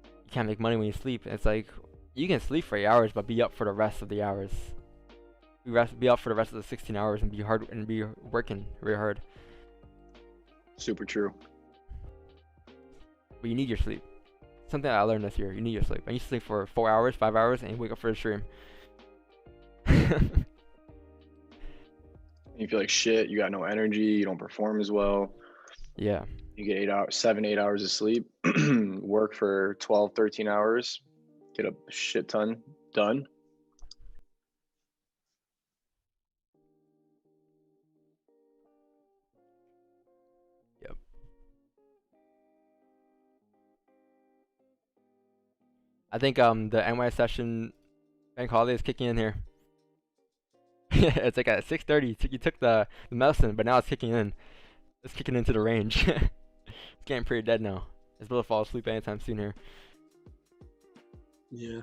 You can't make money when you sleep. And it's like, you can sleep for 8 hours, but be up for the rest of the hours. Be up for the rest of the 16 hours and be working really hard. Super true. But you need your sleep. Something I learned this year. You need your sleep. I used to sleep for 4 hours, 5 hours, and wake up for the stream. You feel like shit. You got no energy. You don't perform as well. Yeah. You get 8 hours, 8 hours of sleep. Work for 12, 13 hours. Get a shit ton done. Yep. I think the NY session bank holiday is kicking in here. It's like at 6:30. You took the medicine, but now it's kicking in. It's kicking into the range. It's getting pretty dead now. It's about to fall asleep anytime soon here. Yeah.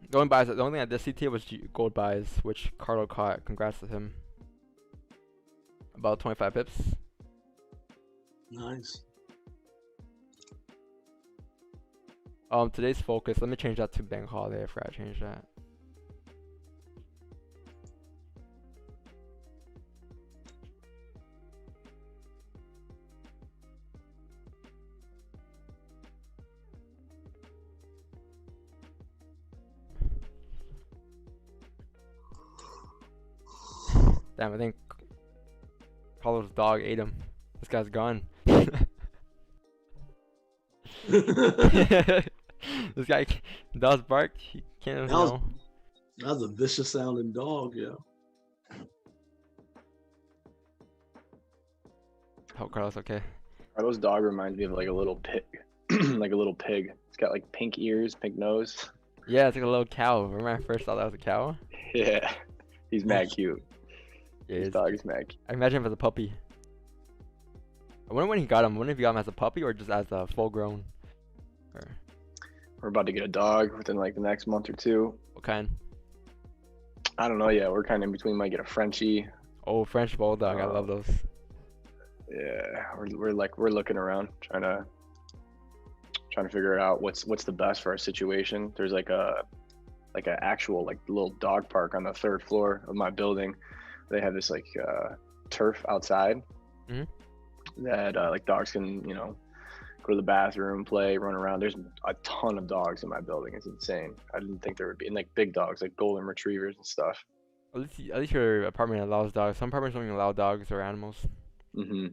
The only thing I did see today was gold buys, which Carlo caught. Congrats to him. About 25 pips. Nice. Today's focus. Let me change that to bank holiday. I forgot to change that. Damn, I think Carlo's dog ate him. This guy's gone. This guy does bark. He can't know. That was a vicious sounding dog, yeah. Hope Carlos okay. Carlo's dog reminds me of like a little pig. Like a little pig. It's got like pink ears, pink nose. Yeah, it's like a little cow. Remember I first thought that was a cow? Yeah. He's mad cute. Yeah, His dog is mad cute. I imagine him as a puppy. I wonder when he got him. I wonder if he got him as a puppy or just as a full grown. Or We're about to get a dog within like the next month or two. what kind? I don't know yet. We're kind of in between. Might get a Frenchie. Oh, French bulldog. I love those. Yeah, we're looking around, trying to figure out what's the best for our situation. There's like a actual like little dog park on the 3rd floor of my building. They have this like turf outside that like dogs can, you know, go to the bathroom, play, run around. There's a ton of dogs in my building. It's insane. I didn't think there would be, and like big dogs, like golden retrievers and stuff. At least your apartment allows dogs. Some apartments don't even allow dogs or animals. Mm-hmm.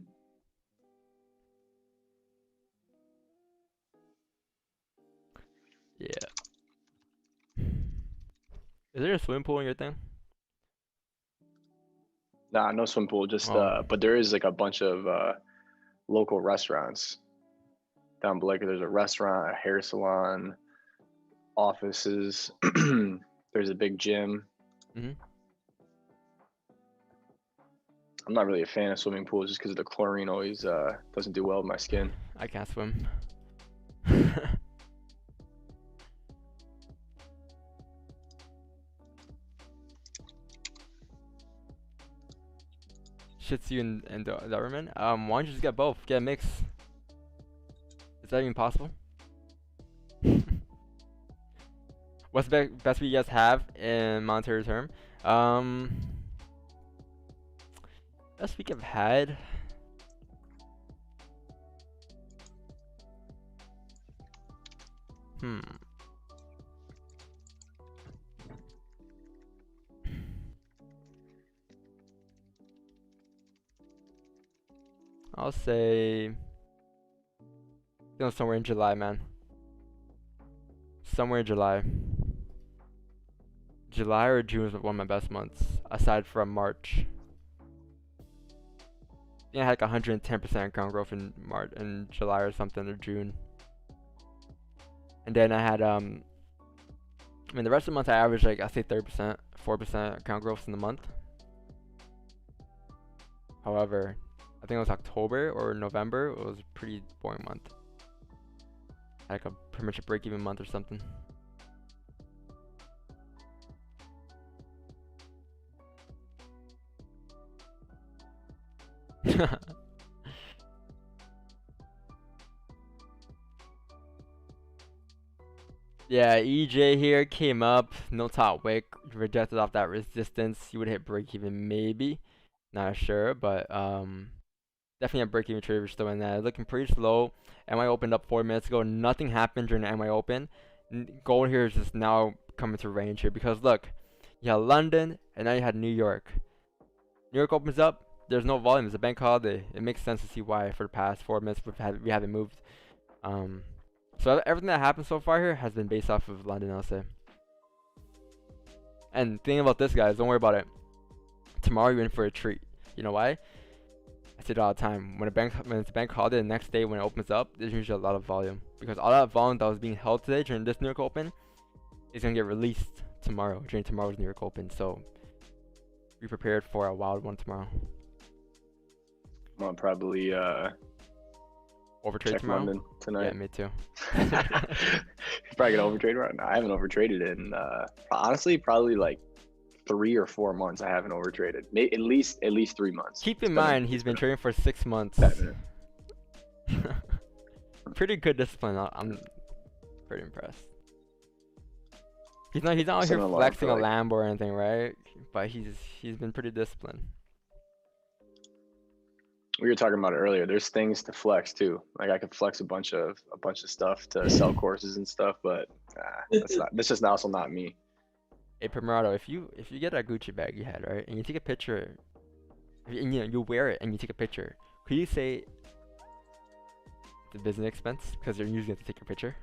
Yeah. Is there a swimming pool in your thing? Nah, no swim pool. Just but there is like a bunch of local restaurants down below. There's a restaurant, a hair salon, offices. There's a big gym. I'm not really a fan of swimming pools just because the chlorine always doesn't do well with my skin. I can't swim. Shits you and Doberman. Why don't you just get both? Get a mix. Is that even possible? What's the best we guys have in monetary term? Best week I've had. I'll say somewhere in July, man. Somewhere in July. July or June is one of my best months, aside from March. I think I had like 110% account growth in July or something, or June. And then I had I mean the rest of the month I averaged like I say 30%, 4% account growth in the month. However, I think it was October or November. It was a pretty boring month. Like pretty much a break-even month or something. Yeah, EJ here came up, no top wick, rejected off that resistance. You would hit break even maybe, not sure, but definitely a break even trade. We're still in that. Looking pretty slow. MI opened up 4 minutes ago. Nothing happened during the MI open. Gold here is just now coming to range here because look, you had London and now you had New York. New York opens up. There's no volume. It's a bank holiday. It makes sense to see why for the past 4 minutes we haven't moved. So everything that happened so far here has been based off of London, I'll say. And thing about this, guys, don't worry about it. Tomorrow you're in for a treat. You know why? I say it all the time. When it's a bank holiday, the next day when it opens up, there's usually a lot of volume because all that volume that was being held today during this New York Open is gonna get released tomorrow during tomorrow's New York Open. So be prepared for a wild one tomorrow. I'm gonna probably Overtrade check tomorrow. London tonight. Yeah, me too. Probably gonna overtrade right now. I haven't overtraded in honestly probably like 3 or 4 months. I haven't overtraded. At least 3 months. Keep in mind he's been trading for 6 months. Pretty good discipline. I'm pretty impressed. He's not out here flexing a Lambo or anything, right? But he's been pretty disciplined. We were talking about it earlier. There's things to flex too. Like I could flex a bunch of stuff to sell courses and stuff, but that's just also not me. Hey Primarado, if you get that Gucci bag you had, right, and you take a picture, and you wear it and you take a picture, could you say the business expense because you're using it to take your picture?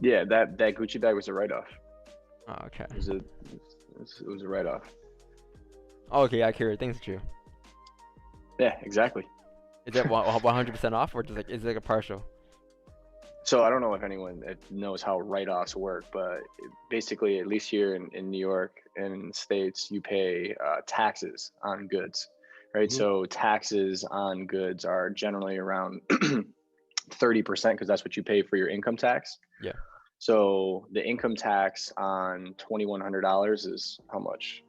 Yeah, that Gucci bag was a write-off. Oh, okay. It was a write-off. Oh, okay, I carry things to you. Yeah, exactly. Is it 100% off or just like is it like a partial? So I don't know if anyone knows how write-offs work, but basically, at least here in New York and in the States, you pay taxes on goods, right? Mm-hmm. So taxes on goods are generally around 30% because that's what you pay for your income tax. Yeah. So the income tax on $2,100 is how much?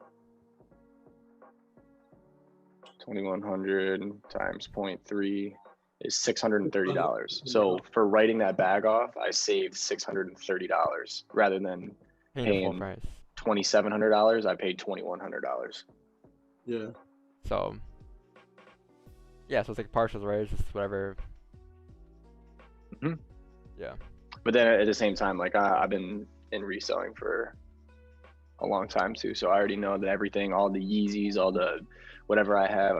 2,100 times 0.3 is $630. So for writing that bag off, I saved $630 rather than paying $2,700. I paid $2,100. Yeah. So yeah, so it's like partials, right? It's just whatever. Mm-hmm. Yeah. But then at the same time, like I've been in reselling for a long time too, so I already know that everything, all the Yeezys, all the whatever I have,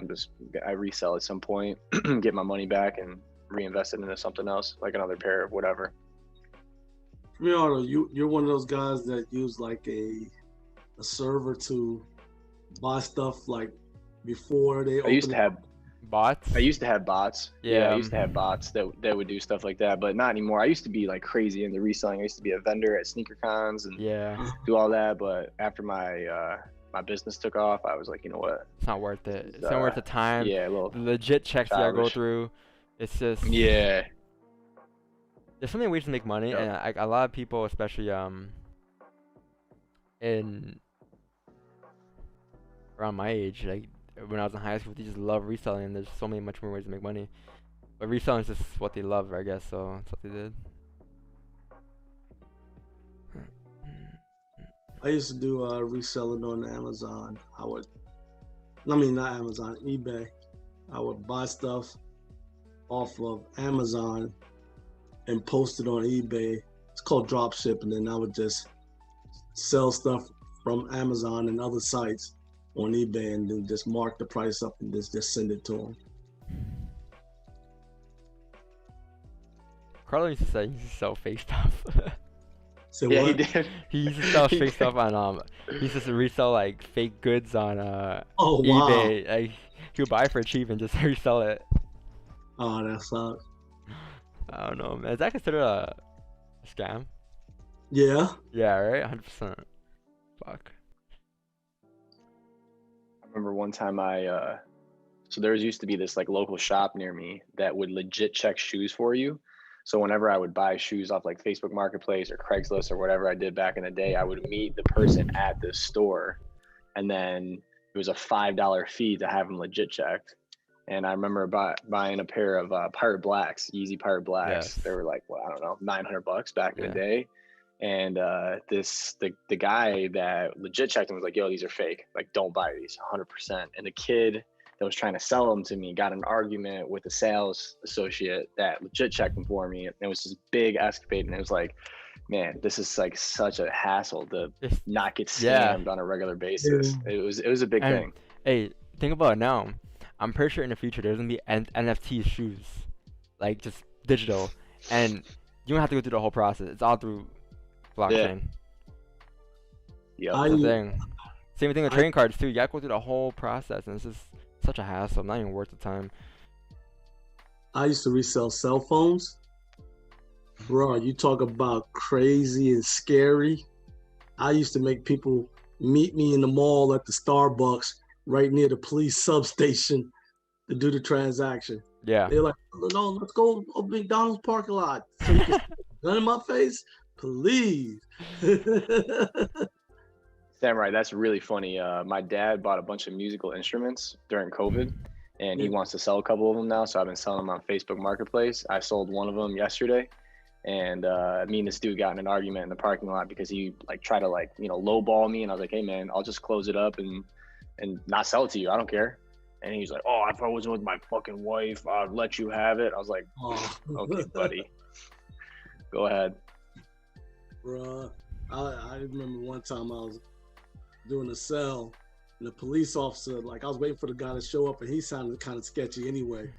I resell at some point, get my money back and reinvest it into something else, like another pair of whatever. You're one of those guys that use like a server to buy stuff like before they open. I used to have bots. Yeah, I used to have bots that would do stuff like that, but not anymore. I used to be like crazy into reselling. I used to be a vendor at sneaker cons and do all that, but after my my business took off, I was like, you know what? It's not worth it. It's not worth the time. Yeah, well, legit checks you gotta go through. It's just there's so many ways to make money, and a lot of people, especially in around my age, like when I was in high school, they just love reselling, and there's so many much more ways to make money. But reselling is just what they love, I guess. So that's what they did. I used to do reselling on Amazon. Not Amazon, eBay. I would buy stuff off of Amazon and post it on eBay. It's called drop shipping, and I would just sell stuff from Amazon and other sites on eBay and then just mark the price up and just send it to them. Carlo used to say he used to sell fake stuff. So yeah, what? He did. He used to sell fake stuff on he used to resell like fake goods on eBay. Like he would buy for cheap and just resell it. Oh, that sucks. I don't know, man. Is that considered a scam? Yeah. Yeah, right? 100%. Fuck. I remember one time so there used to be this like local shop near me that would legit check shoes for you. So whenever I would buy shoes off like Facebook Marketplace or Craigslist or whatever I did back in the day, I would meet the person at the store, and then it was a $5 fee to have them legit checked. And I remember buying a pair of Pirate Blacks, Yeezy Pirate Blacks. Yes. They were like, well, I don't know, $900 back in Yeah. the day. And the guy that legit checked them was like, yo, these are fake. Like, don't buy these, 100%. And the kid that was trying to sell them to me got an argument with the sales associate that legit checked them for me. And it was this big escapade. And it was like, man, this is like such a hassle to not get scammed on a regular basis. It was a big thing. Hey, think about it now. I'm pretty sure in the future there's gonna be NFT shoes, like just digital, and you don't have to go through the whole process. It's all through blockchain. Yeah. That's the thing. Same thing with trading cards too. You gotta go through the whole process, and it's just such a hassle. Not even worth the time. I used to resell cell phones. Bro, you talk about crazy and scary. I used to make people meet me in the mall at the Starbucks right near the police substation to do the transaction. Yeah. They're like, no, let's go to McDonald's parking lot. So you can stick a gun in my face? Please. Samurai, that's really funny. My dad bought a bunch of musical instruments during COVID, and he wants to sell a couple of them now. So I've been selling them on Facebook Marketplace. I sold one of them yesterday. And me and this dude got in an argument in the parking lot because he like tried to like, you know, lowball me. And I was like, hey man, I'll just close it up and not sell it to you. I don't care. And he's like, oh, if I was with my fucking wife, I'd let you have it. I was like, oh, okay, buddy, go ahead. Bruh, I remember one time I was doing a sell and the police officer, like I was waiting for the guy to show up and he sounded kind of sketchy anyway.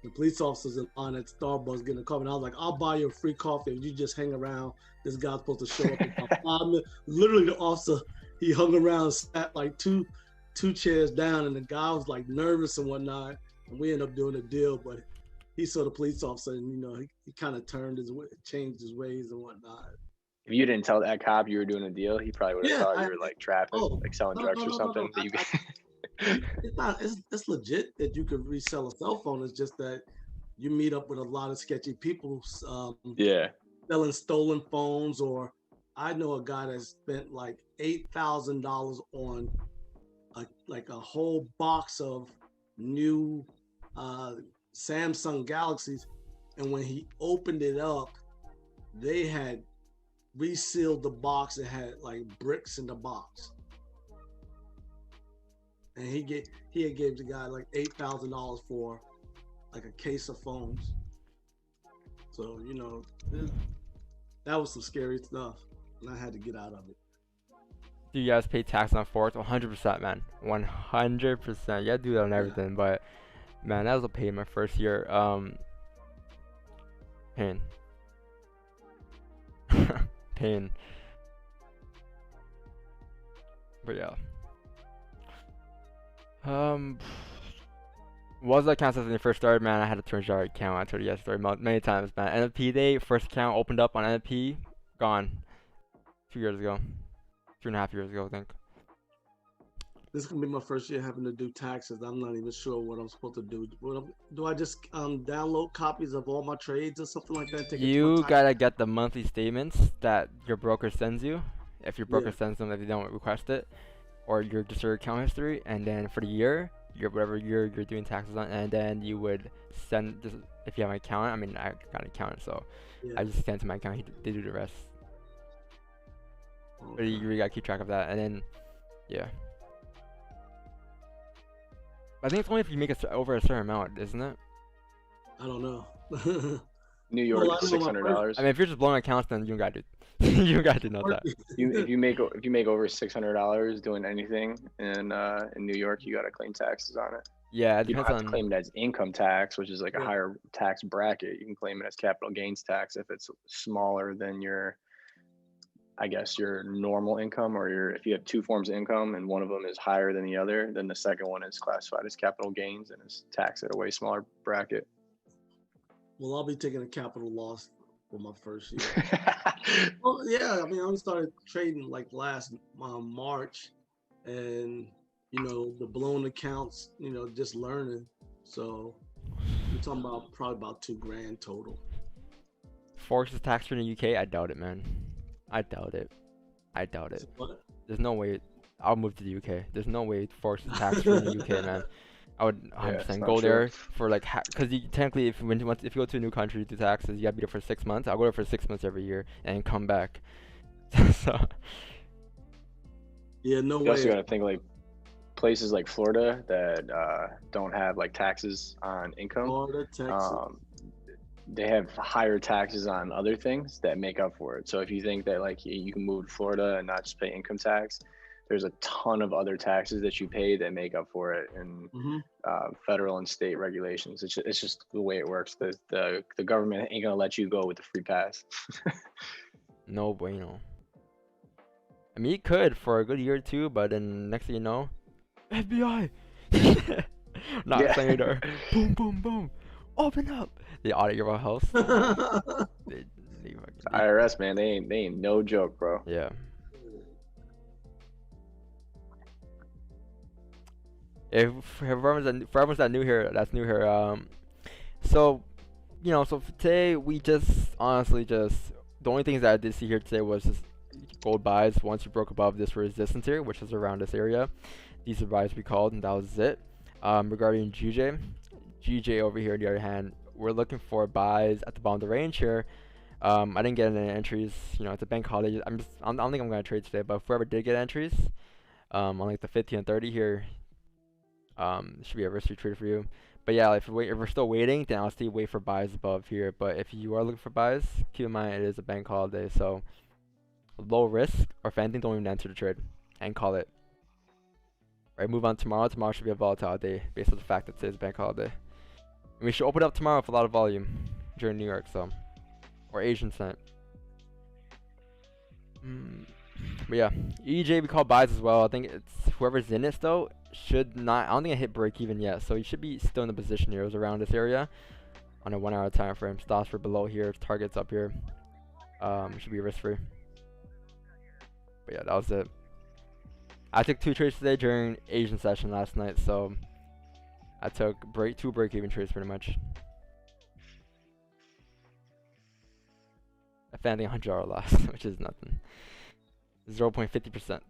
The police officers in line at Starbucks getting a coffee. And I was like, I'll buy you a free coffee if you just hang around. This guy's supposed to show up in about 5 minutes. Literally, the officer, he hung around, sat like two chairs down, and the guy was like nervous and whatnot. And we ended up doing a deal, but he saw the police officer and, you know, he kind of changed his ways and whatnot. If you didn't tell that cop you were doing a deal, he probably would have thought you were like trapping, like selling drugs or something. It's legit that you could resell a cell phone. It's just that you meet up with a lot of sketchy people selling stolen phones. Or I know a guy that spent like $8,000 on a whole box of new Samsung Galaxies, and when he opened it up, they had resealed the box. It had like bricks in the box. And he had gave the guy like $8,000 for like a case of phones. So, you know, that was some scary stuff, and I had to get out of it. Do you guys pay tax on Forex? 100%, man. 100%. Yeah, I do that on everything, but man, that was a pain my first year. Pain. Pain. But yeah. Was that account since when you first started, man? I had a $200 account. I told you that story many times, man. NFT day, first account opened up on NFT, gone. 2 years ago. 2.5 years ago, I think. This is gonna be my first year having to do taxes. I'm not even sure what I'm supposed to do. Do I just download copies of all my trades or something like that? You gotta get the monthly statements that your broker sends you. If your broker sends them, if you don't request it, or just your account history, and then for the year, whatever year you're doing taxes on, and then you would send this. If you have an accountant, I mean, I got an accountant, so I just send it to my account. They do the rest. Okay. But you really gotta keep track of that, and then I think it's only if you make over a certain amount, isn't it? I don't know. New York, $600. I mean, if you're just blowing accounts, then you don't gotta do. You don't gotta do that. If you make over $600 doing anything in New York, you gotta claim taxes on it. Yeah, you don't have to claim it as income tax, which is like a higher tax bracket. You can claim it as capital gains tax if it's smaller than your normal income, or if you have two forms of income and one of them is higher than the other, then the second one is classified as capital gains and is taxed at a way smaller bracket. Well, I'll be taking a capital loss for my first year. Well, yeah, I mean, I only started trading like last March, and you know, the blown accounts, you know, just learning. So we're talking about probably about $2,000 total. Forex is taxed in the UK? I doubt it, man. I doubt it. What? There's no way. I'll move to the UK. There's no way Forex is taxed in the UK, man. I would Yeah, it's 100% not go true. there for like, because you technically, if if you go to a new country, do taxes, you gotta be there for 6 months. I'll go there for 6 months every year and come back. So Yeah, no You also way. got to think like places like Florida that don't have like taxes on income. Florida, Texas. They have higher taxes on other things that make up for it. So if you think that like you can move to Florida and not just pay income tax, there's a ton of other taxes that you pay that make up for it in hmm federal and state regulations. It's just the way it works. The government ain't gonna let you go with the free pass. no bueno. I mean, you could for a good year or two, but then next thing you know, FBI, knock Yeah. on your door, boom, boom, boom, open up. They audit your house. They, they fucking- IRS, man, they ain't no joke, bro. Yeah. If for everyone's that new here, that's new here. So, so for today we just honestly the only things that I did see here today was just gold buys once you broke above this resistance here, which is around this area. These are buys we called, and that was it. Regarding GJ over here on the other hand, we're looking for buys at the bottom of the range here. I didn't get any entries. It's a bank holiday. I don't think I'm gonna trade today, but if whoever did get entries, on like the 50 and 30 here, should be a risky trade for you. But yeah, if we're still waiting, then I'll still wait for buys above here. But if you are looking for buys, keep in mind it is a bank holiday, so low risk, or if anything, don't even enter the trade and call it. Right, move on tomorrow. Tomorrow should be a volatile day based on the fact that today's a bank holiday. And we should open up tomorrow with a lot of volume during New York, so, or Asian cent. But yeah, EJ we call buys as well. I think it's whoever's in it though should not. I don't think it hit break even yet, so you should be still in the position here. It was around this area on a 1 hour time frame. Stops for below here, targets up here. Should be risk free. But yeah, that was it. I took 2 trades today during Asian session last night, so I took 2 break even trades pretty much. If anything, $100 loss, which is nothing. 0.50%.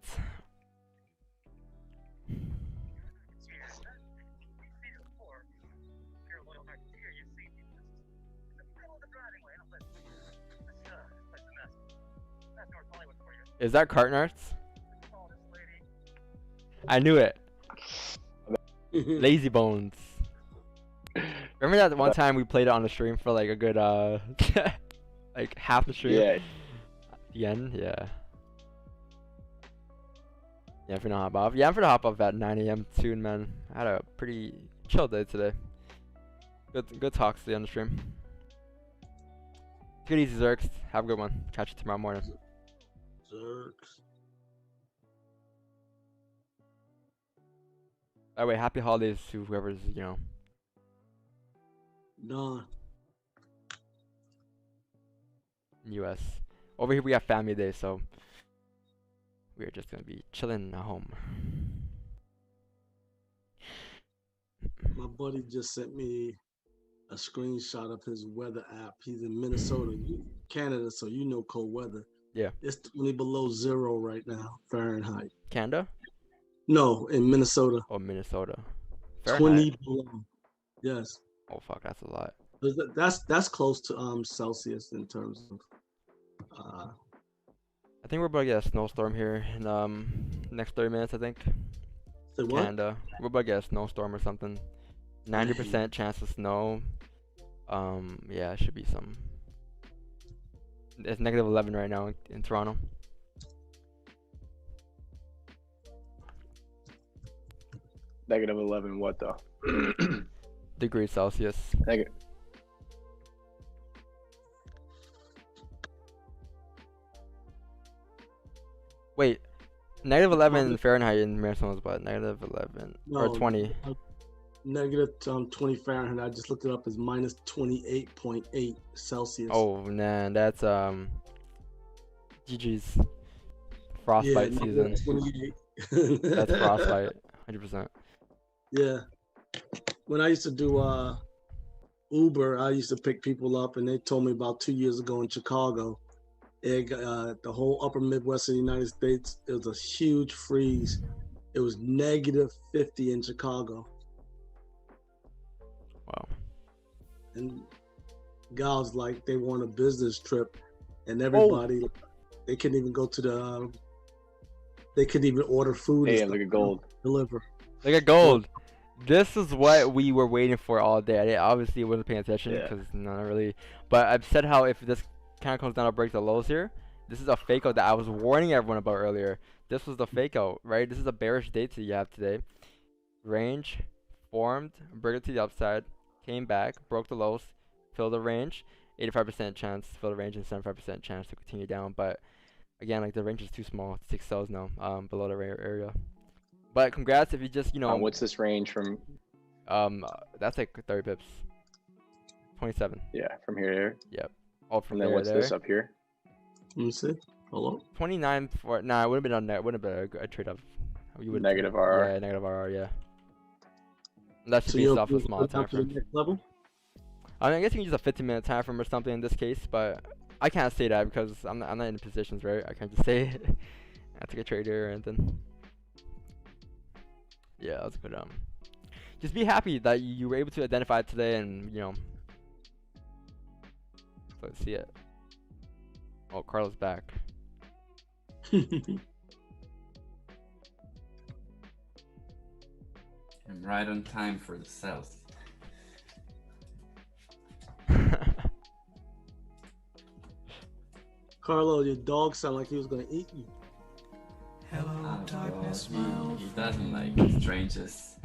Is that Cartnarts? I knew it. Lazy Bones. Remember that one time we played it on the stream for like a good like half the stream? Yeah. At the end, yeah. Yeah, I'm finna hop off. Yeah, I'm finna hop off at 9 AM soon, man. I had a pretty chill day today. Good talks today on the stream. Take it easy, Zerks. Have a good one. Catch you tomorrow morning. Zerks. By the way, happy holidays to whoever's, Done. in US. Over here we have family day, so we're just gonna be chilling at home. My buddy just sent me a screenshot of his weather app. He's in Minnesota, Canada, so you know cold weather. Yeah. It's 20 below zero right now, Fahrenheit. Canada? No, in Minnesota. Oh, Minnesota. 20 Fahrenheit? below. Yes. Oh fuck, that's a lot. That's close to Celsius in terms of I think we're about to get a snowstorm here in next 30 minutes, I think. say what? Canada. We're about to get a snowstorm or something. 90% chance of snow. Yeah, it should be some. It's negative 11 right now in Toronto. Negative 11 what though? Degrees Celsius. Negative. Wait, negative 11 Fahrenheit in Minnesota is what? Negative 11 or No, 20? Negative 20 Fahrenheit. I just looked it up as minus 28.8 Celsius. Oh man, that's GG's frostbite yeah, season. 28. That's frostbite, 100%. Yeah. When I used to do Uber, I used to pick people up, and they told me about 2 years ago in Chicago, the whole upper Midwest of the United States, it was a huge freeze. It was negative 50 in Chicago. and gals like they want a business trip, and everybody they couldn't even go to the. They couldn't even order food. Hey, and look stuff at gold. Deliver. Look at gold. This is what we were waiting for all day. I obviously wasn't paying attention Yeah. because not really. But I've said how if this kind of comes down to break the lows here, this is a fake out that I was warning everyone about earlier. This was the fake out, right? This is a bearish day that you have today. Range formed, broke it to the upside, came back, broke the lows, filled the range, 85% chance to fill the range and 75% chance to continue down. But again, like the range is too small to take sells now, below the area. But congrats if you just, you know, What's this range from? that's like 30 pips. 27. Yeah, from here to here. Yep. Oh, from And then there what's to there. this up here? Let me see. Hello. 29 for nah, it would have been on that. Wouldn't have been a trade up. You would Negative RR. Yeah, negative RR. Yeah. And that's So based you'll off a small put time up to the frame. next level. I mean, I guess you can use a 15-minute time frame or something in this case, but I can't say that because I'm not in the positions, right? I can't just say it. I have to get trader and then. Yeah, that's good. Just be happy that you were able to identify it today, and you know. Let's see it. Oh, Carlos back. I'm right on time for the sells. Carlo, your dog sounded like he was gonna eat you. Oh, darkness, he doesn't like strangers.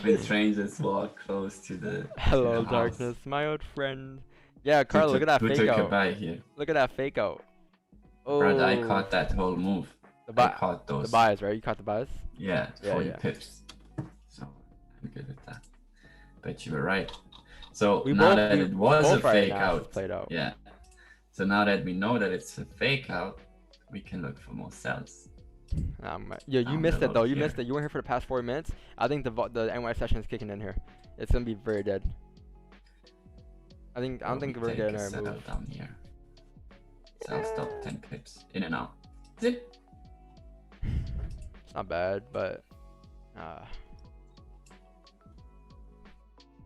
When strangers walk close to the Hello, house. darkness, my old friend. Yeah, Carlo, look at that Who fake took a out. buy here? Look at that fake out. Oh, Brother, I caught that whole move. the I buy, caught the those. buys, right? You caught the buys. Yeah, Yeah, 40 yeah. pips. So I'm good with that. But you were right. So We now both- that we it was a both right fake now, it's out, played out. yeah. So now that we know that it's a fake out, we can look for more sells. Yeah, you I'm missed gonna it though. look You missed here. it. You weren't here for the past 40 minutes. I think the NY session is kicking in here. It's gonna be very dead. I don't think we're take getting a our setup move. down here. Sell stop 10 pips. In and out. Zip. It's not bad, but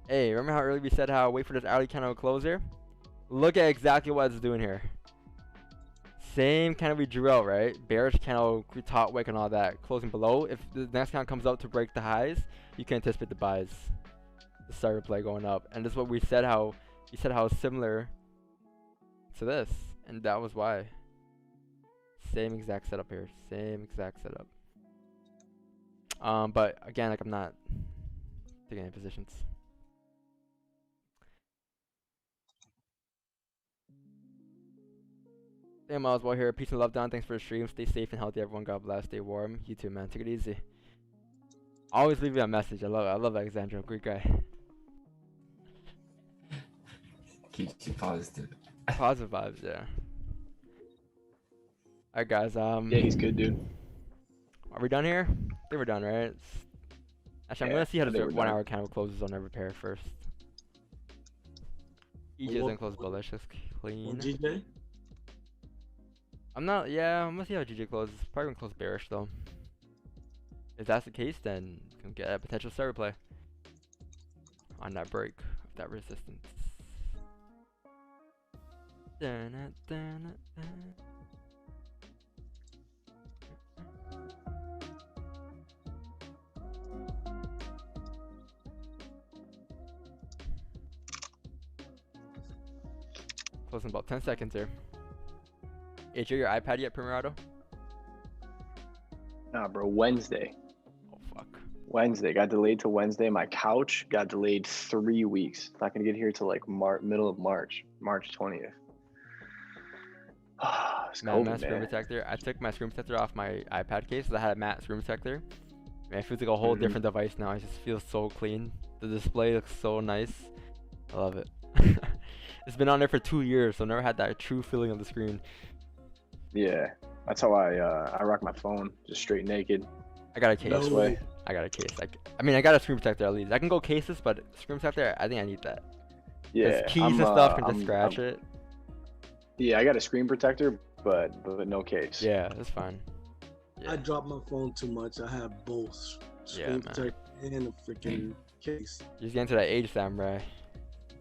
hey, remember how earlier we said how wait for this alley candle to close here? Look at exactly what it's doing here. Same candle we drew out, right? Bearish candle, top wick and all that. Closing below. If the next candle comes out to break the highs, you can anticipate the buys. The start replay going up. And this is what we said how it's similar to this. And that was why. Same exact setup here. Same exact setup. But again, like I'm not taking any positions. Hey, Miles well here. Peace and love, Don. Thanks for the stream. Stay safe and healthy, everyone. God bless. Stay warm. You too, man. Take it easy. Always leave you a message. I love Alexandra. Great guy. Keeps you positive. Positive vibes, yeah. Alright, guys. Yeah, he's good, dude. Are we done here? I think we're done, right? Actually, I'm Yeah, gonna see how I think this we're 1 done. hour candle closes on every pair first. EJ doesn't close bullish. That's clean. GJ. I'm not. Yeah, I'm gonna see how GJ closes. Probably gonna close bearish though. If that's the case, then you can get a potential start replay on that break of that resistance. Closing about 10 seconds here. AJ, your iPad yet, Primerado? Nah, bro. Wednesday. Oh fuck. Wednesday got delayed to Wednesday. My couch got delayed 3 weeks. Not gonna get here till like middle of March 20th. It's Man, COVID, matte screen man. protector. I took my screen protector off my iPad case. I had a matte screen protector. Man, it feels like a whole different device now. It just feels so clean. The display looks so nice. I love it. It's been on there for 2 years, so I never had that true feeling of the screen. Yeah, that's how I rock my phone, just straight naked. I got a case. Best way. I got a case. I mean, I got a screen protector at least. I can go cases, but screen protector, I think I need that. 'Cause Yeah, keys and stuff can just scratch it. Yeah, I got a screen protector, but no case. Yeah, that's fine. Yeah. I drop my phone too much. I have both Yeah, screen man. protector and a freaking case. Just get into that age, samurai.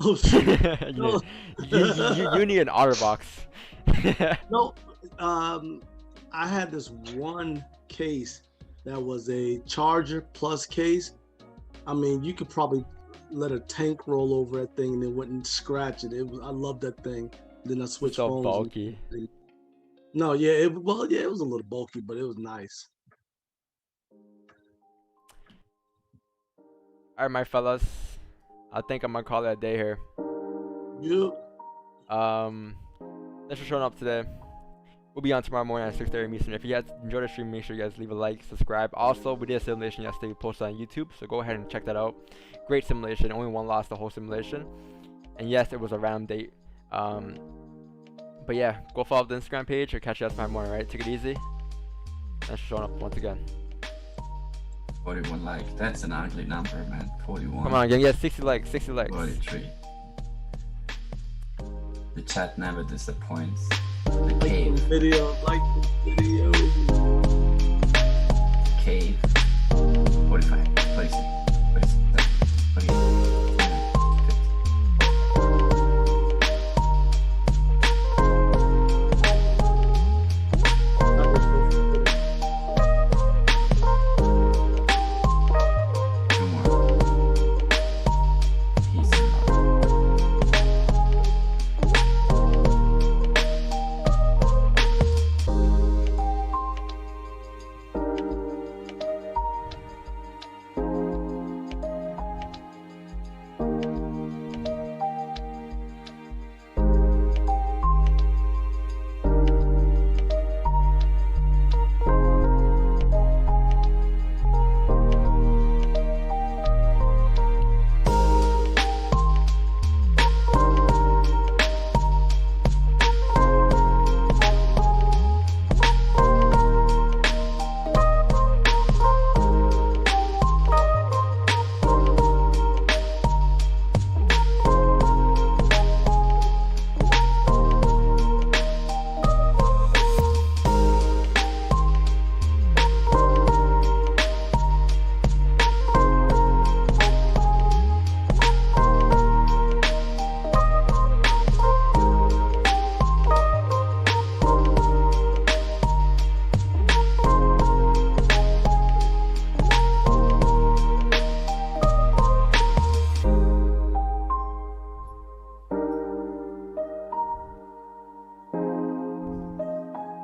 Oh shit. you, No. you need an OtterBox. No, I had this one case that was a Charger Plus case. I mean, you could probably let a tank roll over that thing and it wouldn't scratch it. I love that thing. Then I switched So phones. bulky. No, yeah, it was a little bulky, but it was nice. All right, my fellas. I think I'm gonna call it a day here. You. Thanks for showing up today. We'll be on tomorrow morning at 6:30 Eastern. If you guys enjoyed the stream, make sure you guys leave a like, subscribe. Also, we did a simulation yesterday. We posted on YouTube, so go ahead and check that out. Great simulation. Only one lost the whole simulation. And yes, it was a random date. But yeah, go follow the Instagram page or catch you guys tomorrow morning, right? Take it easy. Thanks for showing up once again. 41 likes. That's an ugly number, man. 41. Come on, gang. Yeah, 60 likes. 60 likes. 43. The chat never disappoints. The cave. Like this video. Cave. 45. 46. 47. 48.